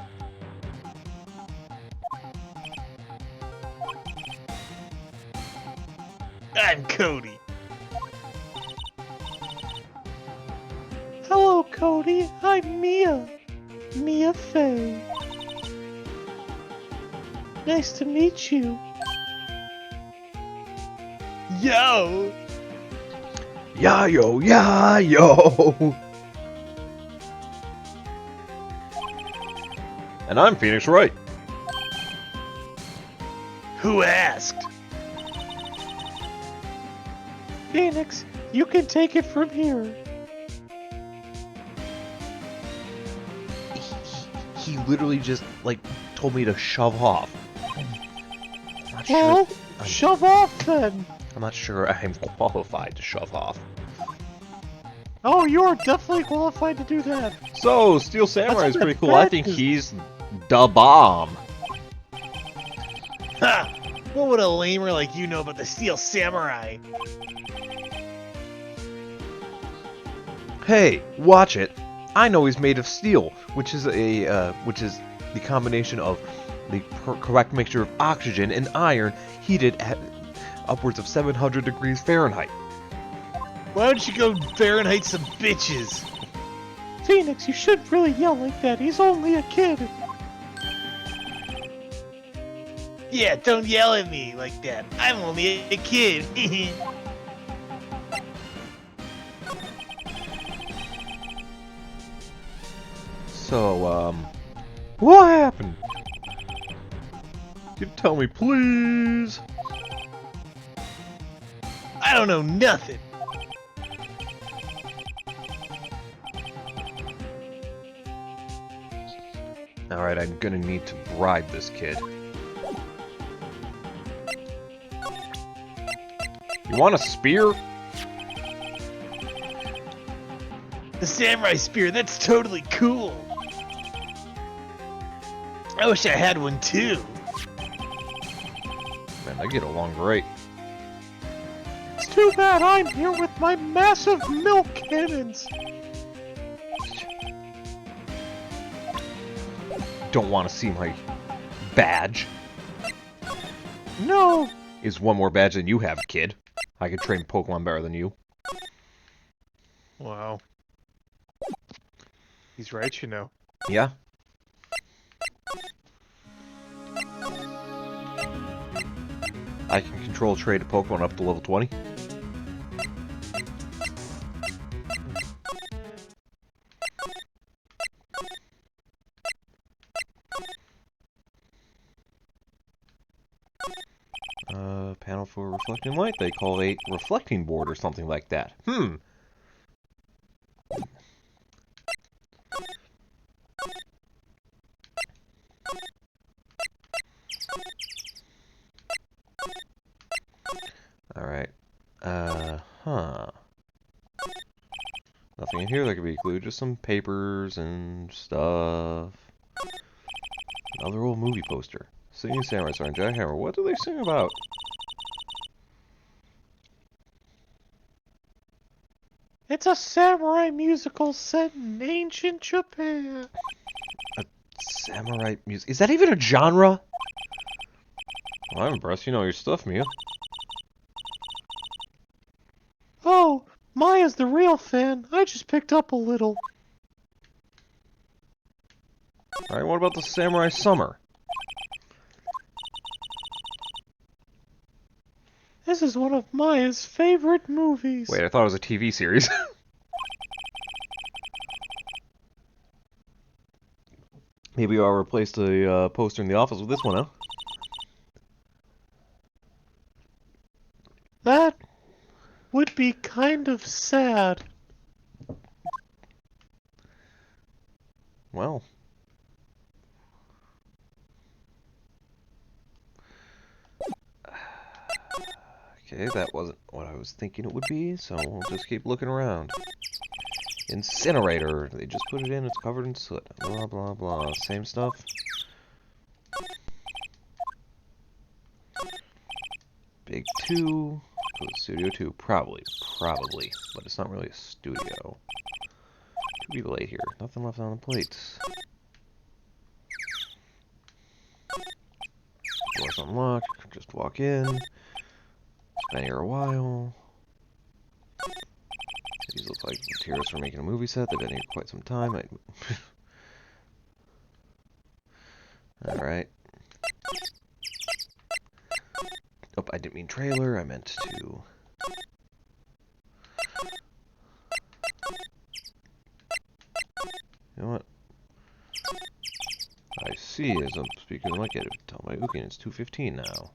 I'm Cody. Hello, Cody. I'm Mia. Mia Fey. Nice to meet you. Yo! Yayo, yayo! And I'm Phoenix Wright. Who asked? Phoenix, you can take it from here. He literally just, like, told me to shove off. I'm not Well, sure, shove off then. I'm not sure I'm qualified to shove off. Oh, you are definitely qualified to do that. So, Steel Samurai is not pretty that cool. I bad, think 'cause- he's the bomb. Ha! What would a lamer like you know about the Steel Samurai? Hey, watch it. I know he's made of steel, which is the combination of the correct mixture of oxygen and iron heated at upwards of 700 degrees Fahrenheit. Why don't you go Fahrenheit some bitches? Phoenix, you shouldn't really yell like that. He's only a kid. Yeah, don't yell at me like that. I'm only a kid. So, what happened? Can you tell me, please? I don't know nothing. Alright, I'm gonna need to bribe this kid. You want a spear? The samurai spear, that's totally cool. I wish I had one too. Man, they get along great. It's too bad I'm here with my massive milk cannons. Don't want to see my badge. No. Is one more badge than you have, kid. I can train Pokemon better than you. Wow. He's right, you know. Yeah? I can control trade a Pokemon up to level 20. Panel for reflecting light. They call a reflecting board or something like that. Alright. Nothing in here that could be included. Just some papers and stuff. Another old movie poster. Singing Samurai Song, Jackhammer. What do they sing about? It's a samurai musical set in ancient Japan. Samurai music. Is that even a genre? Well, I'm impressed. You know your stuff, Mia. Oh, Maya's the real fan. I just picked up a little. Alright, what about the Samurai Summer? This is one of Maya's favorite movies. Wait, I thought it was a TV series. Maybe I'll replace the poster in the office with this one, huh? That would be kind of sad. Well. Okay, that wasn't what I was thinking it would be, so we'll just keep looking around. Incinerator. They just put it in, it's covered in soot. Blah, blah, blah. Same stuff. Big 2. Go to Studio 2. Probably. Probably. But it's not really a studio. Too be late here. Nothing left on the plates. Door's unlocked. Just walk in. Been here a while. These look like materials for making a movie set. They've been here quite some time. Alright. Oh, I didn't mean trailer. I meant to... You know what? I see as I'm speaking like it. Tell my Ukin it's 2:15 now.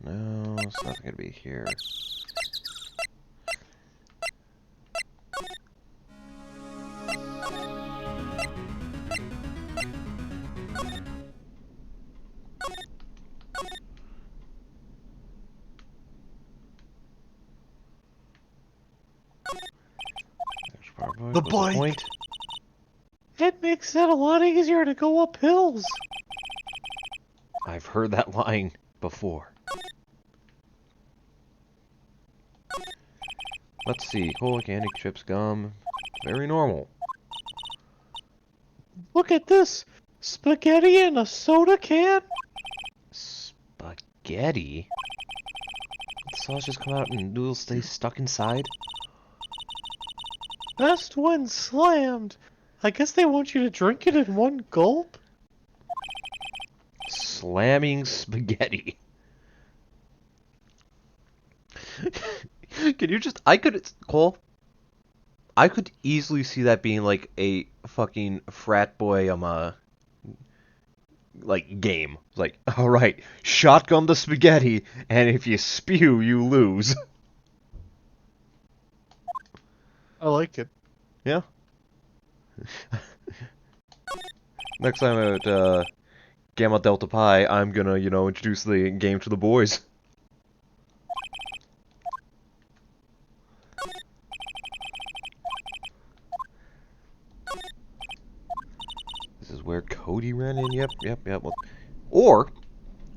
No, it's nothing gonna be here. The bike! Point. It makes it a lot easier to go up hills. I've heard that line before. Let's see. Cola, candy, chips, gum. Very normal. Look at this. Spaghetti in a soda can? Spaghetti? The sauce just come out and noodles stay stuck inside? Best when slammed. I guess they want you to drink it in one gulp? Slamming spaghetti. Can you just... Cole? I could easily see that being like a fucking frat boy, like, game. Like, alright, shotgun the spaghetti, and if you spew, you lose. I like it. Yeah. Next time at, Gamma Delta Pi, I'm gonna, introduce the game to the boys. This is where Cody ran in. Yep. Well, or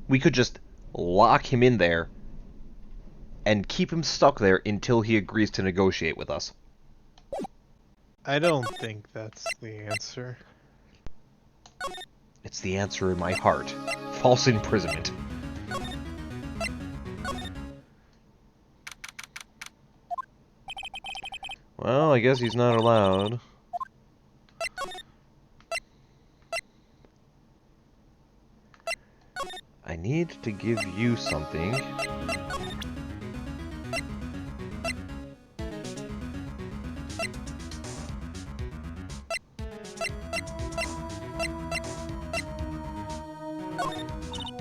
we could just lock him in there and keep him stuck there until he agrees to negotiate with us. I don't think that's the answer. It's the answer in my heart. False imprisonment. Well, I guess he's not allowed. I need to give you something.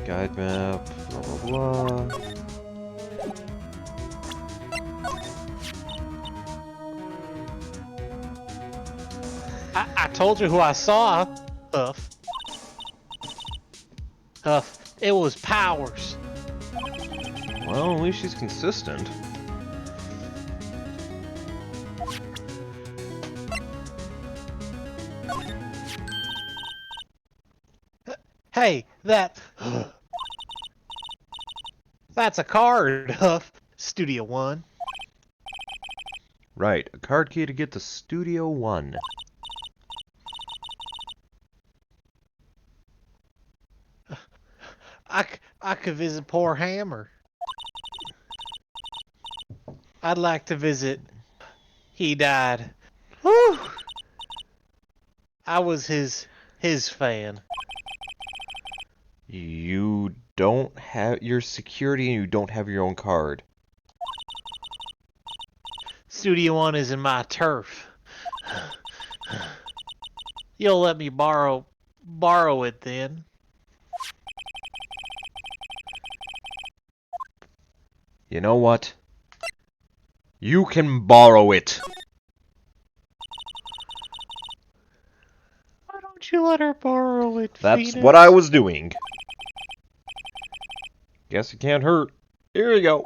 Guide map, blah blah blah. I told you who I saw, Huff. Huff, it was Powers. Well, at least she's consistent. Hey, that's a card, Huff. Studio 1. Right, a card key to get to Studio 1. I could visit poor Hammer. I'd like to visit. He died. Whew. I was his fan. You don't have your security and you don't have your own card. Studio 1 is in my turf. You'll let me borrow it then. You know what? You can borrow it. Why don't you let her borrow it, That's Phoenix? what I was doing. Guess it can't hurt. Here you go.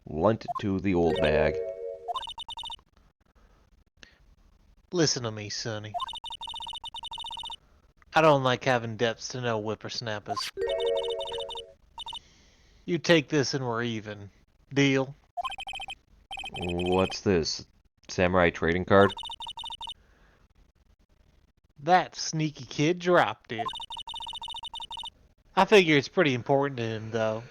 Lent it to the old bag. Listen to me, Sonny. I don't like having debts to no whippersnappers. You take this and we're even. Deal? What's this? Samurai trading card? That sneaky kid dropped it. I figure it's pretty important to him, though.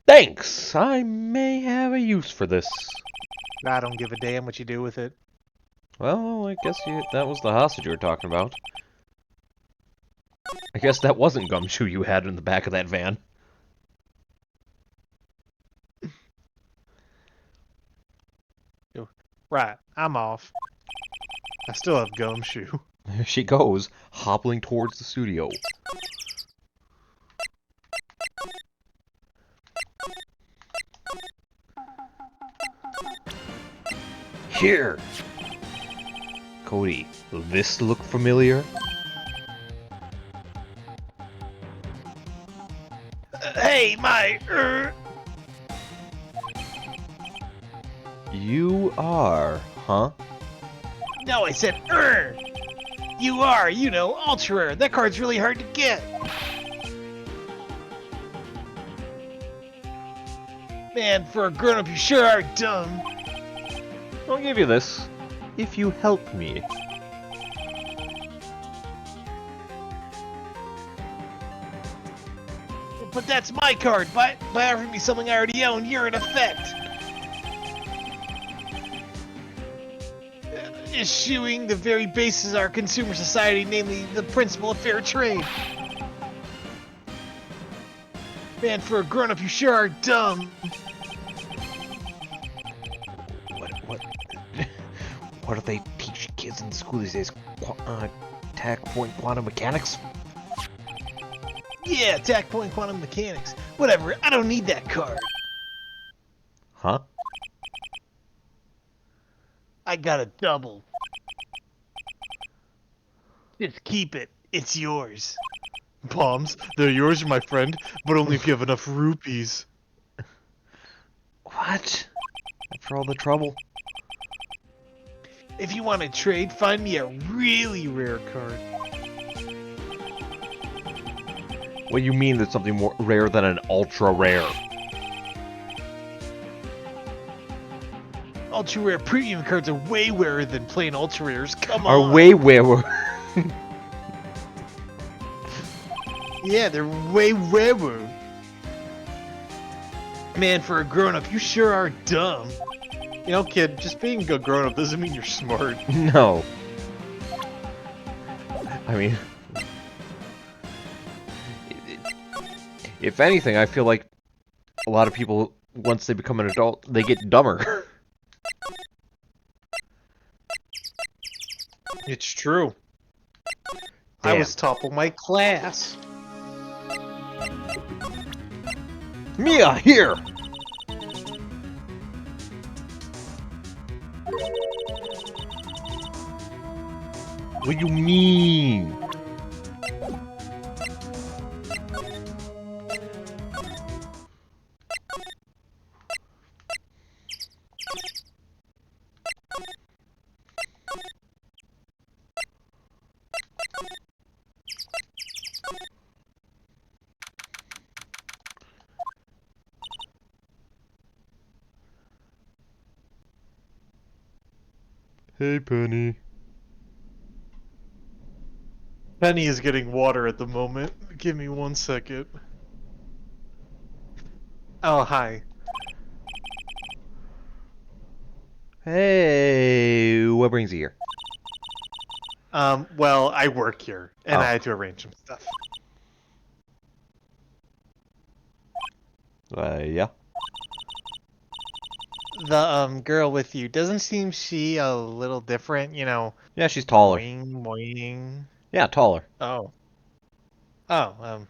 Thanks! I may have a use for this. I don't give a damn what you do with it. Well, I guess that was the hostage you were talking about. I guess that wasn't Gumshoe you had in the back of that van. Right, I'm off. I still have Gumshoe. There she goes, hobbling towards the studio. Here! Cody, will this look familiar? Hey, my... You are, huh? No, I said, You are, you know, ultra rare. That card's really hard to get. Man, for a grown-up, you sure are dumb. I'll give you this, if you help me. But that's my card. By offering me something I already own, you're in effect eschewing the very basis of our consumer society, namely the principle of fair trade. Man, for a grown-up, you sure are dumb. What do they teach kids in school these days? Attack point quantum mechanics? Yeah, attack point quantum mechanics. Whatever, I don't need that card. Huh? I got a double. Just keep it. It's yours. Palms, they're yours, my friend, but only if you have enough rupees. What? After all the trouble? If you want to trade, find me a really rare card. What you mean there's something more rare than an ultra rare? Ultra rare premium cards are way rarer than plain ultra rares. Come Are on. way rarer. Yeah, they're way rarer. Man, for a grown-up, you sure are dumb. You know, kid, just being a grown-up doesn't mean you're smart. No. I mean, if anything, I feel like a lot of people, once they become an adult, they get dumber. It's true. I Damn. was top of my class. Mia, here! What do you mean? Hey, Penny. Penny is getting water at the moment. Give me 1 second. Oh, hi. Hey, what brings you here? Well, I work here, and Oh. I had to arrange some stuff. Yeah. The girl with you, doesn't she a little different, you know? Yeah, she's taller. Boing, boing. Yeah, taller. Oh. Oh,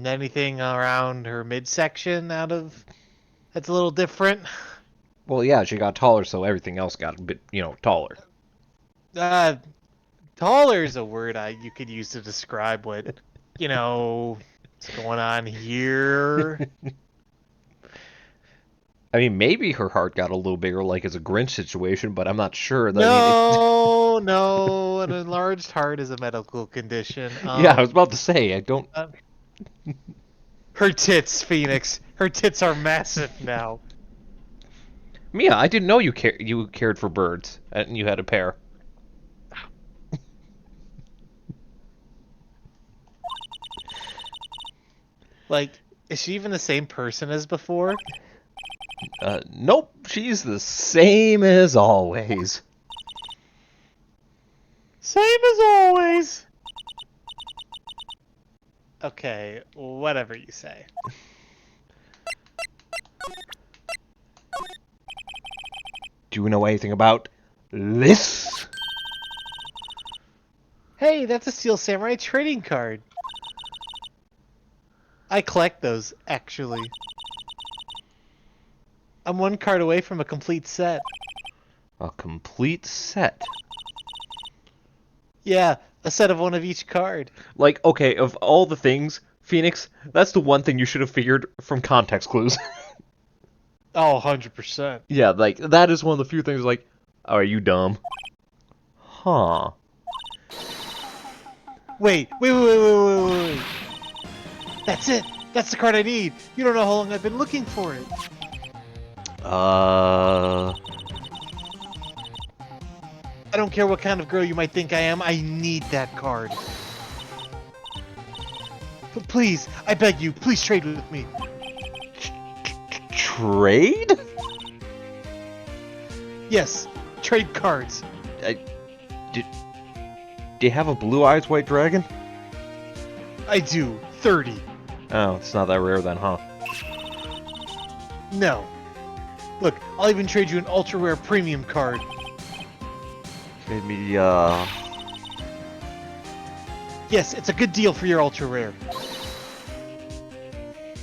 anything around her midsection that's a little different? Well, yeah, she got taller, so everything else got a bit, taller. Taller is a word you could use to describe what's going on here. I mean, maybe her heart got a little bigger, like it's a Grinch situation, but I'm not sure. That No, no. An enlarged heart is a medical condition. Yeah, I was about to say, I don't... Her tits, Phoenix. Her tits are massive now. Mia, I didn't know you cared for birds, and you had a pair. Like, is she even the same person as before? Nope, she's the same as always. Same as always. Okay, whatever you say. Do you know anything about this? Hey, that's a Steel Samurai trading card. I collect those, actually. I'm one card away from a complete set. A complete set. Yeah, a set of one of each card. Like, okay, of all the things, Phoenix, that's the one thing you should have figured from context clues. Oh, 100%. Yeah, like, that is one of the few things like, oh, are you dumb? Huh. Wait. That's it. That's the card I need. You don't know how long I've been looking for it. I don't care what kind of girl you might think I am. I need that card. But please, I beg you, please trade with me. Trade? Yes, trade cards. Do you have a blue eyes white dragon? I do. 30. Oh, it's not that rare then, huh? No. Look, I'll even trade you an ultra rare premium card. Trade me, Yes, it's a good deal for your ultra rare.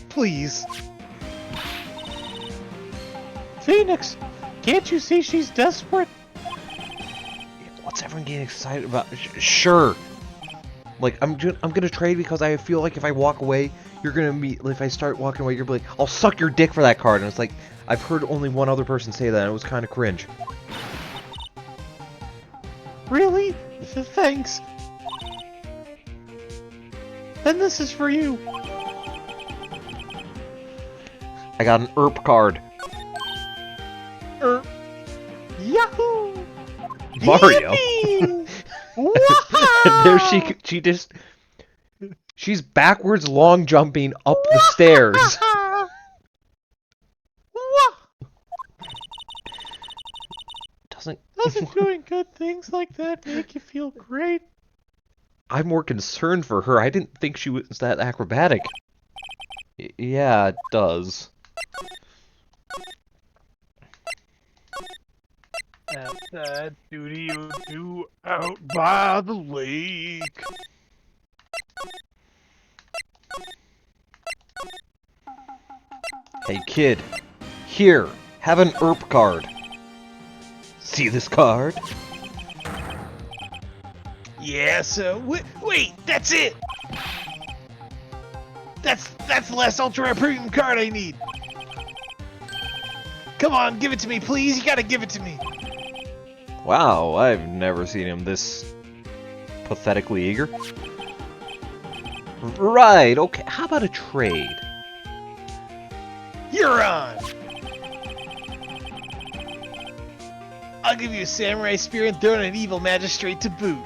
Please. Phoenix, can't you see she's desperate? What's everyone getting excited about? Sure. Like, I'm gonna trade because I feel like if I walk away, you're gonna be, if I start walking away, you're gonna be like, I'll suck your dick for that card. And it's like, I've heard only one other person say that, and it was kind of cringe. Really? Thanks. Then this is for you. I got an ERP card. Yahoo! Mario. Yippee! And there she's backwards long jumping up the stairs. Doesn't doing good things like that make you feel great? I'm more concerned for her. I didn't think she was that acrobatic. Yeah, it does. At that duty you do out by the lake. Hey kid, here, have an ERP card. See this card? Yeah, so wait, that's it. That's the last ultra rare premium card I need. Come on, give it to me, please. You gotta give it to me. Wow, I've never seen him this pathetically eager. Right, okay, how about a trade? You're on. I'll give you a samurai spear and throw in an evil magistrate to boot.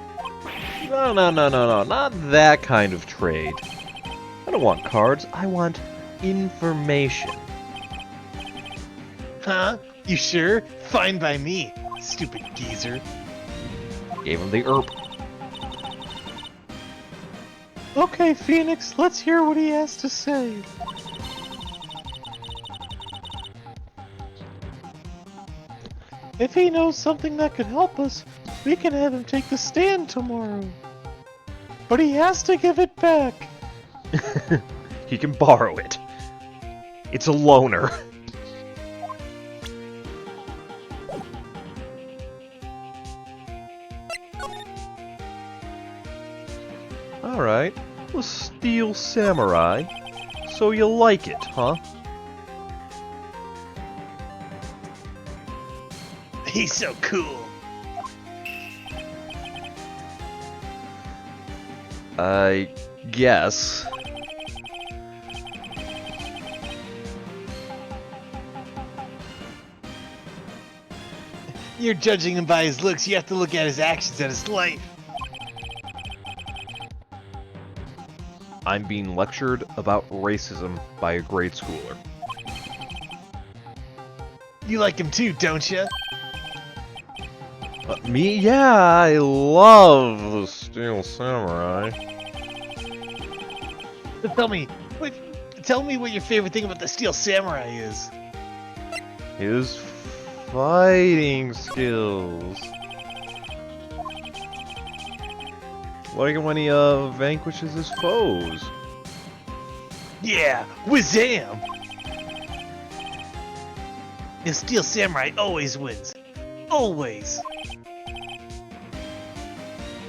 No, not that kind of trade. I don't want cards, I want information. Huh? You sure? Fine by me, stupid geezer. Gave him the ERP. Okay, Phoenix, let's hear what he has to say. If he knows something that could help us, we can have him take the stand tomorrow. But he has to give it back. He can borrow it. It's a loaner. Alright, a Steel Samurai. So you like it, huh? He's so cool. I guess. You're judging him by his looks. You have to look at his actions and his life. I'm being lectured about racism by a grade schooler. You like him too, don't you? Me? Yeah, I love the Steel Samurai. But tell me what your favorite thing about the Steel Samurai is. His fighting skills. Like when he vanquishes his foes. Yeah, Wazam! The Steel Samurai always wins. Always.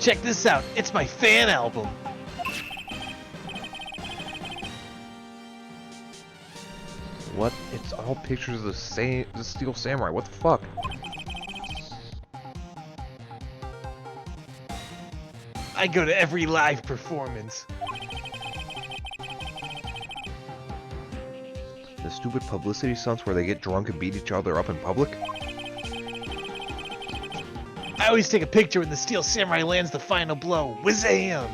Check this out. It's my fan album. What? It's all pictures of the Steel Samurai. What the fuck? I go to every live performance. The stupid publicity stunts where they get drunk and beat each other up in public? I always take a picture when the Steel Samurai lands the final blow. Wazam!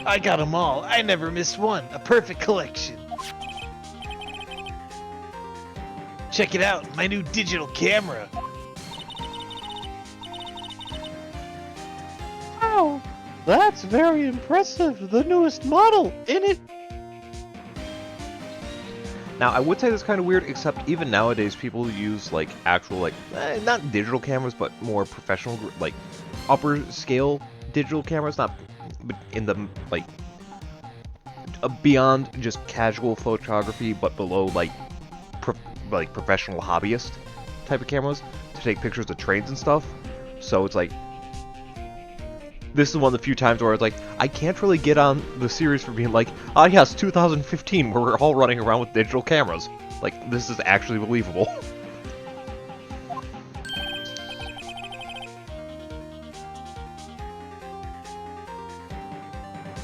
I got them all. I never missed one. A perfect collection. Check it out, my new digital camera. Wow, that's very impressive. The newest model in it. Now, I would say that's kind of weird, except even nowadays people use, like, actual, like, not digital cameras, but more professional, like, upper scale digital cameras, not in the, like, beyond just casual photography, but below, like, professional hobbyist type of cameras to take pictures of trains and stuff. So it's like, this is one of the few times where it's like, I can't really get on the series for being like, ah yes, 2015, where we're all running around with digital cameras. Like, this is actually believable.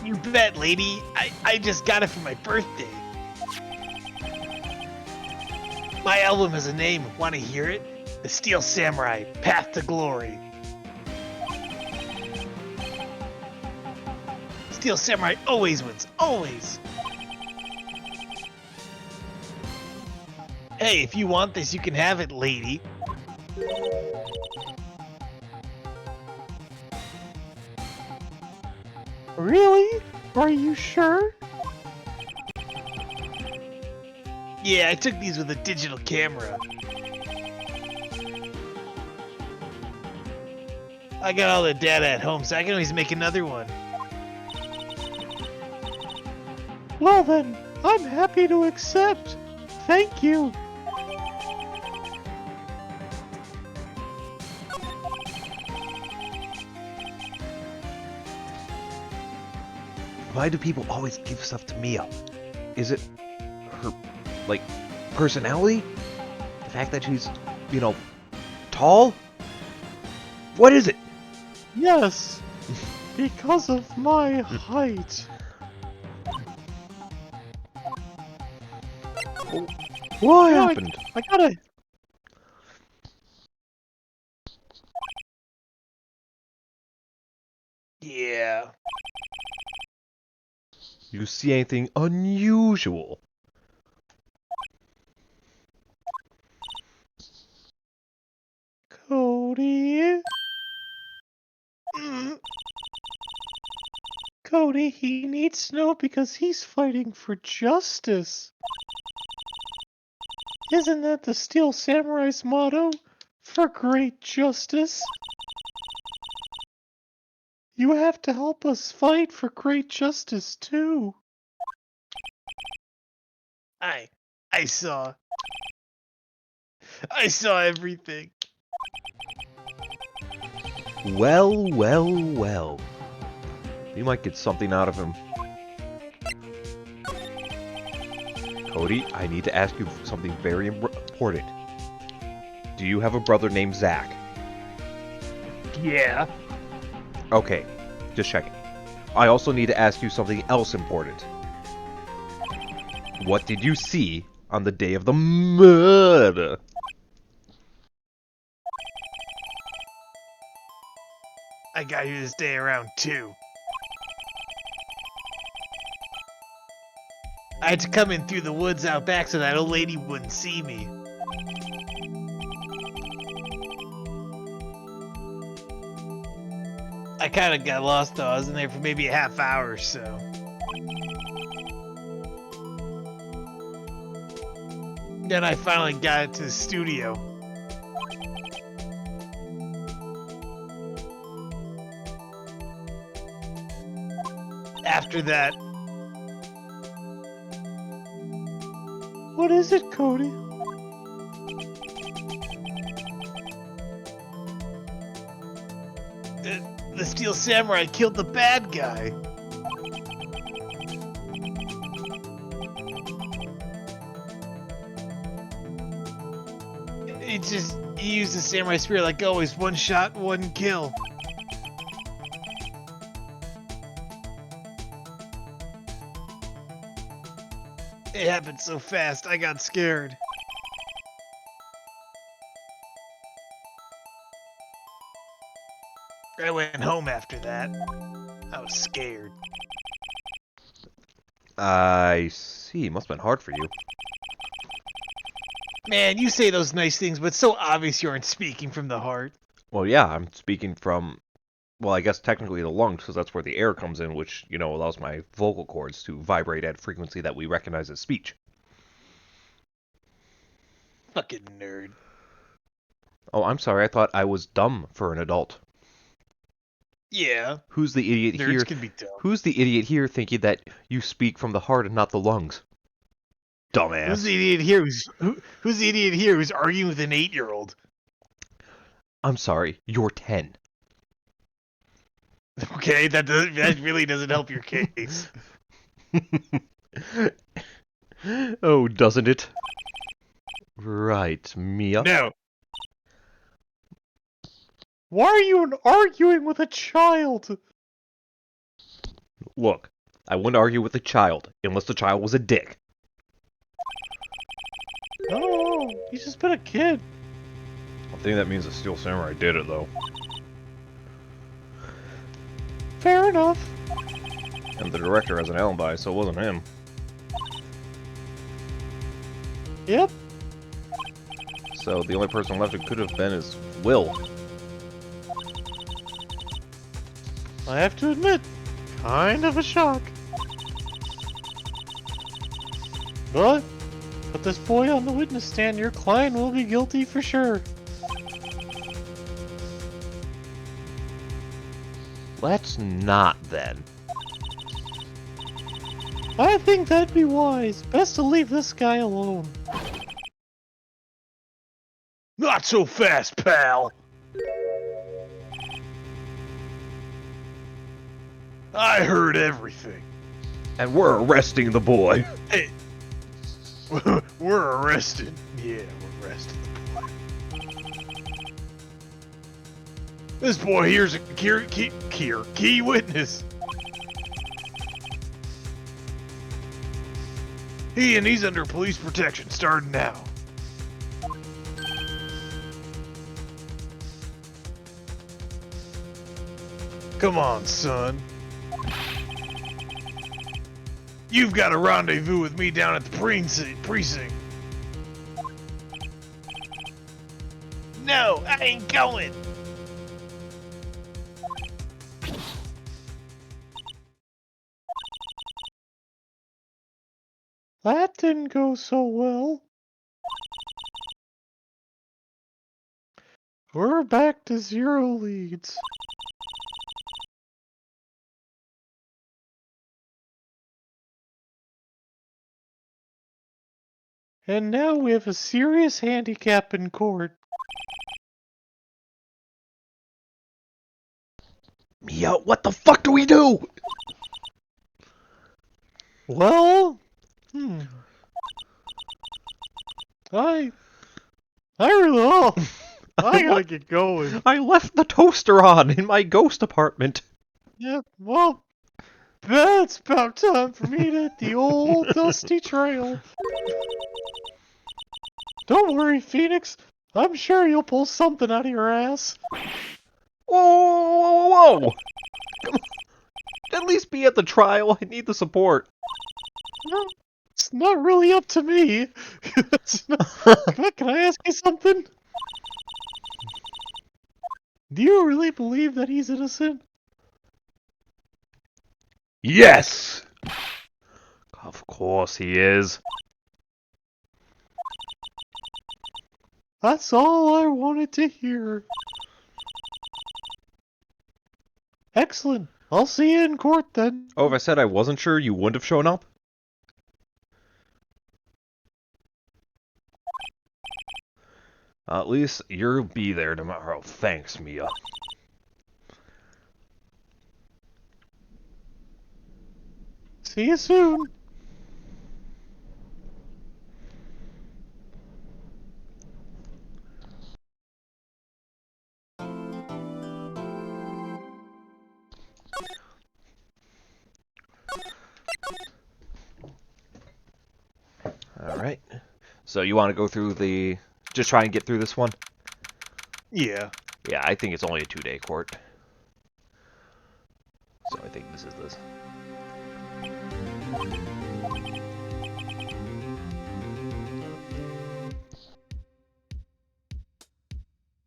You bet, lady. I just got it for my birthday. My album has a name. Want to hear it? The Steel Samurai, Path to Glory. Steel Samurai always wins. Always. Hey, if you want this, you can have it, lady. Really? Are you sure? Yeah, I took these with a digital camera. I got all the data at home, so I can always make another one. Well then, I'm happy to accept. Thank you. Why do people always give stuff to Mia? Is it her, like, personality? The fact that she's, you know, tall? What is it? Yes, because of my height. What Yeah, happened? I gotta... Yeah. You see anything unusual? Cody? Mm. Cody, he needs to know because he's fighting for justice. Isn't that the Steel Samurai's motto? For great justice? You have to help us fight for great justice, too. I saw. I saw everything. Well, well, well. We might get something out of him. Cody, I need to ask you something very important. Do you have a brother named Zach? Yeah. Okay, Just checking. I also need to ask you something else important. What did you see on the day of the murder? I got here this day around 2. I had to come in through the woods out back so that old lady wouldn't see me. I kind of got lost though. I was in there for maybe a half hour or so. Then I finally got it to the studio. After that... What is it, Cody? The Steel Samurai killed the bad guy. It's just, he used the Samurai Spear like always, one shot, one kill. It happened so fast, I got scared. I went home after that. I was scared. I see. Must have been hard for you. Man, you say those nice things, but it's so obvious you aren't speaking from the heart. Well, yeah, I'm speaking from, well, I guess technically the lungs, because that's where the air comes in, which, you know, allows my vocal cords to vibrate at a frequency that we recognize as speech. Fucking nerd. Oh, I'm sorry. I thought I was dumb for an adult. Yeah. Who's the idiot Nerds here? can be dumb. Who's the idiot here thinking that you speak from the heart and not the lungs? Dumbass. Who's the idiot here who's the idiot here who's arguing with an 8-year-old? I'm sorry. You're 10. Okay, that really doesn't help your case. Oh, doesn't it? Right, Mia. No. Why are you arguing with a child? Look, I wouldn't argue with a child, unless the child was a dick. No, he's just been a kid. I think that means the Steel Samurai did it, though. Fair enough. And the director has an alibi, so it wasn't him. Yep. So the only person left it could have been is Will. I have to admit, kind of a shock. But, put this boy on the witness stand, your client will be guilty for sure. Let's not, then. I think that'd be wise. Best to leave this guy alone. Not so fast, pal! I heard everything. And we're arresting the boy. Hey, we're arrested. Yeah, we're arrested. This boy here's a key witness. He's under police protection starting now. Come on, son. You've got a rendezvous with me down at the precinct. No, I ain't going. That didn't go so well. We're back to 0 leads. And now we have a serious handicap in court. Mia, what the fuck do we do? Well, I really know. I gotta get going. I left the toaster on in my ghost apartment. Yeah, well, that's about time for me to hit the old dusty trail. Don't worry, Phoenix. I'm sure you'll pull something out of your ass. Whoa! Come on. At least be at the trial. I need the support. No, it's not really up to me. Can I ask you something? Do you really believe that he's innocent? Yes! Of course he is. That's all I wanted to hear. Excellent. I'll see you in court then. Oh, if I said I wasn't sure, you wouldn't have shown up? At least you'll be there tomorrow. Thanks, Mia. See you soon. Alright. So you want to go through the... Just try and get through this one? Yeah. Yeah, I think it's only a 2-day court. So I think this is this.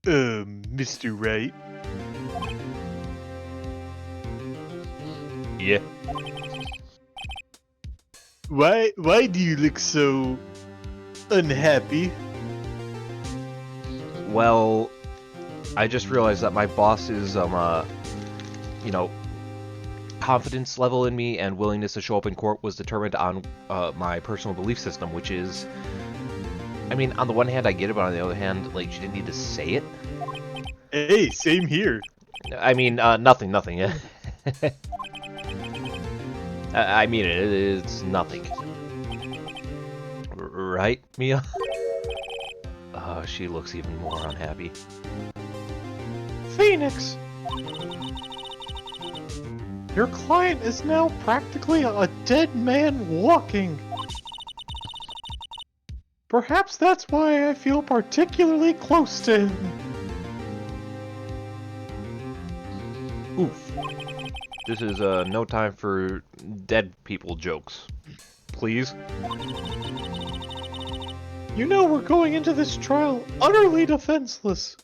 Mr. Wright. Yeah. Why do you look so unhappy? Well, I just realized that my boss's, you know, confidence level in me and willingness to show up in court was determined on my personal belief system, which is, I mean, on the one hand I get it, but on the other hand, like, she didn't need to say it. Hey, same here. I mean, nothing. I mean, it's nothing. Right, Mia? Oh, she looks even more unhappy. Phoenix! Your client is now practically a dead man walking. Perhaps that's why I feel particularly close to him. Oof. This is no time for dead people jokes. Please? You know we're going into this trial utterly defenseless.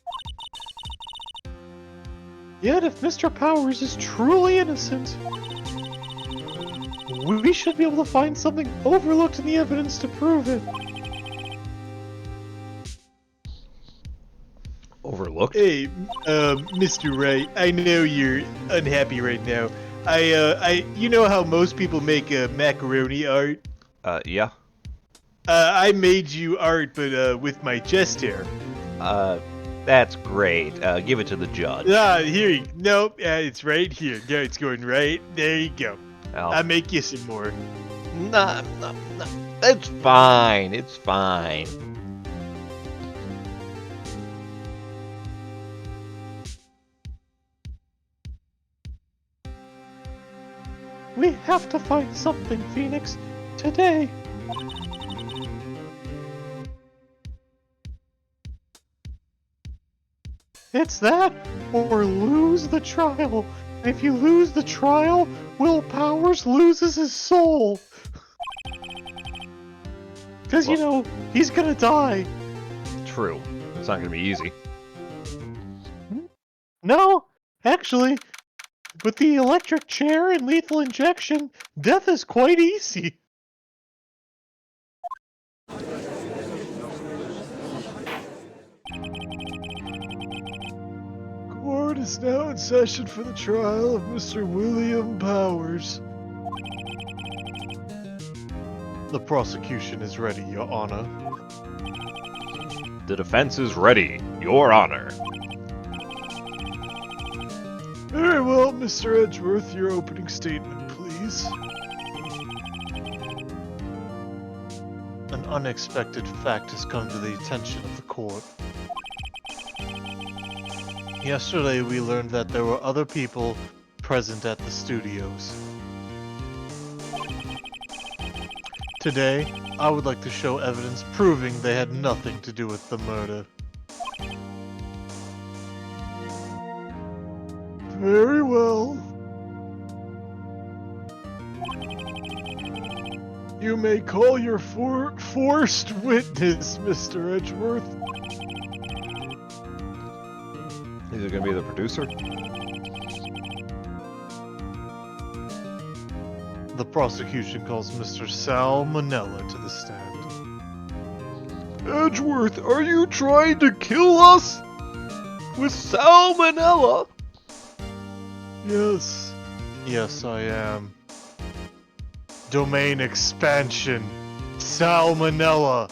Yet if Mr. Powers is truly innocent, we should be able to find something overlooked in the evidence to prove it. Overlooked? Hey, Mr. Wright, I know you're unhappy right now. You know how most people make macaroni art? Yeah. I made you art, but with my chest hair. That's great. Give it to the judge. Nope, it's right here. No, it's going right. There you go. Oh. I'll make you some more. No. It's fine. It's fine. We have to find something, Phoenix, today. It's that, or lose the trial. If you lose the trial, Will Powers loses his soul. Because, you know, he's gonna die. True. It's not gonna be easy. No, actually, with the electric chair and lethal injection, death is quite easy. Court is now in session for the trial of Mr. William Powers. The prosecution is ready, Your Honor. The defense is ready, Your Honor. Very well, Mr. Edgeworth, your opening statement, please. An unexpected fact has come to the attention of the court. Yesterday we learned that there were other people present at the studios. Today, I would like to show evidence proving they had nothing to do with the murder. Very well. You may call your forced witness, Mr. Edgeworth. Is it gonna be the producer? The prosecution calls Mr. Salmonella to the stand. Edgeworth, are you trying to kill us? With salmonella? Yes. Yes, I am. Domain expansion. Salmonella.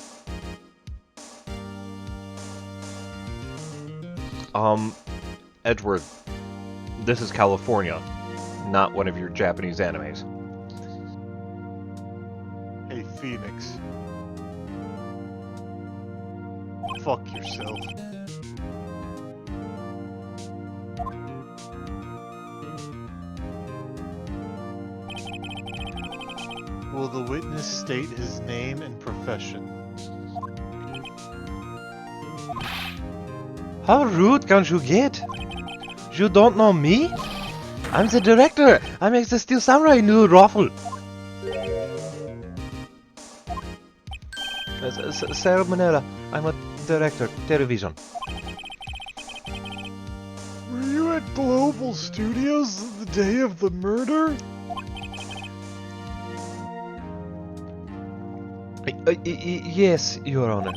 Edgeworth, this is California, not one of your Japanese animes. Hey, Phoenix. Fuck yourself. Will the witness state his name and profession? How rude can you get? You don't know me? I'm the director. I make the Steel Samurai new raffle. Salmonella. I'm a director, television. Were you at Global Studios the day of the murder? Yes, Your Honor.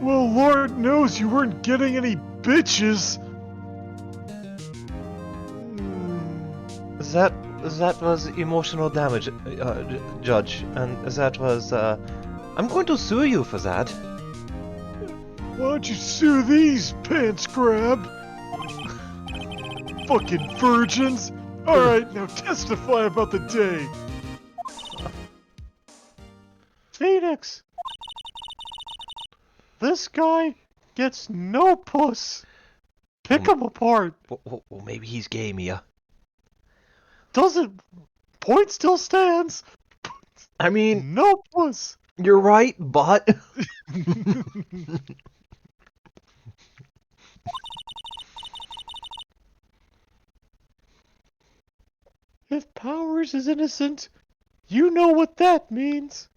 Well, Lord knows you weren't getting any bitches. That was emotional damage, Judge, and that was, I'm going to sue you for that. Why don't you sue these, pants grab? Fucking virgins! Alright, now testify about the day. Phoenix! This guy gets no puss. Pick him apart. Well, maybe he's gay, Mia. Doesn't. Point still stands. I mean, No puss. you're right, but... If Powers is innocent, you know what that means.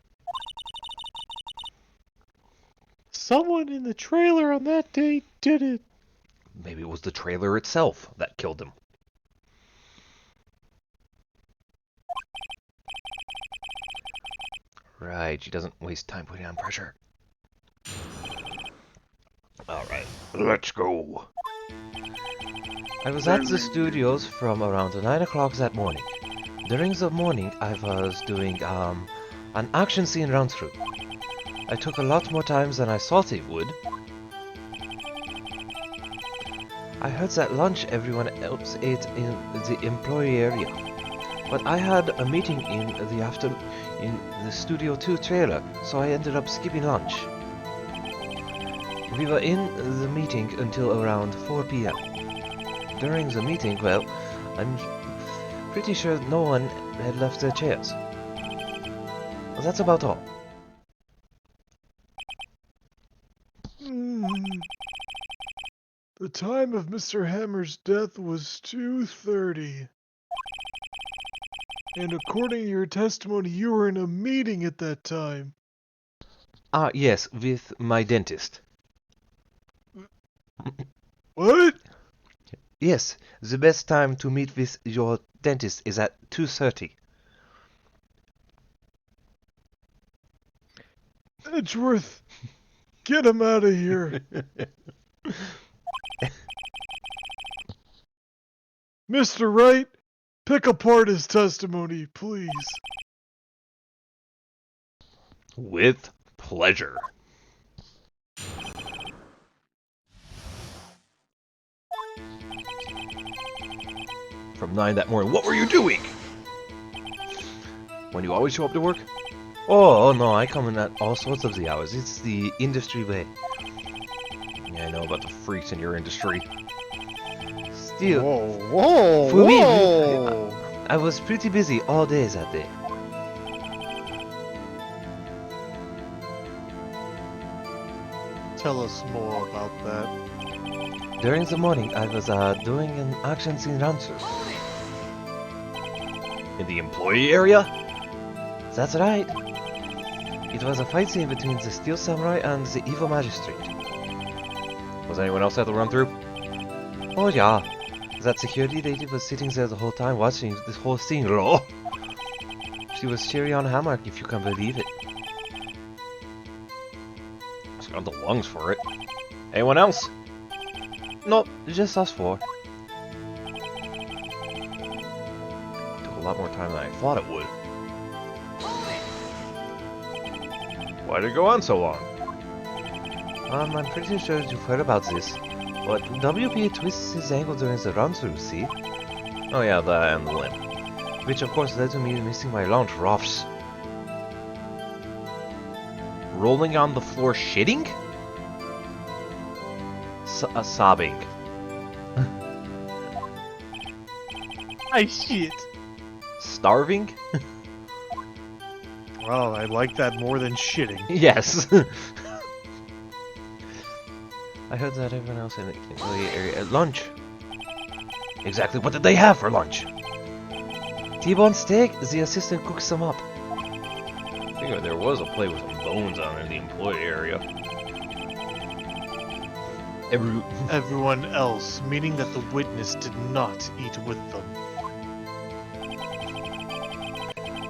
Someone in the trailer on that day did it. Maybe it was the trailer itself that killed him. Right, she doesn't waste time putting on pressure. Alright, let's go. I was at the studios from around 9 o'clock that morning. During the morning, I was doing, an action scene run-through. I took a lot more time than I thought it would. I heard that lunch everyone else ate in the employee area. But I had a meeting in the Studio 2 trailer, so I ended up skipping lunch. We were in the meeting until around 4 p.m. During the meeting, well, I'm pretty sure no one had left their chairs. That's about all. The time of Mr. Hammer's death was 2:30. And according to your testimony, you were in a meeting at that time. Ah, yes, with my dentist. What? Yes, the best time to meet with your dentist is at 2:30. Edgeworth, get him out of here. Mr. Wright, pick apart his testimony, please. With pleasure. From 9 that morning, what were you doing? When you always show up to work? Oh no, I come in at all sorts of the hours. It's the industry way. Yeah, I know about the freaks in your industry. still, Whoa! for me, Whoa! I was pretty busy all day that day. Tell us more about that. During the morning, I was doing an action scene run-through. In the employee area? That's right. It was a fight scene between the Steel Samurai and the Evil Magistrate. Was anyone else at the run-through? Oh yeah. That security lady was sitting there the whole time watching this whole scene. She was cherry on hammock, if you can believe it. She's got the lungs for it. Anyone else? Nope, just us four. Took a lot more time than I thought it would. Why did it go on so long? I'm pretty sure you've heard about this. But WP twists his ankle during the run-through, see? Oh yeah, that and the limb. Which of course led to me missing my lunch, roughs. Rolling on the floor shitting? Sobbing. I shit. Starving? Well, I like that more than shitting. Yes. I heard that everyone else in the area at lunch. Exactly what did they have for lunch? T-bone steak. The assistant cooks them up. I figured there was a plate with some bones on it in the employee area. Everyone else, meaning that the witness did not eat with them.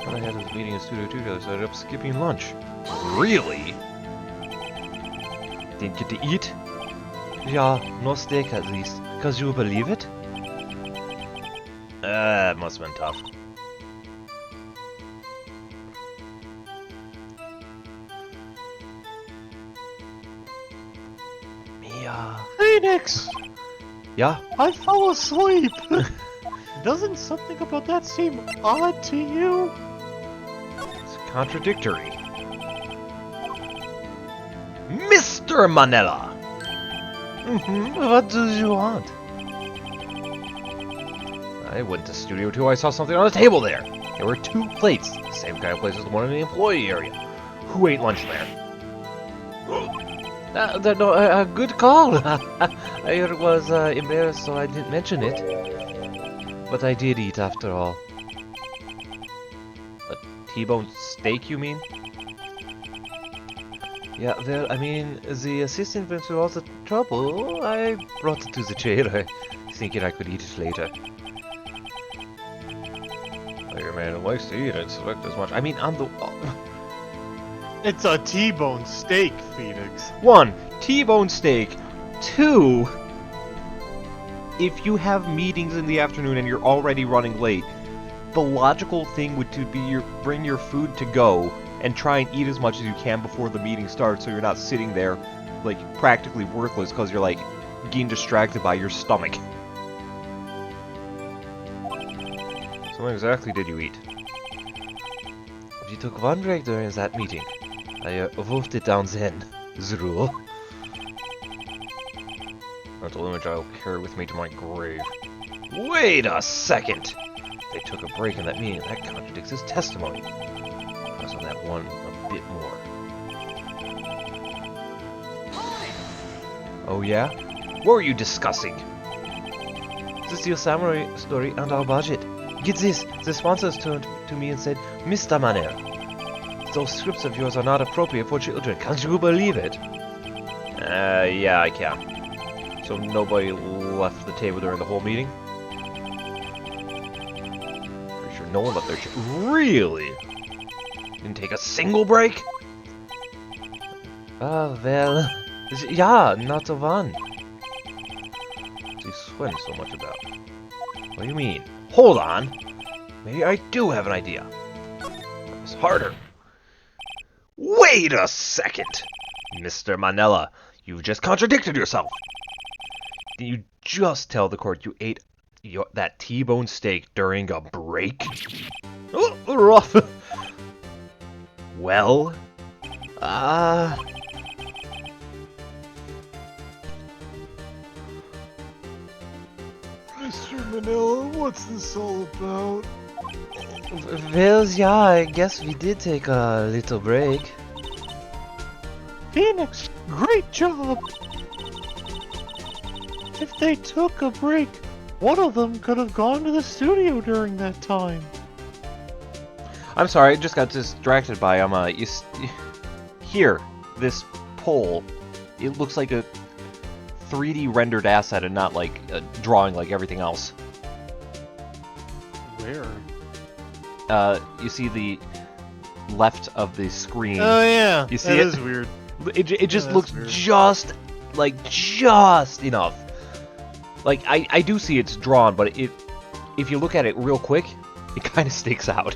When I had this meeting in Studio 2, I ended up skipping lunch. Really? Didn't get to eat? Yeah, no steak at least. Cause you believe it? It must have been tough. Mia. Phoenix! Yeah? I fell asleep! Doesn't something about that seem odd to you? It's contradictory. Mr. Manella! What do you want? I went to Studio 2, I saw something on the table there. There were 2 plates, the same kind of place as the one in the employee area. Who ate lunch there? No, good call. I was embarrassed, so I didn't mention it. But I did eat after all. A T-bone steak, you mean? Yeah, well, I mean, the assistant went through all the trouble. I brought it to the jailer, thinking I could eat it later. Your man likes to eat it, select as much. I mean, on the... It's a T-bone steak, Phoenix. 1. T-bone steak. 2. If you have meetings in the afternoon and you're already running late, the logical thing would to be bring your food to go and try and eat as much as you can before the meeting starts, so you're not sitting there like practically worthless because you're like getting distracted by your stomach. So when exactly did you eat? We took one break during that meeting. I wolfed it down then. The rule. Mental image I'll carry with me to my grave. Wait a second! They took a break in that meeting. That contradicts his testimony. Press on that one a bit more. Oh yeah? What were you discussing? The Steel Samurai story and our budget. Get this! The sponsors turned to me and said, Mr. Manel, those scripts of yours are not appropriate for children. Can't you believe it? Yeah, I can. So nobody left the table during the whole meeting? Pretty sure no one left their chair. Really? Didn't take a single break? Well... Yeah, not a one. What's he sweating so much about? What do you mean? Hold on! Maybe I do have an idea. Press harder. Wait a second! Mr. Manella, you've just contradicted yourself! Did you just tell the court you ate that T-bone steak during a break? Oh, rough! Well... Mr. Manila, what's this all about? Well, yeah, I guess we did take a little break. Phoenix, great job! If they took a break, one of them could have gone to the studio during that time. I'm sorry, I just got distracted by here, this pole. It looks like a 3D rendered asset and not like a drawing like everything else. Where? You see the left of the screen. Oh yeah, You see that it? is weird. It just that's looks weird. just enough. Like I do see it's drawn, but if you look at it real quick, it kind of sticks out.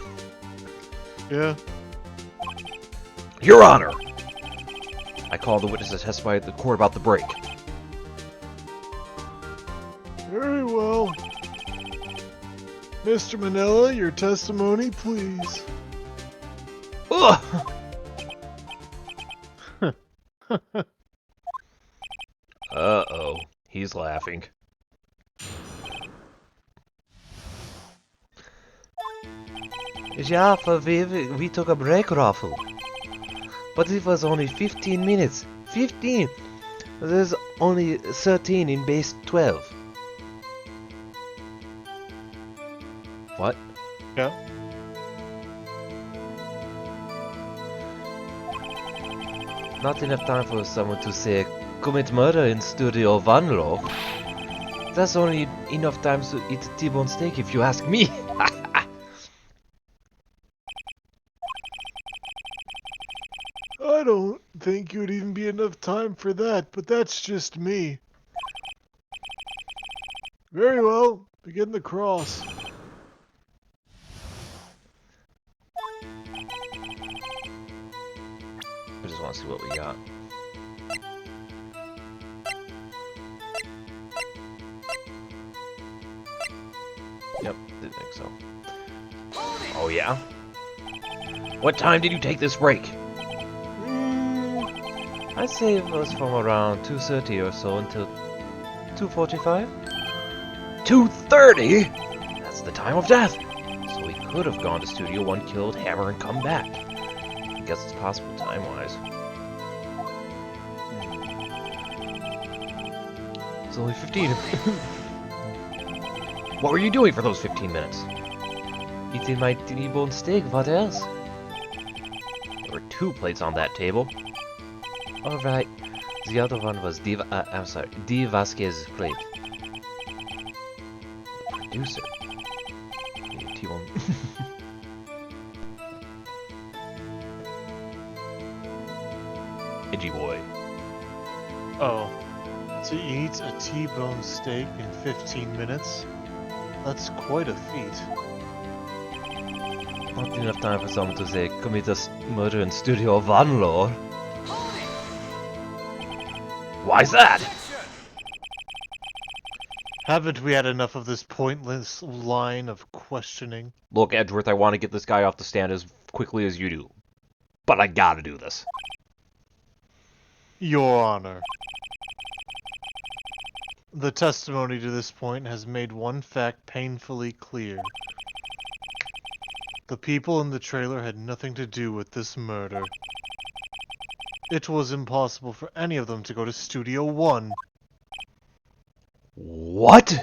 Yeah. Your Honor! I call the witness to testify at the court about the break. Very well. Mr. Manila, your testimony, please. Ugh! Uh-oh. He's laughing. Yeah, we took a break, Raffle. But it was only 15 minutes. 15! There's only 13 in base 12. What? Yeah. Not enough time for someone to say, commit murder in Studio Vanlo. That's only enough time to eat a T-bone steak if you ask me. I don't think it would even be enough time for that, but that's just me. Very well, begin the cross. I just want to see what we got. Yep, didn't think so. Oh yeah? What time did you take this break? I'd say it was from around 2:30 or so until 2:45. 2:30? That's the time of death! So we could have gone to Studio 1, killed Hammer, and come back. I guess it's possible time-wise. It's only 15. What were you doing for those 15 minutes? Eating my T-bone steak, what else? There were 2 plates on that table. Alright, the other one was D Vasquez's plate. The producer. T-bone. Edgy boy. Oh. To eat a T-bone steak in 15 minutes? That's quite a feat. Not enough time for someone to say, commit a murder in Studio One, Lord. Why's that? Haven't we had enough of this pointless line of questioning? Look, Edgeworth, I want to get this guy off the stand as quickly as you do. But I gotta do this. Your Honor. The testimony to this point has made one fact painfully clear. The people in the trailer had nothing to do with this murder. It was impossible for any of them to go to Studio 1. What?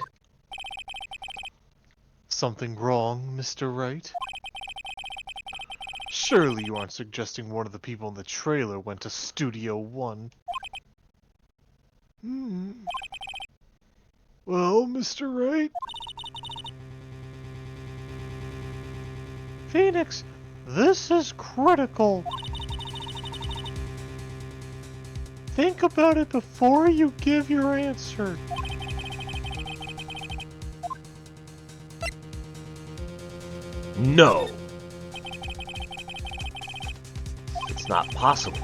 Something wrong, Mr. Wright? Surely you aren't suggesting one of the people in the trailer went to Studio 1. Well, Mr. Wright? Phoenix, this is critical. Think about it before you give your answer. No. It's not possible.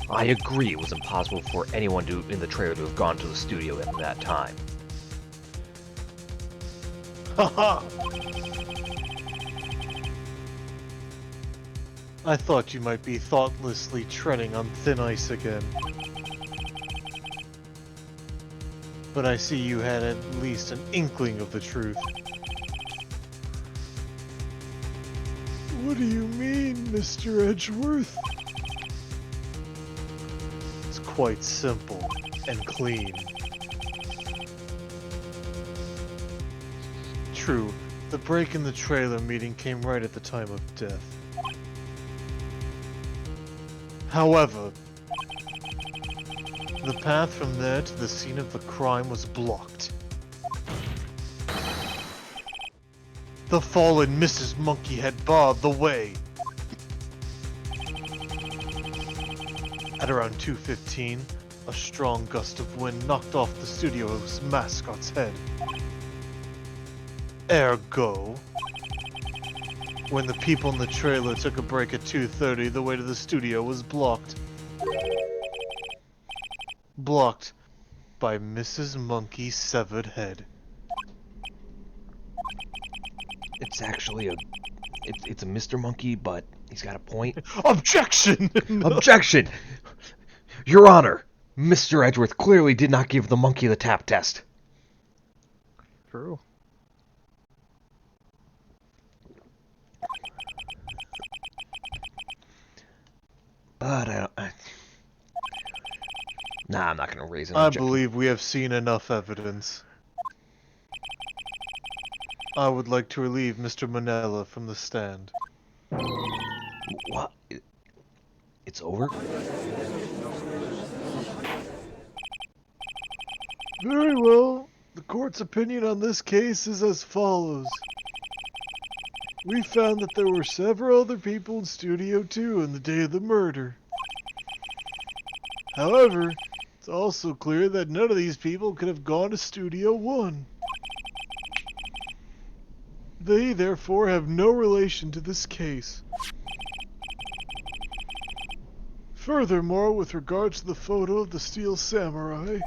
I agree it was impossible for anyone in the trailer to have gone to the studio at that time. Haha! I thought you might be thoughtlessly treading on thin ice again. But I see you had at least an inkling of the truth. What do you mean, Mr. Edgeworth? It's quite simple and clean. True, the break in the trailer meeting came right at the time of death. However, the path from there to the scene of the crime was blocked. The fallen Mrs. Monkey had barred the way. At around 2:15, a strong gust of wind knocked off the studio's mascot's head. Ergo, when the people in the trailer took a break at 2:30, the way to the studio was blocked. Blocked by Mrs. Monkey's severed head. It's actually it's a Mr. Monkey, but he's got a point. Objection! Objection! Your Honor, Mr. Edgeworth clearly did not give the monkey the tap test. True. But nah, I'm not gonna raise an I objection. believe we have seen enough evidence. I would like to relieve Mr. Manella from the stand. What? It's over? Very well. The court's opinion on this case is as follows. We found that there were several other people in Studio 2 on the day of the murder. However, it's also clear that none of these people could have gone to Studio 1. They, therefore, have no relation to this case. Furthermore, with regards to the photo of the Steel Samurai,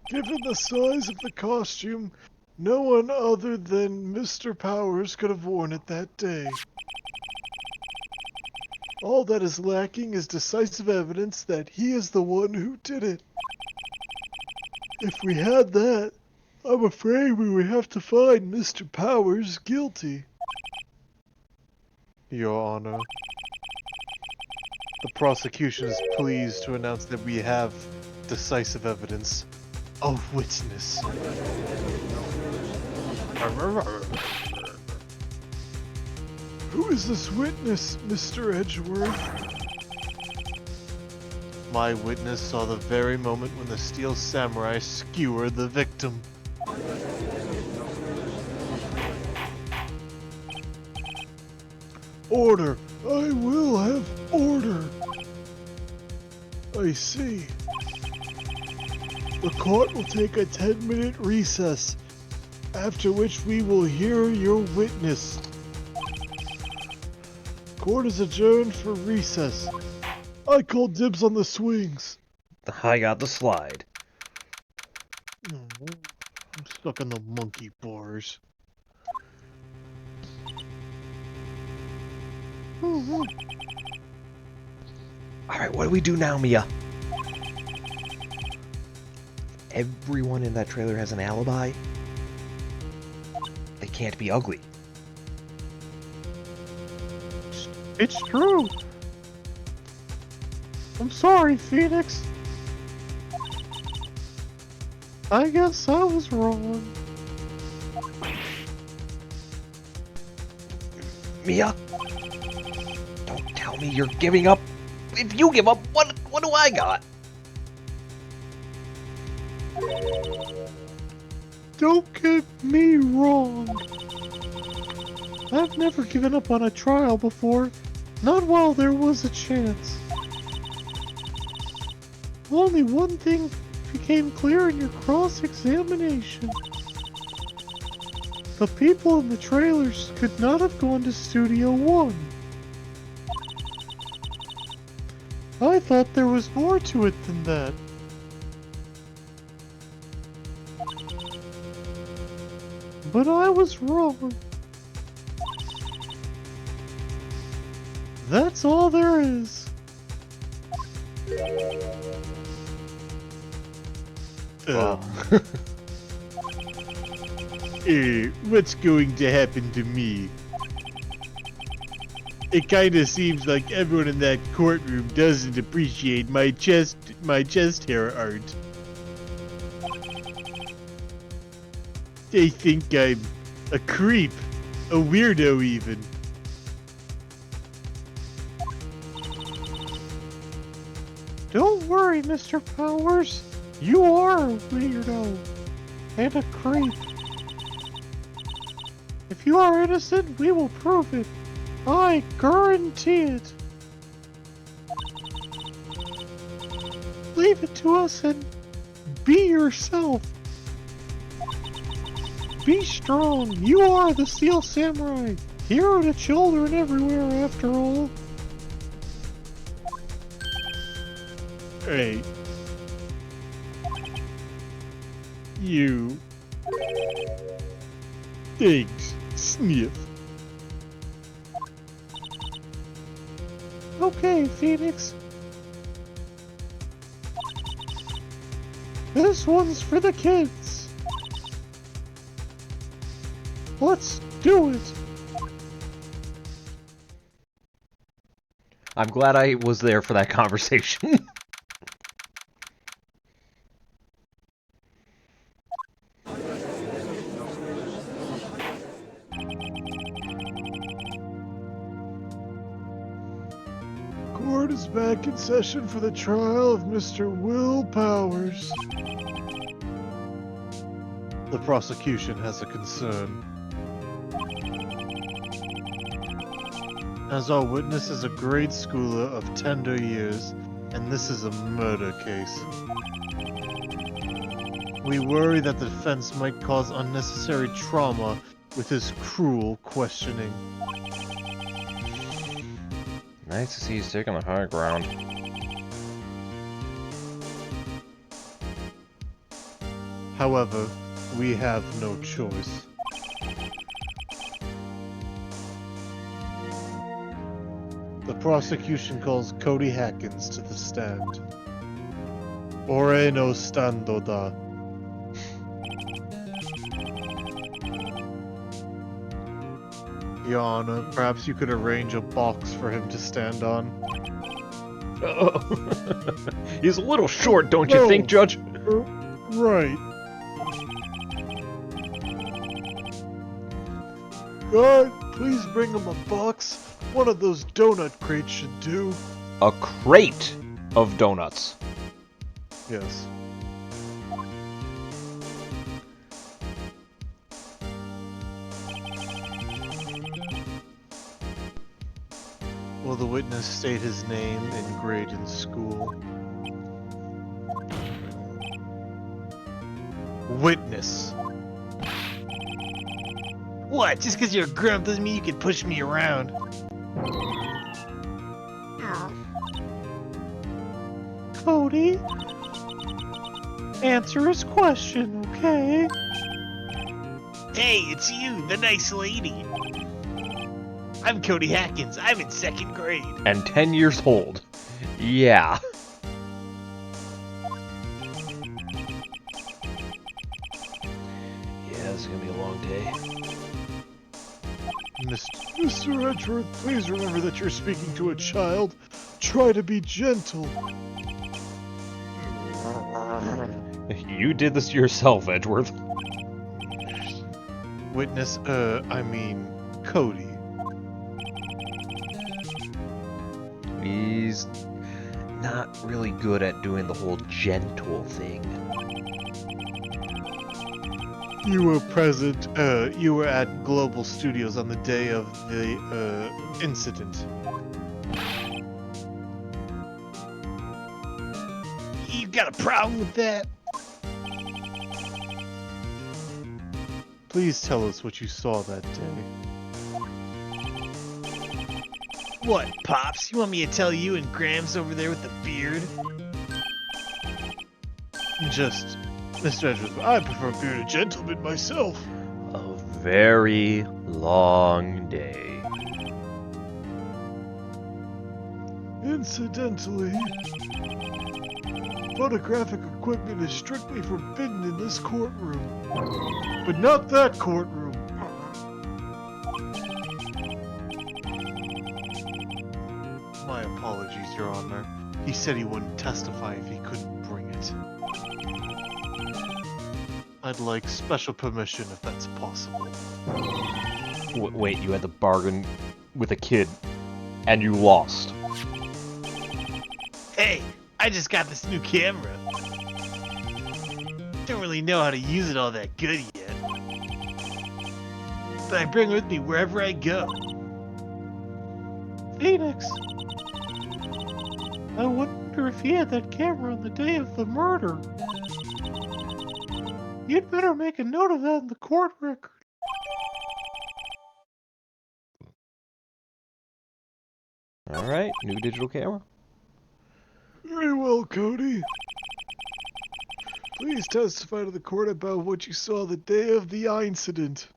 given the size of the costume, no one other than Mr. Powers could have worn it that day. All that is lacking is decisive evidence that he is the one who did it. If we had that, I'm afraid we would have to find Mr. Powers guilty. Your Honor, the prosecution is pleased to announce that we have decisive evidence of witness. Who is this witness, Mr. Edgeworth? My witness saw the very moment when the Steel Samurai skewered the victim. Order! I will have order! I see. The court will take a 10-minute recess, after which we will hear your witness. Court is adjourned for recess. I call dibs on the swings. I got the slide. Oh, I'm stuck in the monkey bars. Alright, what do we do now, Mia? Everyone in that trailer has an alibi? They can't be ugly. It's true. I'm sorry, Phoenix. I guess I was wrong. Mia? Don't tell me you're giving up. If you give up, what do I got? Don't get me wrong. I've never given up on a trial before, not while there was a chance. Only one thing became clear in your cross-examination. The people in the trailers could not have gone to Studio 1. I thought there was more to it than that. But I was wrong. That's all there is. Wow. What's going to happen to me? It kind of seems like everyone in that courtroom doesn't appreciate my chest hair art. They think I'm a creep, a weirdo even. Don't worry, Mr. Powers. You are a weirdo and a creep. If you are innocent, we will prove it. I guarantee it. Leave it to us and be yourself. Be strong. You are the Steel Samurai. Hero to children everywhere, after all. Hey. You. Thanks, Sniff. Okay, Phoenix. This one's for the kids. Let's do it. I'm glad I was there for that conversation. Court is back in session for the trial of Mr. Will Powers. The prosecution has a concern. As our witness is a grade schooler of tender years, and this is a murder case. We worry that the defense might cause unnecessary trauma with his cruel questioning. Nice to see he's taking the high ground. However, we have no choice. The prosecution calls Cody Hackins to the stand. Ore no stando da. Your Honor, perhaps you could arrange a box for him to stand on. Oh. He's a little short, don't you think, Judge? Right. Guard, please bring him a box. One of those donut crates should do. A crate of donuts. Yes. Will the witness state his name and grade in school? Witness. What? Just because you're a grump doesn't mean you can push me around. Cody? Answer his question, okay? Hey, it's you, the nice lady. I'm Cody Hackins. I'm in 2nd grade. And 10 years old. Yeah. Yeah, this is gonna be a long day. Mr. Edgeworth, please remember that you're speaking to a child. Try to be gentle. You did this to yourself, Edgeworth. Witness, I mean, Cody. He's not really good at doing the whole gentle thing. You were present, you were at Global Studios on the day of the, incident. You got a problem with that? Please tell us what you saw that day. What, Pops? You want me to tell you and Grams over there with the beard? Just, Mr. Edgeworth, I prefer bearded gentlemen myself. A very long day. Incidentally, photographic equipment is strictly forbidden in this courtroom. But not that courtroom. My apologies, Your Honor. He said he wouldn't testify if he couldn't bring it. I'd like special permission if that's possible. Wait, you had to bargain with a kid, and you lost. Hey, I just got this new camera. Don't really know how to use it all that good yet. But I bring it with me wherever I go. Phoenix. I wonder if he had that camera on the day of the murder. You'd better make a note of that in the court record. Alright, new digital camera. Very well, Cody. Please testify to the court about what you saw the day of the incident.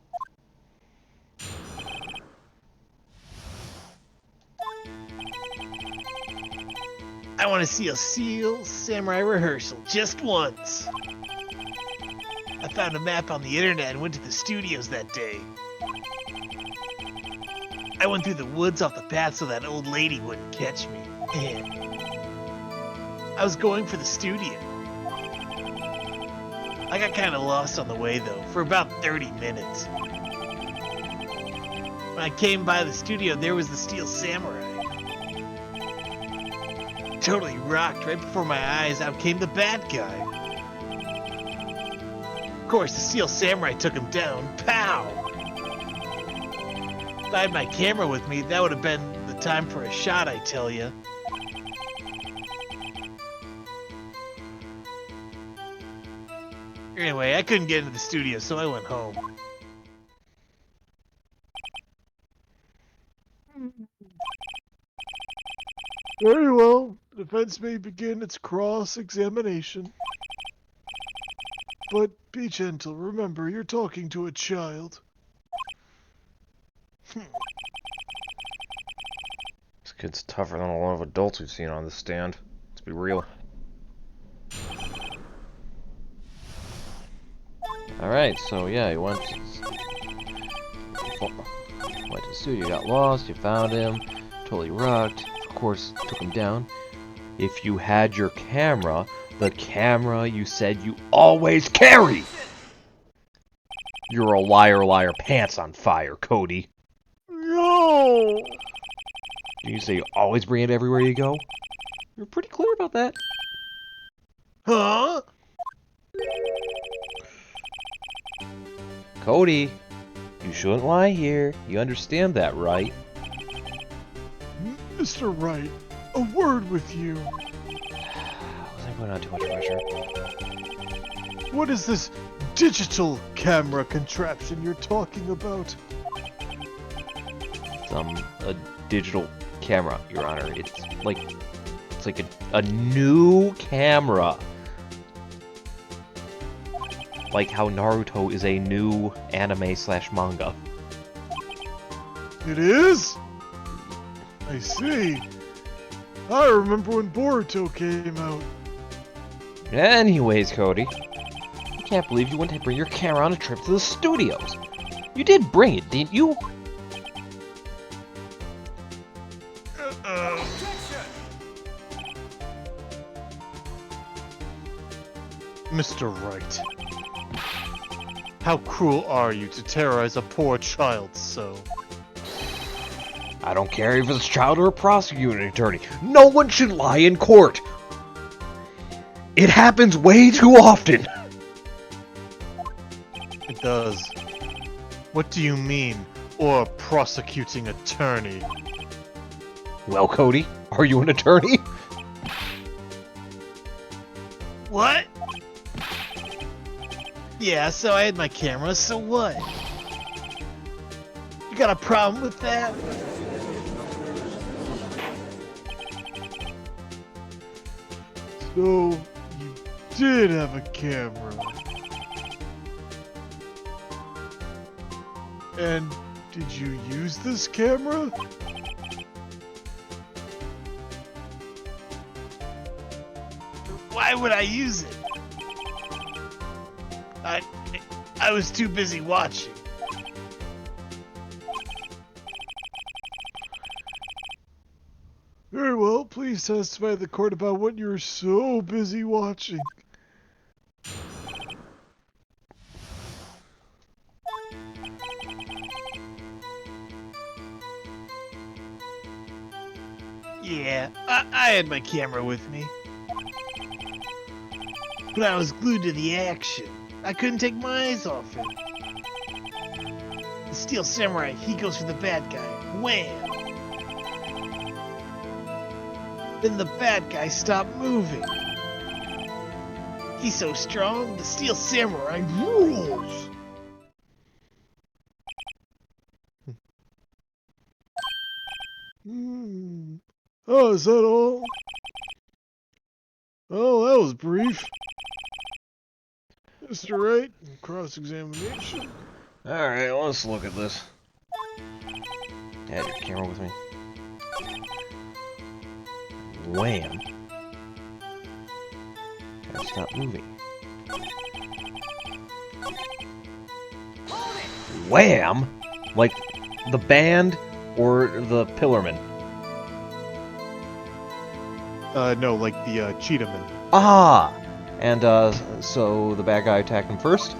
I want to see a Steel Samurai rehearsal just once. I found a map on the internet and went to the studios that day. I went through the woods off the path so that old lady wouldn't catch me. I was going for the studio. I got kind of lost on the way though, for about 30 minutes. When I came by the studio, there was the Steel Samurai. Totally rocked. Right before my eyes, out came the bad guy. Of course, the Steel Samurai took him down. Pow! If I had my camera with me, that would have been the time for a shot, I tell ya. Anyway, I couldn't get into the studio, so I went home. Very well. The defense may begin its cross-examination. But be gentle. Remember, you're talking to a child. This kid's tougher than a lot of adults we've seen on this stand. Let's be real. Alright, so yeah, you went to the studio, got lost, you found him, totally rocked, of course, took him down. If you had your camera, the camera you said you always carry! You're a liar, liar, pants on fire, Cody. No! Did you say you always bring it everywhere you go? You're pretty clear about that. Huh? Cody, you shouldn't lie here. You understand that, right? Mr. Wright, a word with you. Was I putting on too much pressure? What is this digital camera contraption you're talking about? It's a digital camera, Your Honor. It's like a new camera. Like how Naruto is a new anime/manga. It is? I see. I remember when Boruto came out. Anyways, Cody, I can't believe you went to bring your camera on a trip to the studios. You did bring it, didn't you? Mr. Wright. How cruel are you to terrorize a poor child so? I don't care if it's a child or a prosecuting attorney. No one should lie in court. It happens way too often. It does. What do you mean, or a prosecuting attorney? Well, Cody, are you an attorney? What? Yeah, so I had my camera, so what? You got a problem with that? So, you did have a camera. And did you use this camera? Why would I use it? I was too busy watching. Very well, please testify to the court about what you were so busy watching. Yeah, I had my camera with me. But I was glued to the action. I couldn't take my eyes off it. The Steel Samurai, he goes for the bad guy. Wham! Then the bad guy stopped moving. He's so strong, the Steel Samurai rules! Oh, is that all? Oh, that was brief. Mr. Wright, cross-examination. Alright, let's look at this. Had your camera with me. Wham. Gotta stop moving. Wham? Like the band or the Pillarman? No, like the Cheetahman. Ah! And, so the bad guy attacked him first?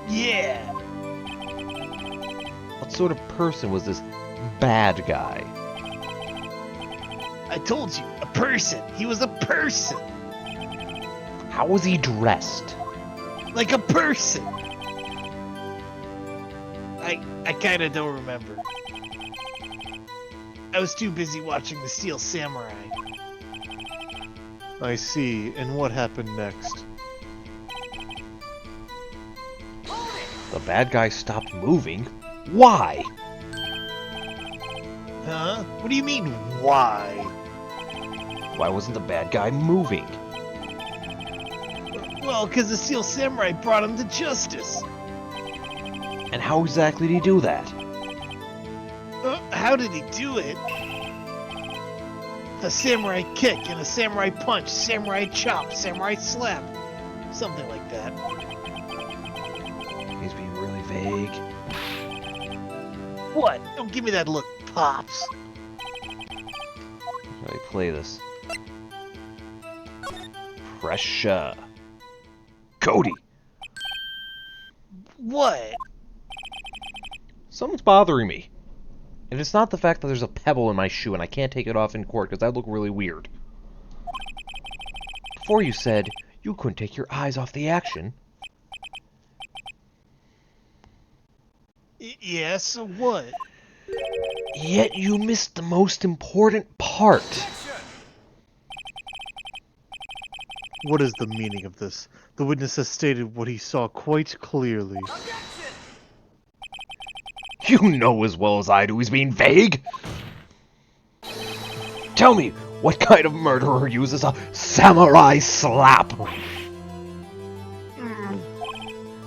Yeah! What sort of person was this bad guy? I told you, a person! He was a person! How was he dressed? Like a person! I kinda don't remember. I was too busy watching the Steel Samurai. I see. And what happened next? The bad guy stopped moving? Why? Huh? What do you mean, why? Why wasn't the bad guy moving? Well, because the Steel Samurai brought him to justice. And how exactly did he do that? How did he do it? The samurai kick and a samurai punch, samurai chop, samurai slap. Something like that. He's being really vague. What? Don't give me that look, Pops. Let me play this. Pressure. Cody! What? Something's bothering me. And it's not the fact that there's a pebble in my shoe and I can't take it off in court because that'd look really weird. Before you said you couldn't take your eyes off the action. Yeah, so what? Yet you missed the most important part. What is the meaning of this? The witness has stated what he saw quite clearly. You know as well as I do he's being vague. Tell me, what kind of murderer uses a samurai slap?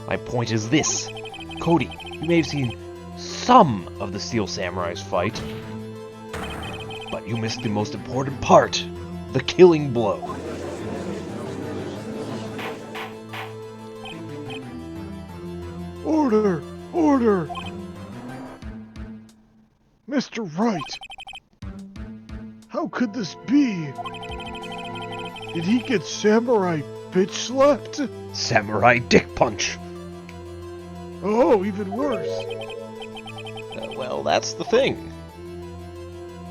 My point is this. Cody, you may have seen some of the Steel Samurai's fight, but you missed the most important part, the killing blow. Order! Order! Mr. Wright! How could this be? Did he get samurai bitch slapped? Samurai dick punch. Oh, even worse. Well, that's the thing.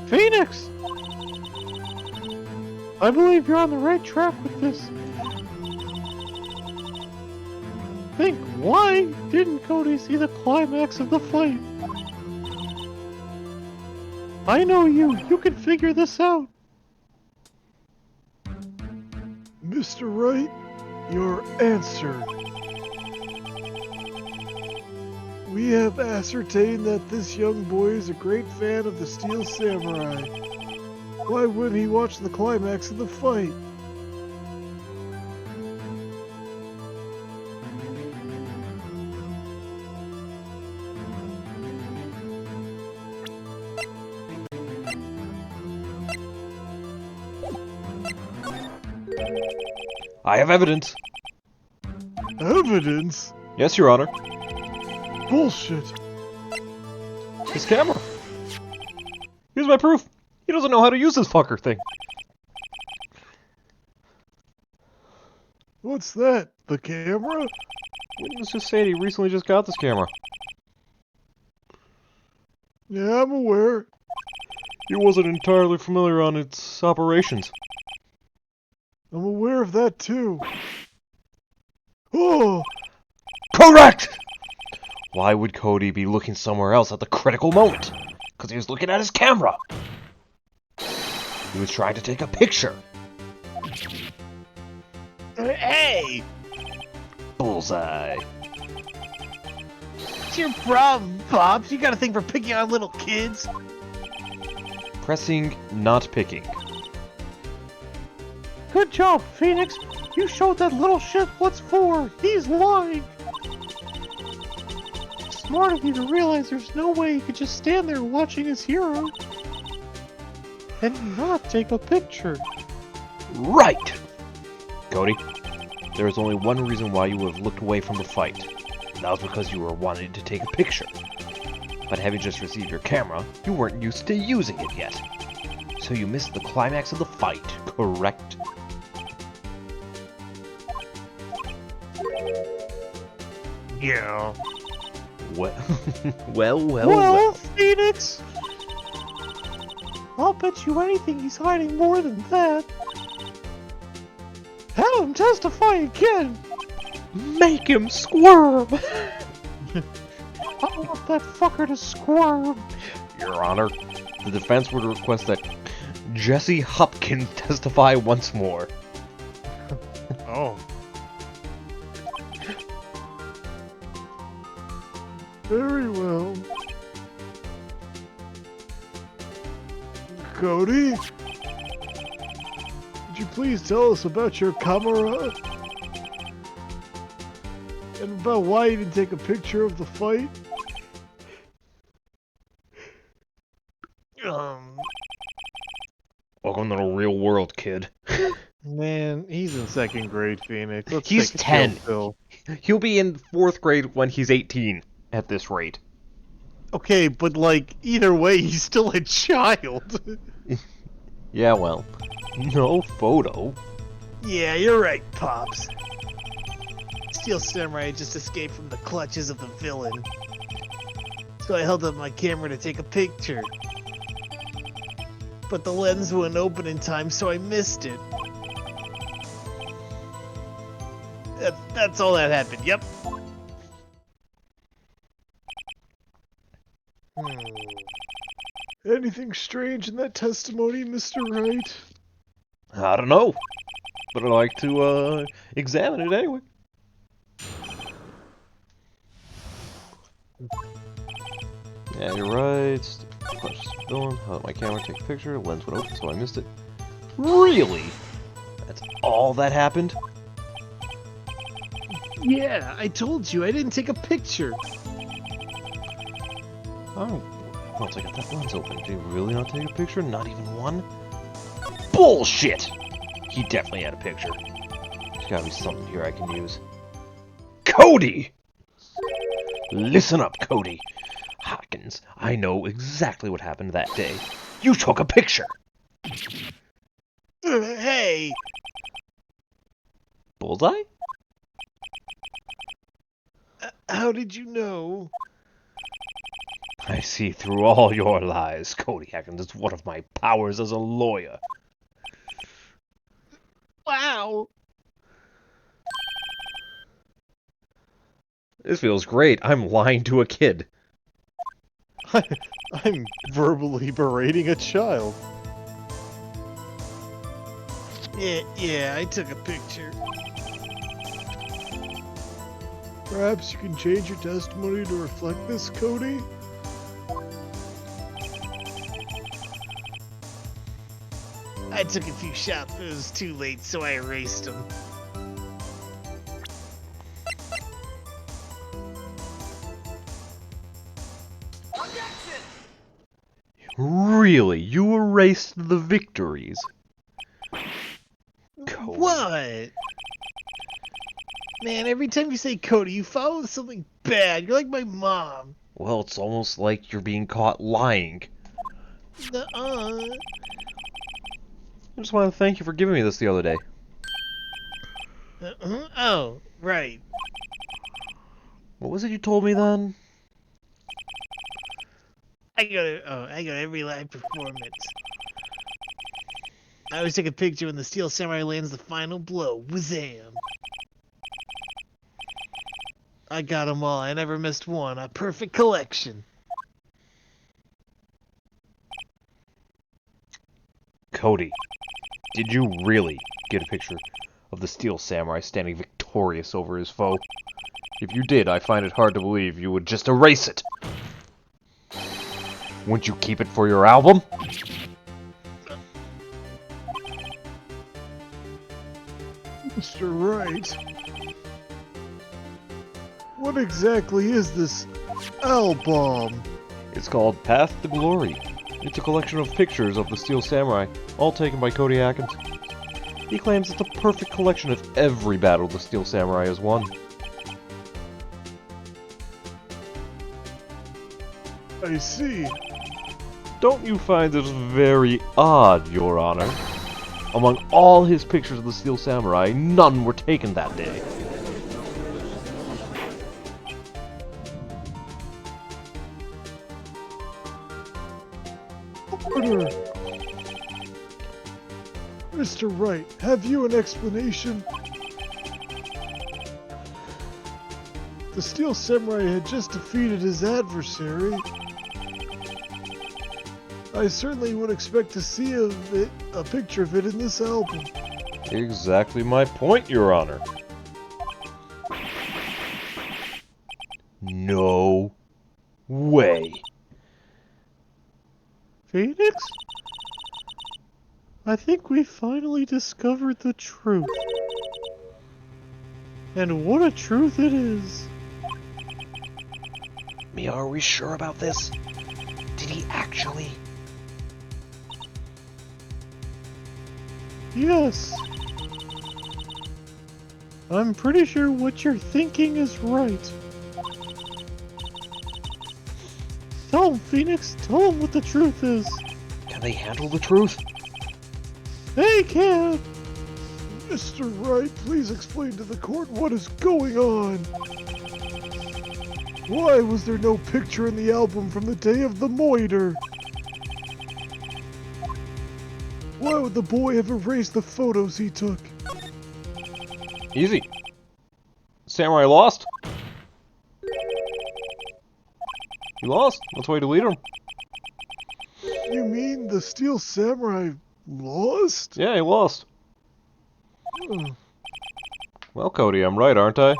Phoenix! I believe you're on the right track with this. Think, why didn't Cody see the climax of the fight? I know you can figure this out. Mr. Wright, your answer. We have ascertained that this young boy is a great fan of the Steel Samurai. Why wouldn't he watch the climax of the fight? I have evidence. Evidence? Yes, Your Honor. Bullshit. His camera. Here's my proof. He doesn't know how to use this fucker thing. What's that? The camera? Witness just said he recently just got this camera. Yeah, I'm aware. He wasn't entirely familiar on its operations. I'm aware of that too. Oh! Correct! Why would Cody be looking somewhere else at the critical moment? Because he was looking at his camera. He was trying to take a picture. Hey! Bullseye. What's your problem, Pops? You got a thing for picking on little kids? Pressing, not picking. Good job, Phoenix. You showed that little shit what's for. He's lying. Smart of you to realize there's no way he could just stand there watching his hero and not take a picture. Right! Cody, there is only one reason why you would have looked away from the fight. And that was because you were wanting to take a picture. But having just received your camera, you weren't used to using it yet. So you missed the climax of the fight, correct? Yeah. Well, well. Phoenix! I'll bet you anything he's hiding more than that. Have him testify again! Make him squirm! I want that fucker to squirm. Your Honor, the defense would request that Jesse Hopkins testify once more. Oh. Very well. Cody? Would you please tell us about your camera? And about why you didn't take a picture of the fight? Welcome to the real world, kid. Man, he's in second grade, Phoenix. Let's He's take a 10. chill pill. He'll be in 4th grade when he's 18, at this rate. Okay, but like, either way, he's still a child. Yeah, well, no photo. Yeah, you're right, Pops. Steel Samurai just escaped from the clutches of the villain. So I held up my camera to take a picture. But the lens wouldn't open in time, so I missed it. That's all that happened, yep. Anything strange in that testimony, Mr. Wright? I don't know, but I'd like to, examine it anyway. Yeah, you're right. Clutch villain. How did my camera take a picture? The lens went open, so I missed it. Really? That's all that happened? Yeah, I told you, I didn't take a picture. Oh, once I got that lens open, did he really not take a picture? Not even one? Bullshit! He definitely had a picture. There's gotta be something here I can use. Cody! Listen up, Cody. Hopkins, I know exactly what happened that day. You took a picture! Hey! Bullseye? How did you know? I see through all your lies, Cody Hopkins. It's one of my powers as a lawyer. Wow! This feels great. I'm lying to a kid. I'm verbally berating a child. Yeah, I took a picture. Perhaps you can change your testimony to reflect this, Cody? I took a few shots, but it was too late, so I erased them. Really? You erased the victories? Cody. What? Man, every time you say Cody, you follow with something bad. You're like my mom. Well, it's almost like you're being caught lying. Nuh-uh. I just want to thank you for giving me this the other day. Oh, right. What was it you told me then? I got every live performance. I always take a picture when the Steel Samurai lands the final blow. Wazam! I got them all. I never missed one. A perfect collection. Cody, did you really get a picture of the Steel Samurai standing victorious over his foe? If you did, I find it hard to believe you would just erase it. Wouldn't you keep it for your album? Mr. Wright, what exactly is this album? It's called Path to Glory. It's a collection of pictures of the Steel Samurai, all taken by Cody Atkins. He claims it's a perfect collection of every battle the Steel Samurai has won. I see. Don't you find this very odd, Your Honor? Among all his pictures of the Steel Samurai, none were taken that day. Order! Mr. Wright, have you an explanation? The Steel Samurai had just defeated his adversary. I certainly would expect to see a picture of it in this album. Exactly my point, Your Honor. No way. Phoenix? I think we finally discovered the truth. And what a truth it is. Mia, are we sure about this? Did he actually? Yes. I'm pretty sure what you're thinking is right. Tell him, Phoenix. Tell him what the truth is. Can they handle the truth? They can. Mr. Wright, please explain to the court what is going on. Why was there no picture in the album from the day of the moiter? Why would the boy have erased the photos he took? Easy. Samurai lost. He lost. That's why he deleted him. You mean the Steel Samurai lost? Yeah, he lost. Oh, Well, Cody, I'm right, aren't I?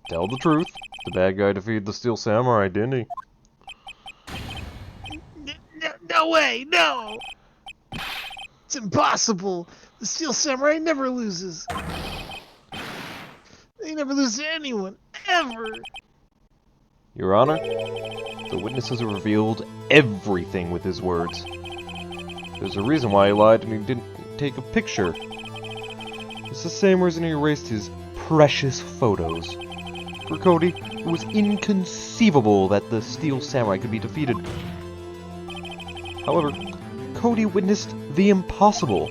Tell the truth. The bad guy defeated the Steel Samurai, didn't he? No way, no! It's impossible! The Steel Samurai never loses! They never lose to anyone, ever! Your Honor, the witnesses have revealed everything with his words. There's a reason why he lied and he didn't take a picture. It's the same reason he erased his precious photos. For Cody, it was inconceivable that the Steel Samurai could be defeated. However, Cody witnessed the impossible.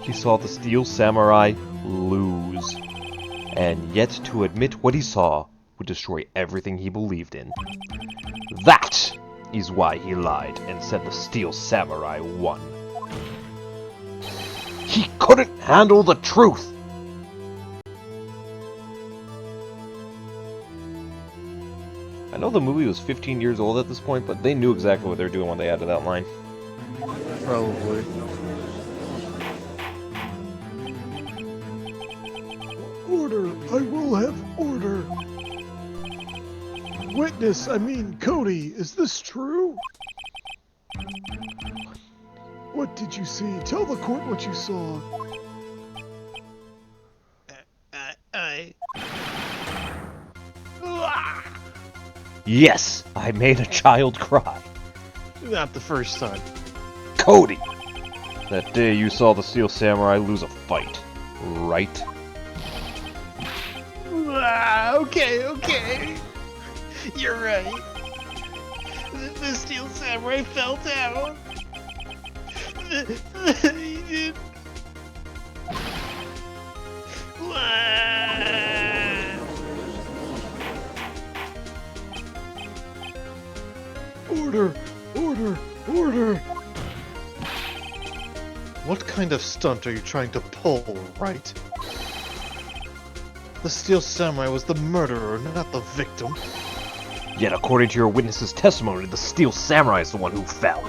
He saw the Steel Samurai lose. And yet to admit what he saw would destroy everything he believed in. That is why he lied and said the Steel Samurai won. He couldn't handle the truth! I know the movie was 15 years old at this point, but they knew exactly what they were doing when they added that line. Probably. order! I will have order! Witness, I mean Cody, is this true? What did you see? Tell the court what you saw. Yes, I made a child cry. Not the first time. Cody! That day you saw the Steel Samurai lose a fight, right? Okay. You're right. The Steel Samurai fell down. He did. Order! Order! Order! What kind of stunt are you trying to pull, Wright? The Steel Samurai was the murderer, not the victim. Yet according to your witness's testimony, the Steel Samurai is the one who fell.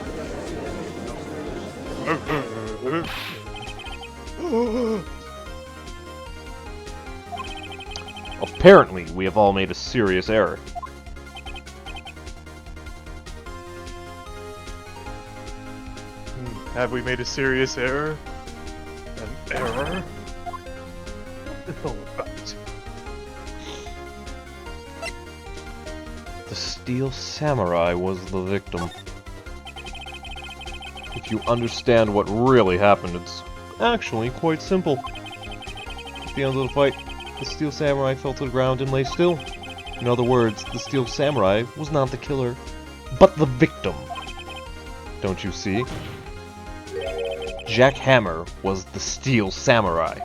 Apparently, we have all made a serious error. Have we made a serious error? An error? What the hell about? The Steel Samurai was the victim. If you understand what really happened, it's actually quite simple. At the end of the fight, the Steel Samurai fell to the ground and lay still. In other words, the Steel Samurai was not the killer, but the victim. Don't you see? Jack Hammer was the Steel Samurai.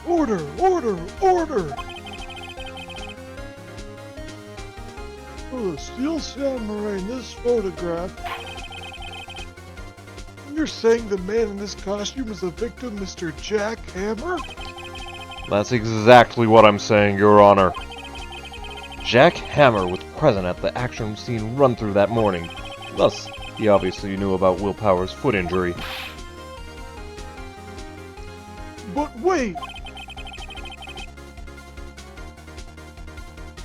Order! Order! Order! Oh, the Steel Samurai in this photograph. You're saying the man in this costume is the victim, Mr. Jack Hammer? That's exactly what I'm saying, Your Honor. Jack Hammer was present at the action scene run-through that morning. Thus, he obviously knew about Will Power's foot injury. But wait!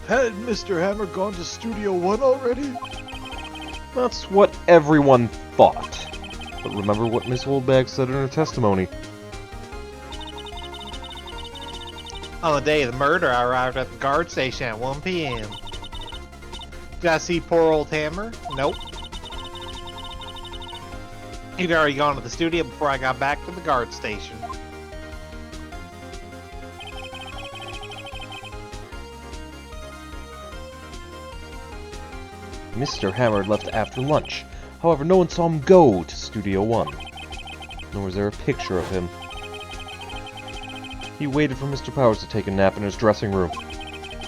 Had Mr. Hammer gone to Studio One already? That's what everyone thought. But remember what Miss Oldbag said in her testimony. On the day of the murder, I arrived at the guard station at 1 p.m. Did I see poor old Hammer? Nope. He'd already gone to the studio before I got back to the guard station. Mr. Hammer left after lunch. However, no one saw him go to Studio One. Nor was there a picture of him. He waited for Mr. Powers to take a nap in his dressing room.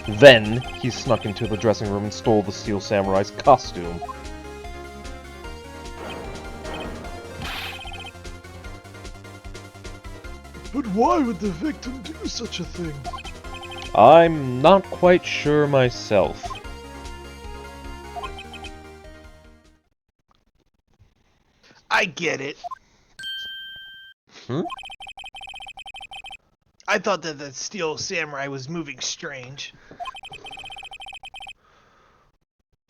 Then, he snuck into the dressing room and stole the Steel Samurai's costume. But why would the victim do such a thing? I'm not quite sure myself. I get it. Hmm? I thought that the Steel Samurai was moving strange.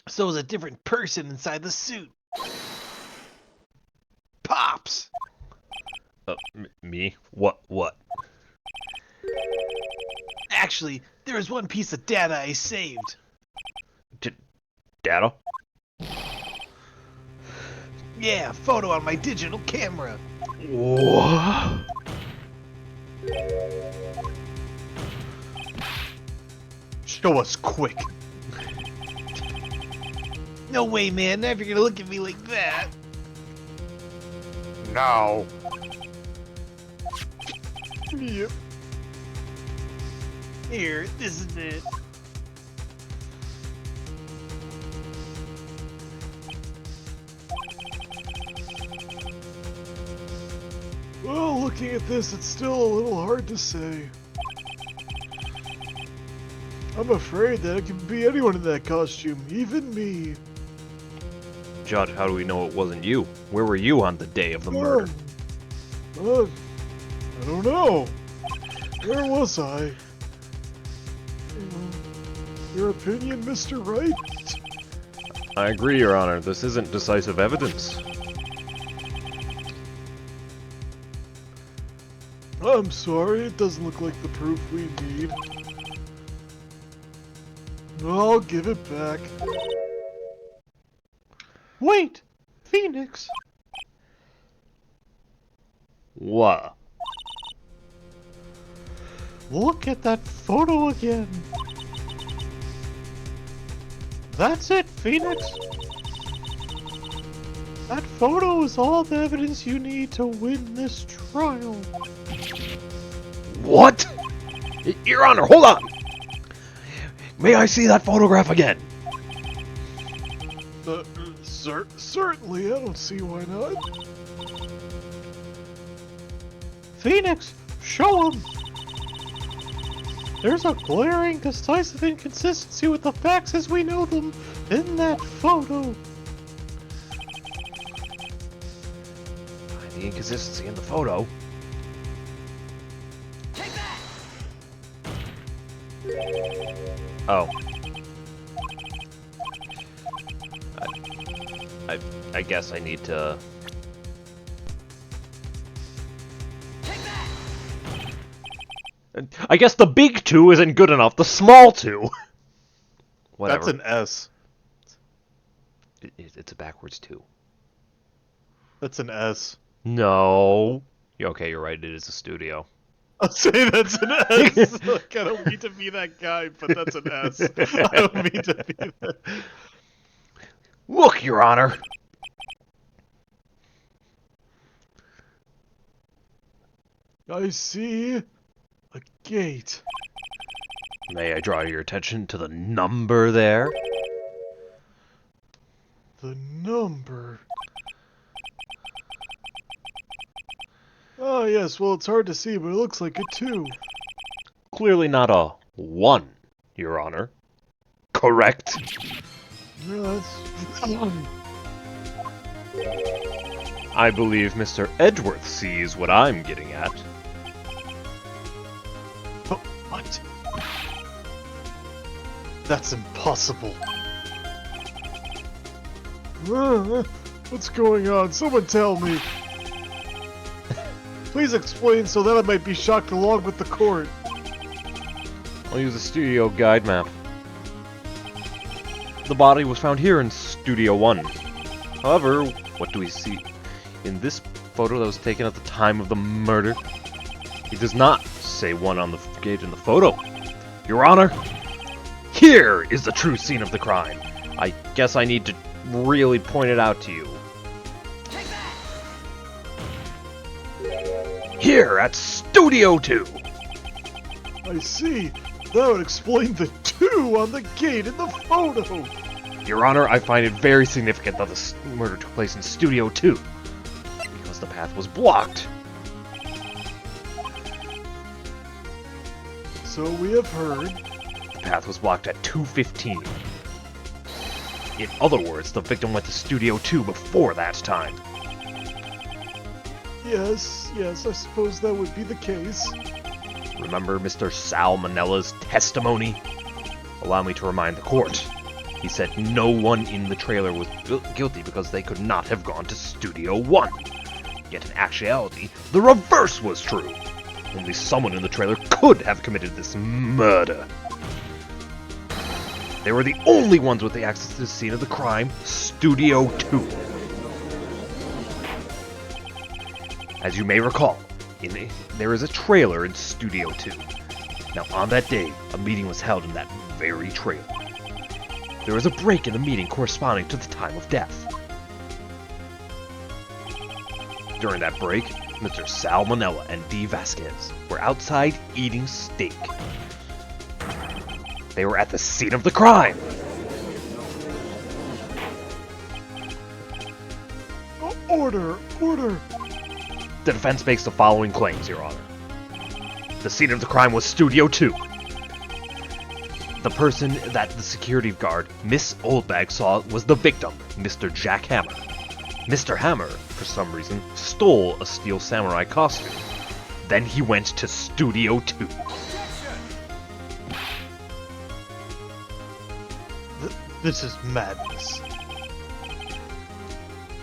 So it was a different person inside the suit. Pops! Me? What? Actually, there was one piece of data I saved. Data? Yeah, a photo on my digital camera. What? Show us quick. No way, man. Now you're gonna look at me like that. Now. Yep. Here, this is it. Well, looking at this, it's still a little hard to say. I'm afraid that it could be anyone in that costume, even me. Judge, how do we know it wasn't you? Where were you on the day of the murder? I don't know. Where was I? Your opinion, Mr. Wright? I agree, Your Honor. This isn't decisive evidence. I'm sorry, it doesn't look like the proof we need. I'll give it back. Wait! Phoenix! What? Look at that photo again. That's it, Phoenix. That photo is all the evidence you need to win this trial. What? Your Honor, hold on! May I see that photograph again? Certainly, I don't see why not. Phoenix, show him. There's a glaring, decisive inconsistency with the facts as we know them in that photo. The inconsistency in the photo. Oh. I guess I need to... I guess the big 2 isn't good enough. The small 2. Whatever. That's an S. It's a backwards 2. That's an S. No. Okay, you're right. It is a studio. I'll say that's an S. Like, I don't mean to be that guy, but that's an S. I don't mean to be that. Look, Your Honor. I see a gate. May I draw your attention to the number there? The number. Oh, yes, well, it's hard to see, but it looks like a 2. Clearly not a 1, Your Honor. Correct? No, that's... I believe Mr. Edgeworth sees what I'm getting at. Oh, what? That's impossible. What's going on? Someone tell me. Please explain so that I might be shocked along with the court. I'll use a studio guide map. The body was found here in Studio 1. However, what do we see in this photo that was taken at the time of the murder? It does not say 1 on the gate in the photo. Your Honor, here is the true scene of the crime. I guess I need to really point it out to you. Here at Studio 2. I see. That would explain the 2 on the gate in the photo. Your Honor, I find it very significant that the murder took place in Studio 2, because the path was blocked. So we have heard. The path was blocked at 2:15. In other words, the victim went to Studio 2 before that time. Yes, I suppose that would be the case. Remember Mr. Salmonella's testimony? Allow me to remind the court. He said no one in the trailer was guilty because they could not have gone to Studio 1. Yet in actuality, the reverse was true. Only someone in the trailer could have committed this murder. They were the only ones with the access to the scene of the crime, Studio 2. As you may recall, there is a trailer in Studio 2. Now on that day, a meeting was held in that very trailer. There was a break in the meeting corresponding to the time of death. During that break, Mr. Salmonella and D. Vasquez were outside eating steak. They were at the scene of the crime. Order! The defense makes the following claims, Your Honor. The scene of the crime was Studio 2. The person that the security guard, Miss Oldbag, saw was the victim, Mr. Jack Hammer. Mr. Hammer, for some reason, stole a steel samurai costume. Then he went to Studio 2. This is madness.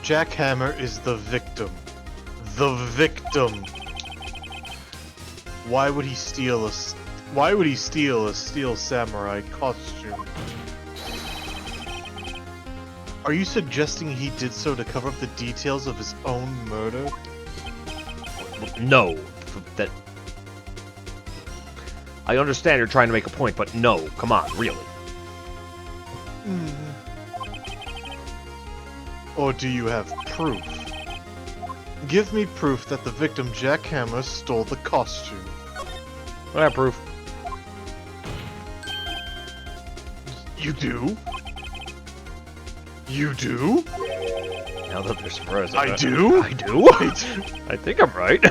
Jack Hammer is the victim. The victim. Why would he steal a steel samurai costume? Are you suggesting he did so to cover up the details of his own murder? No. That. I understand you're trying to make a point, but no. Come on, really. Or do you have proof? Give me proof that the victim Jackhammer stole the costume. I have proof. You do? You do? Now that they're surprised. I do? I do? I think I'm right.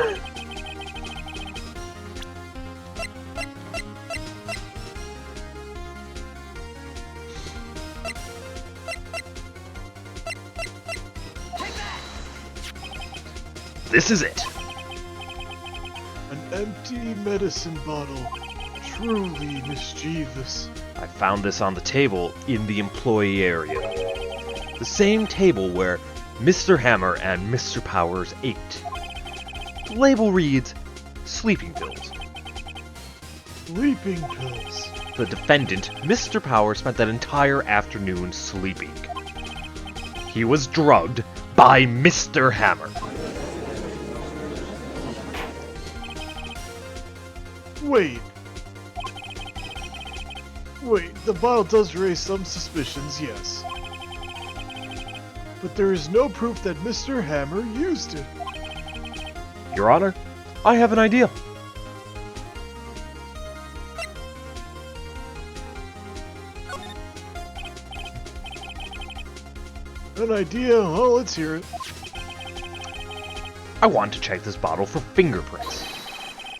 This is it. An empty medicine bottle. Truly mischievous. I found this on the table in the employee area. The same table where Mr. Hammer and Mr. Powers ate. The label reads, sleeping pills. Sleeping pills. The defendant, Mr. Powers, spent that entire afternoon sleeping. He was drugged by Mr. Hammer. Wait. Wait, the bottle does raise some suspicions, yes. But there is no proof that Mr. Hammer used it. Your Honor, I have an idea. An idea? Oh, let's hear it. I want to check this bottle for fingerprints.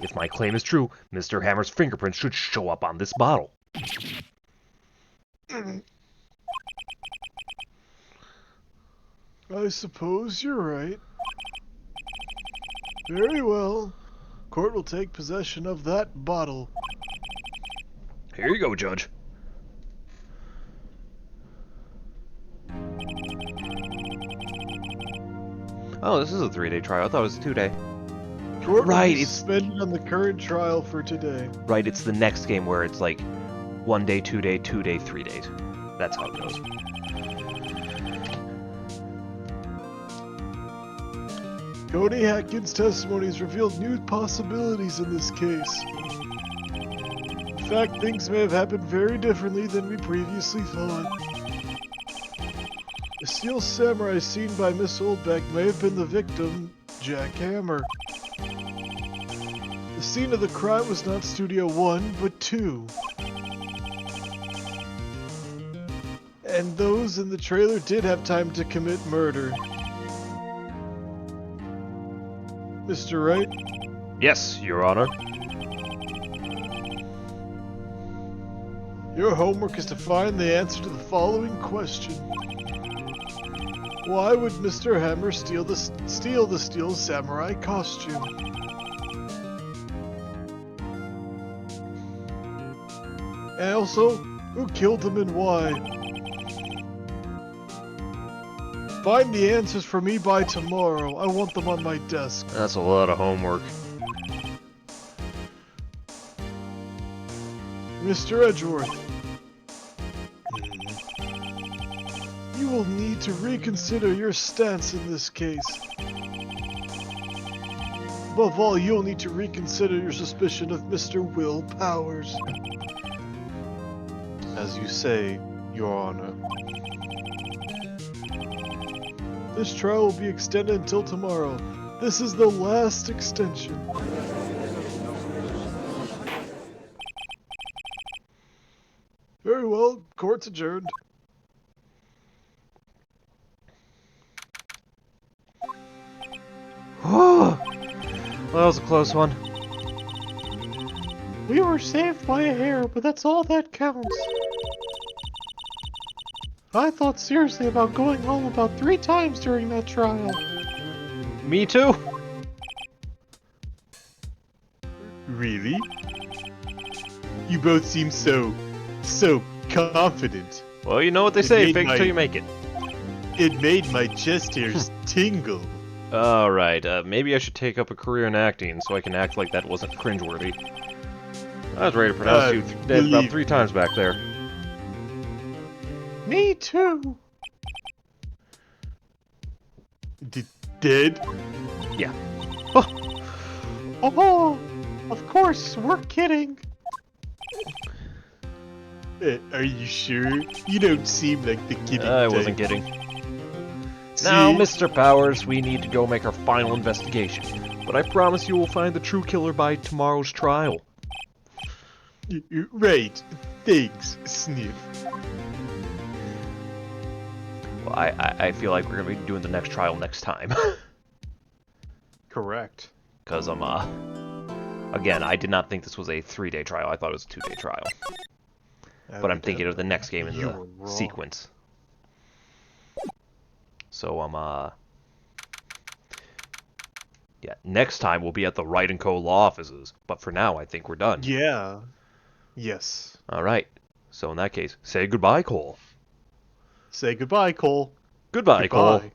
If my claim is true, Mr. Hammer's fingerprints should show up on this bottle. I suppose you're right. Very well. Court will take possession of that bottle. Here you go, Judge. Oh, this is a 3-day trial. I thought it was a 2-day. Court will Right, be it's- suspended on the current trial for today. Right, it's the next game where it's like 1 day, 2 day, 2 day, 3 days. That's how it goes. Cody Hatkins' testimony has revealed new possibilities in this case. In fact, things may have happened very differently than we previously thought. The steel samurai seen by Miss Oldbeck may have been the victim, Jack Hammer. The scene of the crime was not Studio 1, but 2. And those in the trailer did have time to commit murder. Mr. Wright? Yes, Your Honor. Your homework is to find the answer to the following question. Why would Mr. Hammer steal the steel samurai costume? And also, who killed him and why? Find the answers for me by tomorrow. I want them on my desk. That's a lot of homework. Mr. Edgeworth. You will need to reconsider your stance in this case. Above all, you'll need to reconsider your suspicion of Mr. Will Powers. As you say, Your Honor. This trial will be extended until tomorrow. This is the last extension. Very well, court's adjourned. Well, that was a close one. We were saved by a hair, but that's all that counts. I thought seriously about going home about 3 times during that trial. Me too. Really? You both seem so confident. Well, you know what they It say, made fake my- till you make it. It made my chest hairs tingle. Alright, maybe I should take up a career in acting so I can act like that wasn't cringeworthy. I was ready to pronounce you dead about believe 3 times back there. Me too. Dead? Yeah. Oh, Oh, of course, we're kidding. Are you sure? You don't seem like the kidding I type. wasn't kidding. See? Now, Mr. Powers, we need to go make our final investigation. But I promise you we'll find the true killer by tomorrow's trial. Right. Thanks, Sniff. Well, I feel like we're going to be doing the next trial next time. Correct. Because again, I did not think this was a 3-day trial. I thought it was a 2-day trial. But I'm thinking of the next game in You the were wrong. sequence. So, yeah, next time we'll be at the Wright & Co. law offices. But for now, I think we're done. Yeah. Yes. Alright. So in that case, say goodbye, Cole. Say goodbye, Cole. Goodbye, Cole. Goodbye.